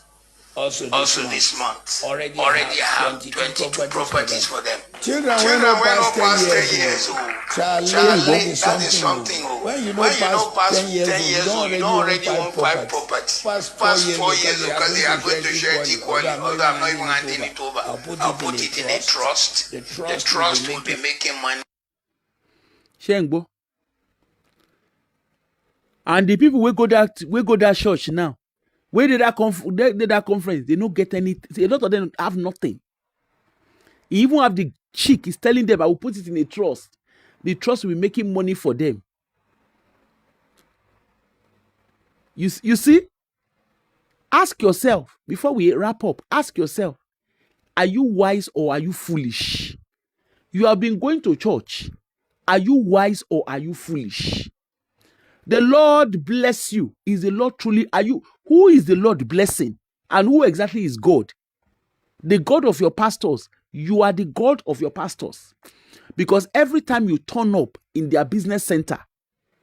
Also this month. Already have 22 properties for them. Children when no past 10 years old. Charlie, that is something. When you know past 10 years old, you don't already own 5 properties. Past 4 years because they are going to share it equally. Although I'm not even handing it over. I'll put it in a trust. The trust will be making money. Shengbo. And the people we go that church now. Where did that conference? They don't get anything. A lot of them have nothing. He even have the cheek. He's telling them, I will put it in a trust. The trust will be making money for them. You see? Ask yourself, before we wrap up, ask yourself, are you wise or are you foolish? You have been going to church. Are you wise or are you foolish? The Lord bless you. Is the Lord truly? Who is the Lord blessing? And who exactly is God? The God of your pastors. You are the God of your pastors. Because every time you turn up in their business center,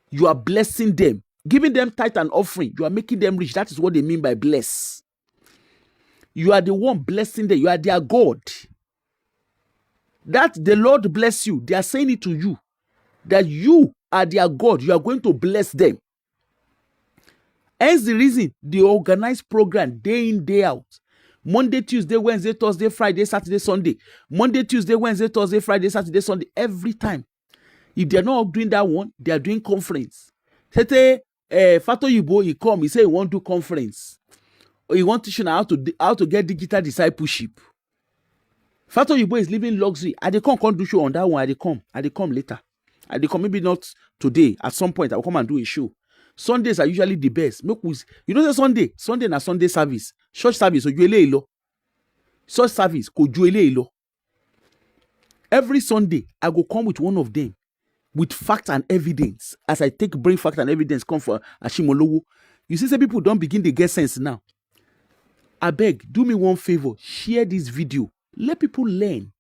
you are blessing them, giving them tithe and offering. You are making them rich. That is what they mean by bless. You are the one blessing them. You are their God. That the Lord bless you. They are saying it to you. That you are their God. You are going to bless them. Hence the reason they organize program day in, day out. Monday, Tuesday, Wednesday, Thursday, Friday, Saturday, Sunday. Monday, Tuesday, Wednesday, Thursday, Friday, Saturday, Sunday. Every time. If they're not doing that one, they are doing conference. Say, Fato Yibo, he come, he say he want to do conference. Or he want to show how to get digital discipleship. Fato Yibo is living luxury. I dey come do show on that one. I dey come later. I dey come, maybe not today. At some point, I will come and do a show. Sundays are usually the best. You know Sunday na Sunday service. Church service, church service, every Sunday, I go come with one of them with fact and evidence. As I bring fact and evidence, come for Ashimolowo. You see, people don't begin to get sense now. I beg, do me one favor, share this video. Let people learn.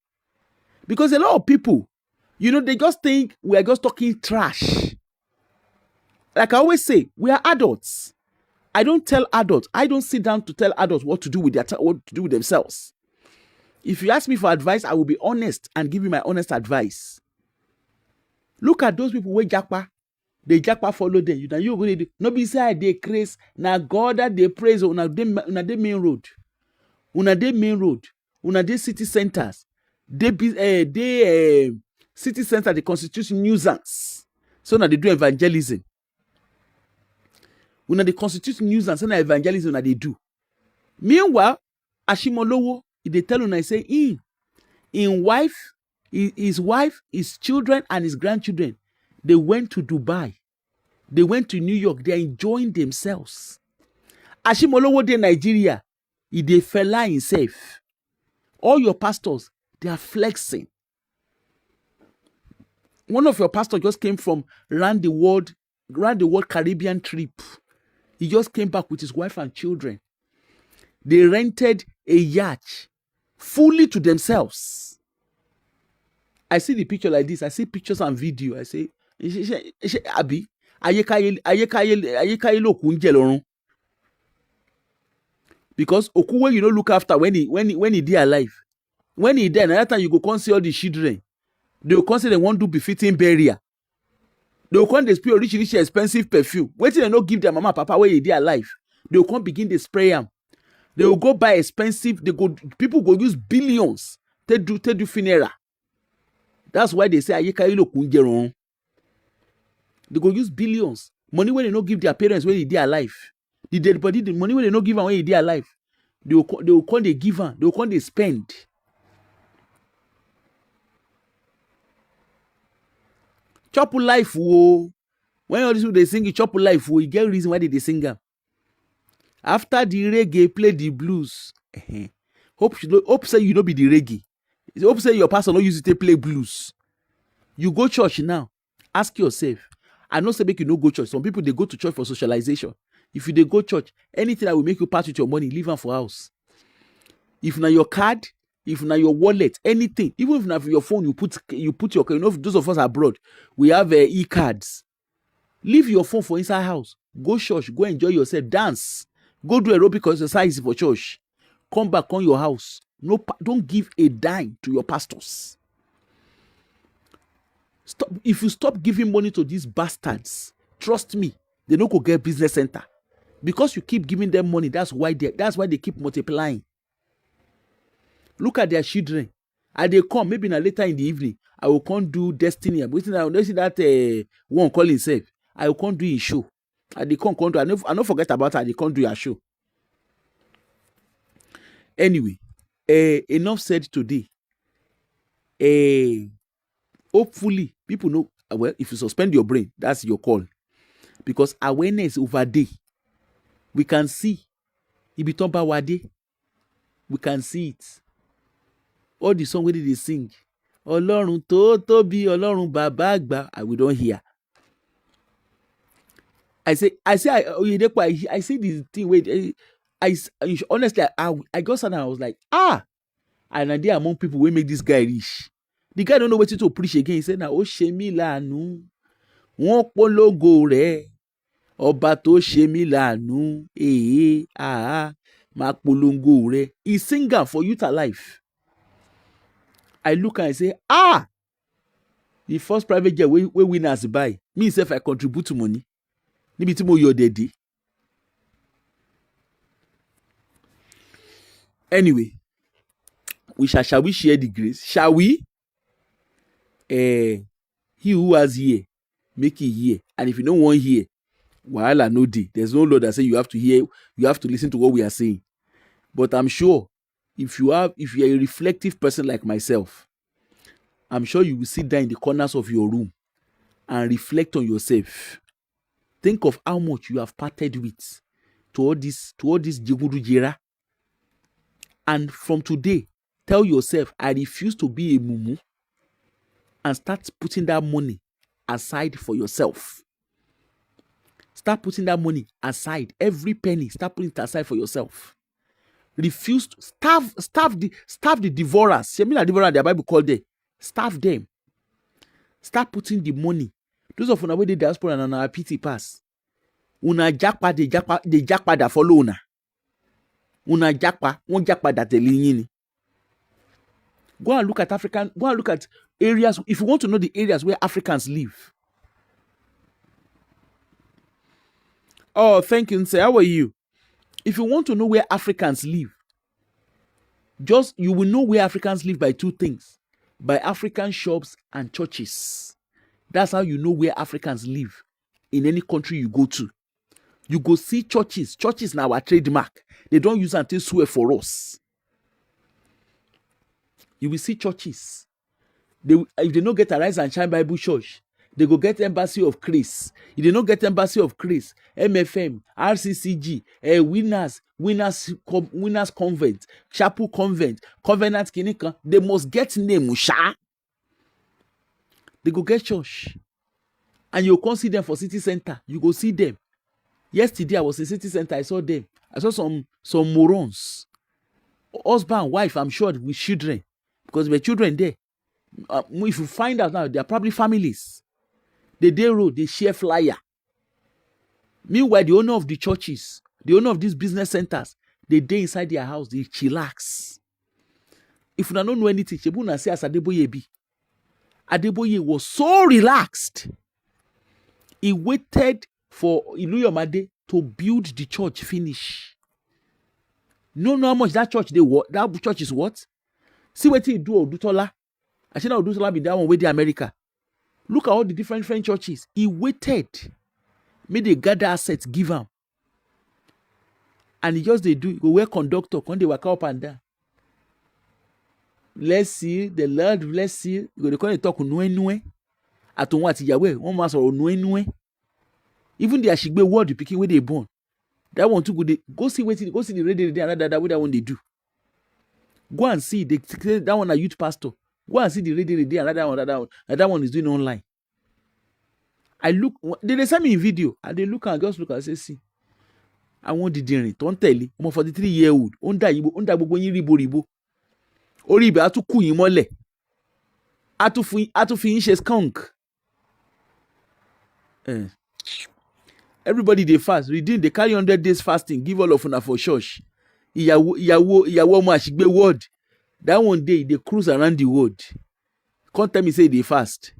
Because a lot of people, they just think we are just talking trash. Like I always say, we are adults. I don't tell adults. I don't sit down to tell adults what to do with themselves. If you ask me for advice, I will be honest and give you my honest advice. Look at those people where Jakpa. They Jakpa follow them. You go do. No be say they craze. Now God that they praise una dey main road. Una dey main road. Una dey city centers. They city center they constitute nuisance. So now they do evangelism. Una they constitute nuisance, and evangelism una they do. Meanwhile, Ashimolowo, they tell una say his wife, his children, and his grandchildren, they went to Dubai. They went to New York. They are enjoying themselves. Ashimolowo de Nigeria, they fella himself. All your pastors, they are flexing. One of your pastors just came from round the world Caribbean trip. He just came back with his wife and children. They rented a yacht fully to themselves. I see the picture like this. I see pictures and video. I say, Abi, because Okuwe, look after when he dey alive. When he dead, another time you go come see all the children. They will come say they want to do befitting burial. They will come they spray rich expensive perfume. Wait till they not give their mama papa where he dey alive. They will come begin to spray them. They will go buy expensive. People go use billions to do funeral. That's why they say ayeka ilo kunjeron. They go use billions. Money when they not give their parents when he dey alive. The dead body, the money when they not give them when he dey alive. They will come they give them. They will come they spend. Chop life, whoa. When all these people they sing it, chop life, we get reason why they sing them. After the reggae, play the blues. Hope say you don't be the reggae. Hope say your pastor don't use it to play blues. You go church now. Ask yourself. I know say make you no go church. Some people they go to church for socialization. If you they go church, anything that will make you part with your money, leave them for house. If na your card, if na your wallet, anything, even if na for your phone, you put your, you know, those of us abroad, we have e-cards. Leave your phone for inside house. Go church, go enjoy yourself, dance, go do aerobic exercise for church. Come back on your house. No, don't give a dime to your pastors. Stop. If you stop giving money to these bastards, trust me, they don't go get business center. Because you keep giving them money, that's why they keep multiplying. Look at their children. And they come, maybe later in the evening, I will come do destiny. I'm waiting. I will see that one call himself. I will come do his show. And they come do. I don't forget about it. They come do your show. Anyway, enough said today. Hopefully, people know. Well, if you suspend your brain, that's your call. Because awareness over day, we can see. Ibitomba wade, we can see it. All the song where they sing, Ọlọ́run tó tóbi, Ọlọ́run bàbá àgbà, we don't hear. I say this thing where honestly, I got something. I was like, and I did among people who make this guy rich. The guy don't know what to preach again. He said, "Na o ṣe mí láàánú, wọ́n polongo rẹ̀, ọba tó ṣe mí láàánú, máa polongo rẹ̀." He's singing for youth alive. I look and I say, the first private jet we winners buy. Me self I contribute to money. Níbi tí mo yọ dẹ̀dẹ̀. Anyway, shall we share the grace? Shall we? He who has ear, make it hear. And if you don't want hear, wahala no dey. There's no law that say you have to hear, you have to listen to what we are saying. But I'm sure if you're a reflective person like myself, I'm sure you will sit down in the corners of your room and reflect on yourself. Think of how much you have parted with to all this Jigudu Jera. And from today, tell yourself, I refuse to be a mumu, and start putting that money aside for yourself. Start putting that money aside. Every penny, start putting it aside for yourself. Refuse to starve the devourers. Shemina devourer, the Bible called them. Starve them. Start putting the money. Those of you who the diaspora and our PT pass. Una jakpa de jakpa da follow una. Una jakpa, one jakpa that the linyini. Go and look at areas. If you want to know the areas where Africans live. Oh, thank you, sir. How are you? If you want to know where Africans live, you will know where Africans live by two things. By African shops and churches. That's how you know where Africans live in any country you go to. You go see churches. Churches now are trademark. They don't use until swear for us. You will see churches. If they don't get a Rise and Shine Bible Church, they go get Embassy of Christ. If they don't get Embassy of Christ, MFM, RCCG, Winners Convent, Chapel Convent, Covenant Clinic, they must get name, Musha. They go get church. And you can't see them for city center. You go see them. Yesterday, I was in city center. I saw them. I saw some morons. Husband, wife, I'm sure, with children. Because there were children there. If you find out now, they are probably families. The day road, they share flyer. Meanwhile, the owner of the churches, the owner of these business centers, they day inside their house, they chillax. If you don't know anything, Shebuna say as Adeboye be. Adeboye was so relaxed. He waited for Iluyomade to build the church finish. No how much that church that church is what? See what he do Odutola. I said Odutola be that one with the America. Look at all the different churches. He waited. Made they gather assets, give him. And he just they do. Go wear conductor. When they work up and down. Let's see. The Lord, let's see. Go they call it talk nwe. Aton what Yahweh. One man or nwe. Even the Ashigbe word, the picking where they born. That one too good. Go see the radio day and that way that one they do. Go and see that one a youth pastor. Go and see the radio day and that one is doing online. I look, they send me a video and they look and just look and say, see, I want the journey. Don't tell you, I'm a 43-year-old. Onda gbogbo yin ribo. Ori ibe atu ku yin mole. Atu fi yin she skunk. Everybody they fast. Redeem, they carry 100 days fasting. Give all of una for church. Iyawo mo Ashigbe word. That one day they cruise around the world. Can't tell me say they fast.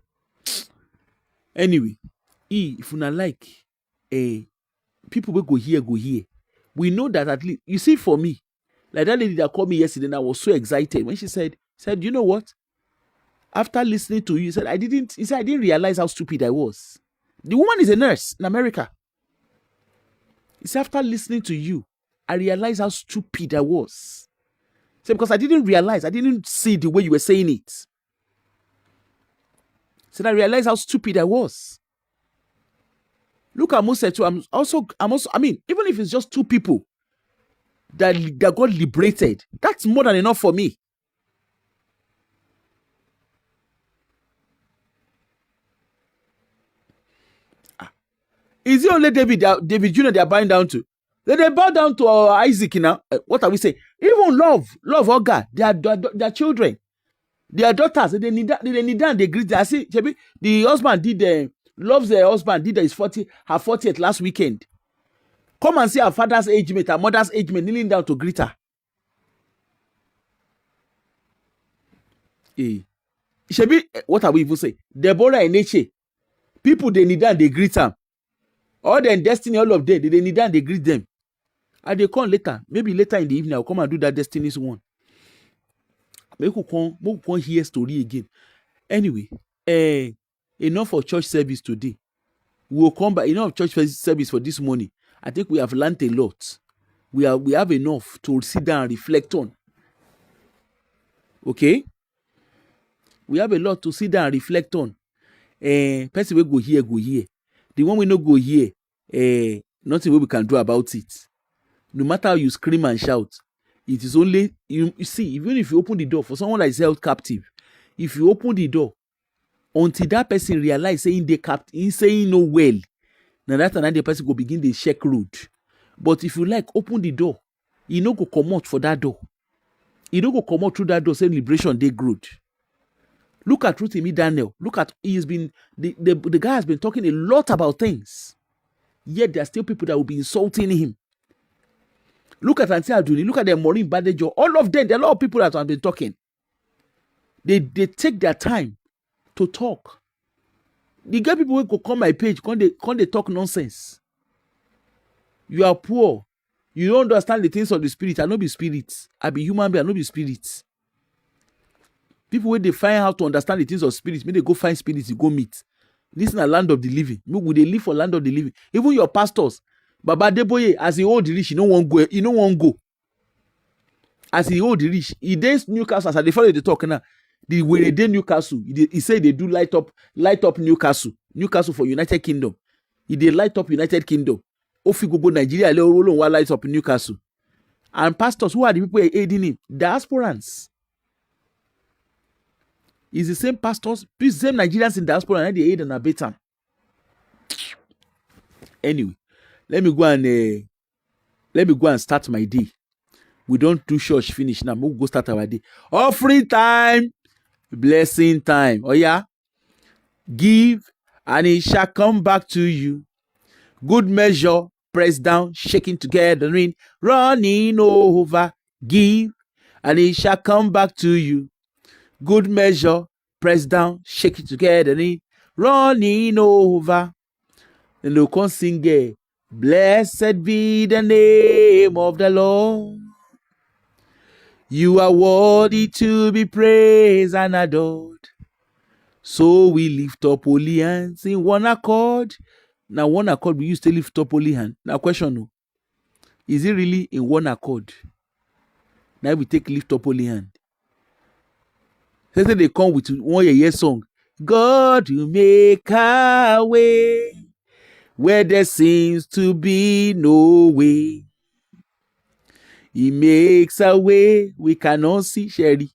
Anyway, if una like, people will go here. We know that at least, you see, for me, like that lady that called me yesterday, and I was so excited when she said, you know what? After listening to you, I didn't realize how stupid I was. The woman is a nurse in America. He said, after listening to you, I realized how stupid I was. He said, because I didn't see the way you were saying it. He said, I realized how stupid I was. Look at Moses too. I'm also, I mean, even if it's just 2 people that got liberated, that's more than enough for me. Is it only David Jr. they are bowing down to? They bow down to Isaac now. What are we saying? Even love Olga, their children, their daughters, they need that, and they greet. I see, the husband did loves her husband, did her 40th last weekend. Come and see her father's age mate, her mother's age mate, kneeling down to greet her. Shebi, what are we even saying? Deborah and Neche, people they need that, they greet them. All their destiny, all of them, they need that, they greet them. And they come later, maybe later in the evening, I'll come and do that destiny's one. Maybe we'll come hear story again. Anyway, enough for church service today. We'll come back. Enough church service for this morning. I think we have learned a lot. We have enough to sit down and reflect on. Okay? We have a lot to sit down and reflect on. Person will go here. The one we no go here, nothing we can do about it. No matter how you scream and shout, it is only, you see, even if you open the door for someone that is held captive, if you open the door, until that person realize saying they captive, saying no well, now that another person go begin the check road. But if you like, open the door, you no go come out for that door. You no go come out through that door, say liberation day good. Look at Rotimi Daniel. Look at, he has been, the guy has been talking a lot about things. Yet there are still people that will be insulting him. Look at Auntie Aduni. Look at them Maureen Badejo. All of them, there are a lot of people that have been talking. They take their time to talk. The get people who go come my page, can't they talk nonsense. You are poor. You don't understand the things of the spirit. I no be spirits. I be human being. I no be spirits. People when they find how to understand the things of spirits, may they go find spirits, you go meet. This is a land of the living. Would they live for land of the living? Even your pastors, Baba Deboye, as he old rich, he no one go. As he old rich, he days Newcastle. As they follow the talk now, the way they Newcastle, he say they do light up Newcastle for United Kingdom. He they light up United Kingdom. Ofi go Nigeria, light up Newcastle. And pastors, who are the people aiding him? Diasporans. It's the same pastors, the same Nigerians in diaspora, and they aid and abet them. Anyway, let me go and start my day. We don't do church finish now. We'll go start our day. Offering time, blessing time. Oh yeah, give and it shall come back to you. Good measure, pressed down, shaking together, running over. Give and it shall come back to you. Good measure, pressed down, shake it together, running over. And they'll come sing, blessed be the name of the Lord. You are worthy to be praised and adored. So we lift up holy hands in one accord. Now one accord, we used to lift up holy hand. Now question, no. Is it really in one accord? Now we take lift up holy hand. They come with one year song. God will make a way where there seems to be no way. He makes a way we cannot see. Sherry,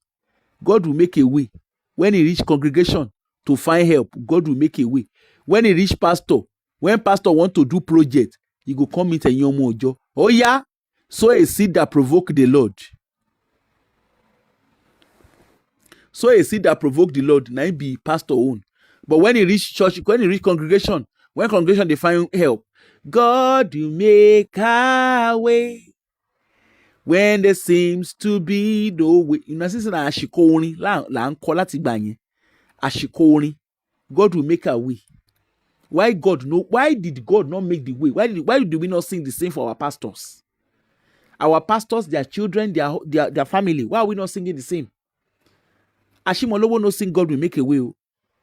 God will make a way. When he reach congregation to find help, God will make a way. When he reach pastor, when pastor want to do project, he go come meet your mojo. Oh yeah, sow a seed that provoke the Lord. Sow a seed that provoke the Lord. Now be pastor own. But when he reach church, when he reach congregation, when congregation they find help, God will make a way when there seems to be no way. You know, since na ashikoni la nko láti gbà yẹn. Ashikoni, God will make a way. Why God no? Why did God not make the way? Why do we not sing the same for our pastors? Our pastors, their children, their family. Why are we not singing the same? Ashimolowo no sing God will make a way.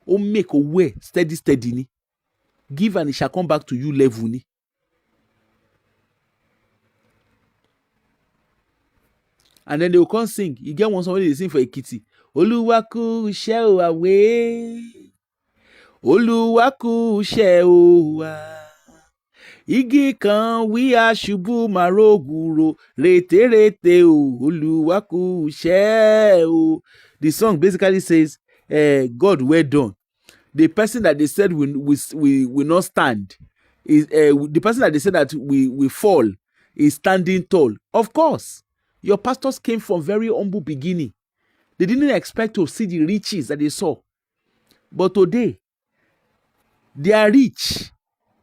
Oh, make a way, steady ni. Give and it shall come back to you level ni. And then they will come sing. You get one somebody they sing for Ekiti. Olúwa kú iṣẹ́ o àwé. Olúwa kú iṣẹ́ o wa. Igi kan wí aṣubú màrógùrò rétérété o. Olúwa kú iṣẹ́ o. The song basically says, God, well done. The person that they said will not stand is the person that they said that we fall is standing tall. Of course, your pastors came from very humble beginning. They didn't expect to see the riches that they saw, but today they are rich.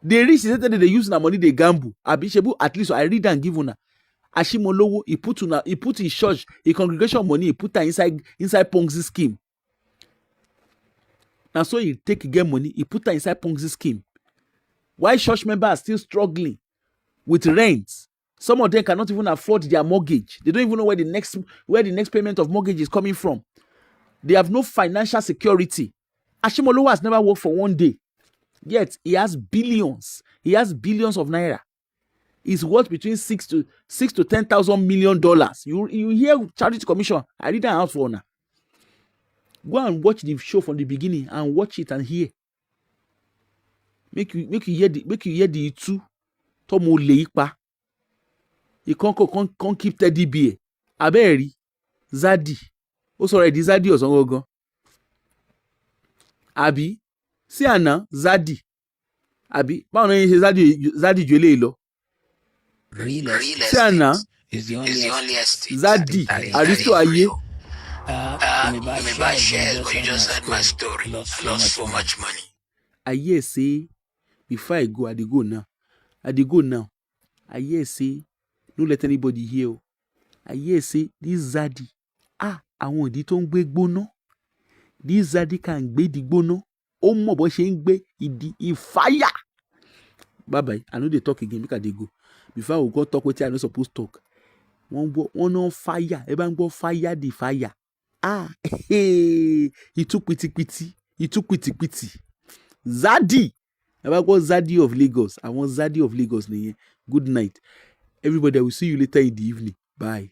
The rich is that they use their money, they gamble. Abishebu, at least I read and give una. Ashimolowo, he put his church, his congregation money, he put her inside Ponzi scheme. And so he get money, he put her inside Ponzi scheme. Why church members are still struggling with rent? Some of them cannot even afford their mortgage. They don't even know where the next payment of mortgage is coming from. They have no financial security. Ashimolowo has never worked for one day. Yet he has billions. He has billions of naira. He's worth between $6 to $10,000 million. You hear Charity Commission? I read that out for now. Go and watch the show from the beginning and watch it and hear. Make you hear the two. Tomo leipa. You can't keep Teddy Bear. Aberi Zadi. Oh sorry, the Zadi or something. Abi. See Anna Zadi. Abi. Báwo ni ṣe Zadi jole lo. Real estate See Anna is the only estate Zadi. Aristo aye. You may buy shares, but you just heard my story. I lost so much money. I hear say, before I go, I dey go now. I hear say, no let anybody hear. I hear say, this Zadi, àwọn ìdí tó ń gbé gbóná. This Zadi can gbé di gbóná. Ó mọ̀ bó ṣe ń gbé ìdí fire. Bye bye. I know they talk again, make I dey go. Before I go talk wetin I no suppose talk. One on fire. Ẹ bá ń gbọ́ fire the fire. He took piti. Zadi. Ẹ bá gbọ́ Zadi of Lagos. I want Zadi of Lagos nìyẹn. Good night. Everybody, I will see you later in the evening. Bye.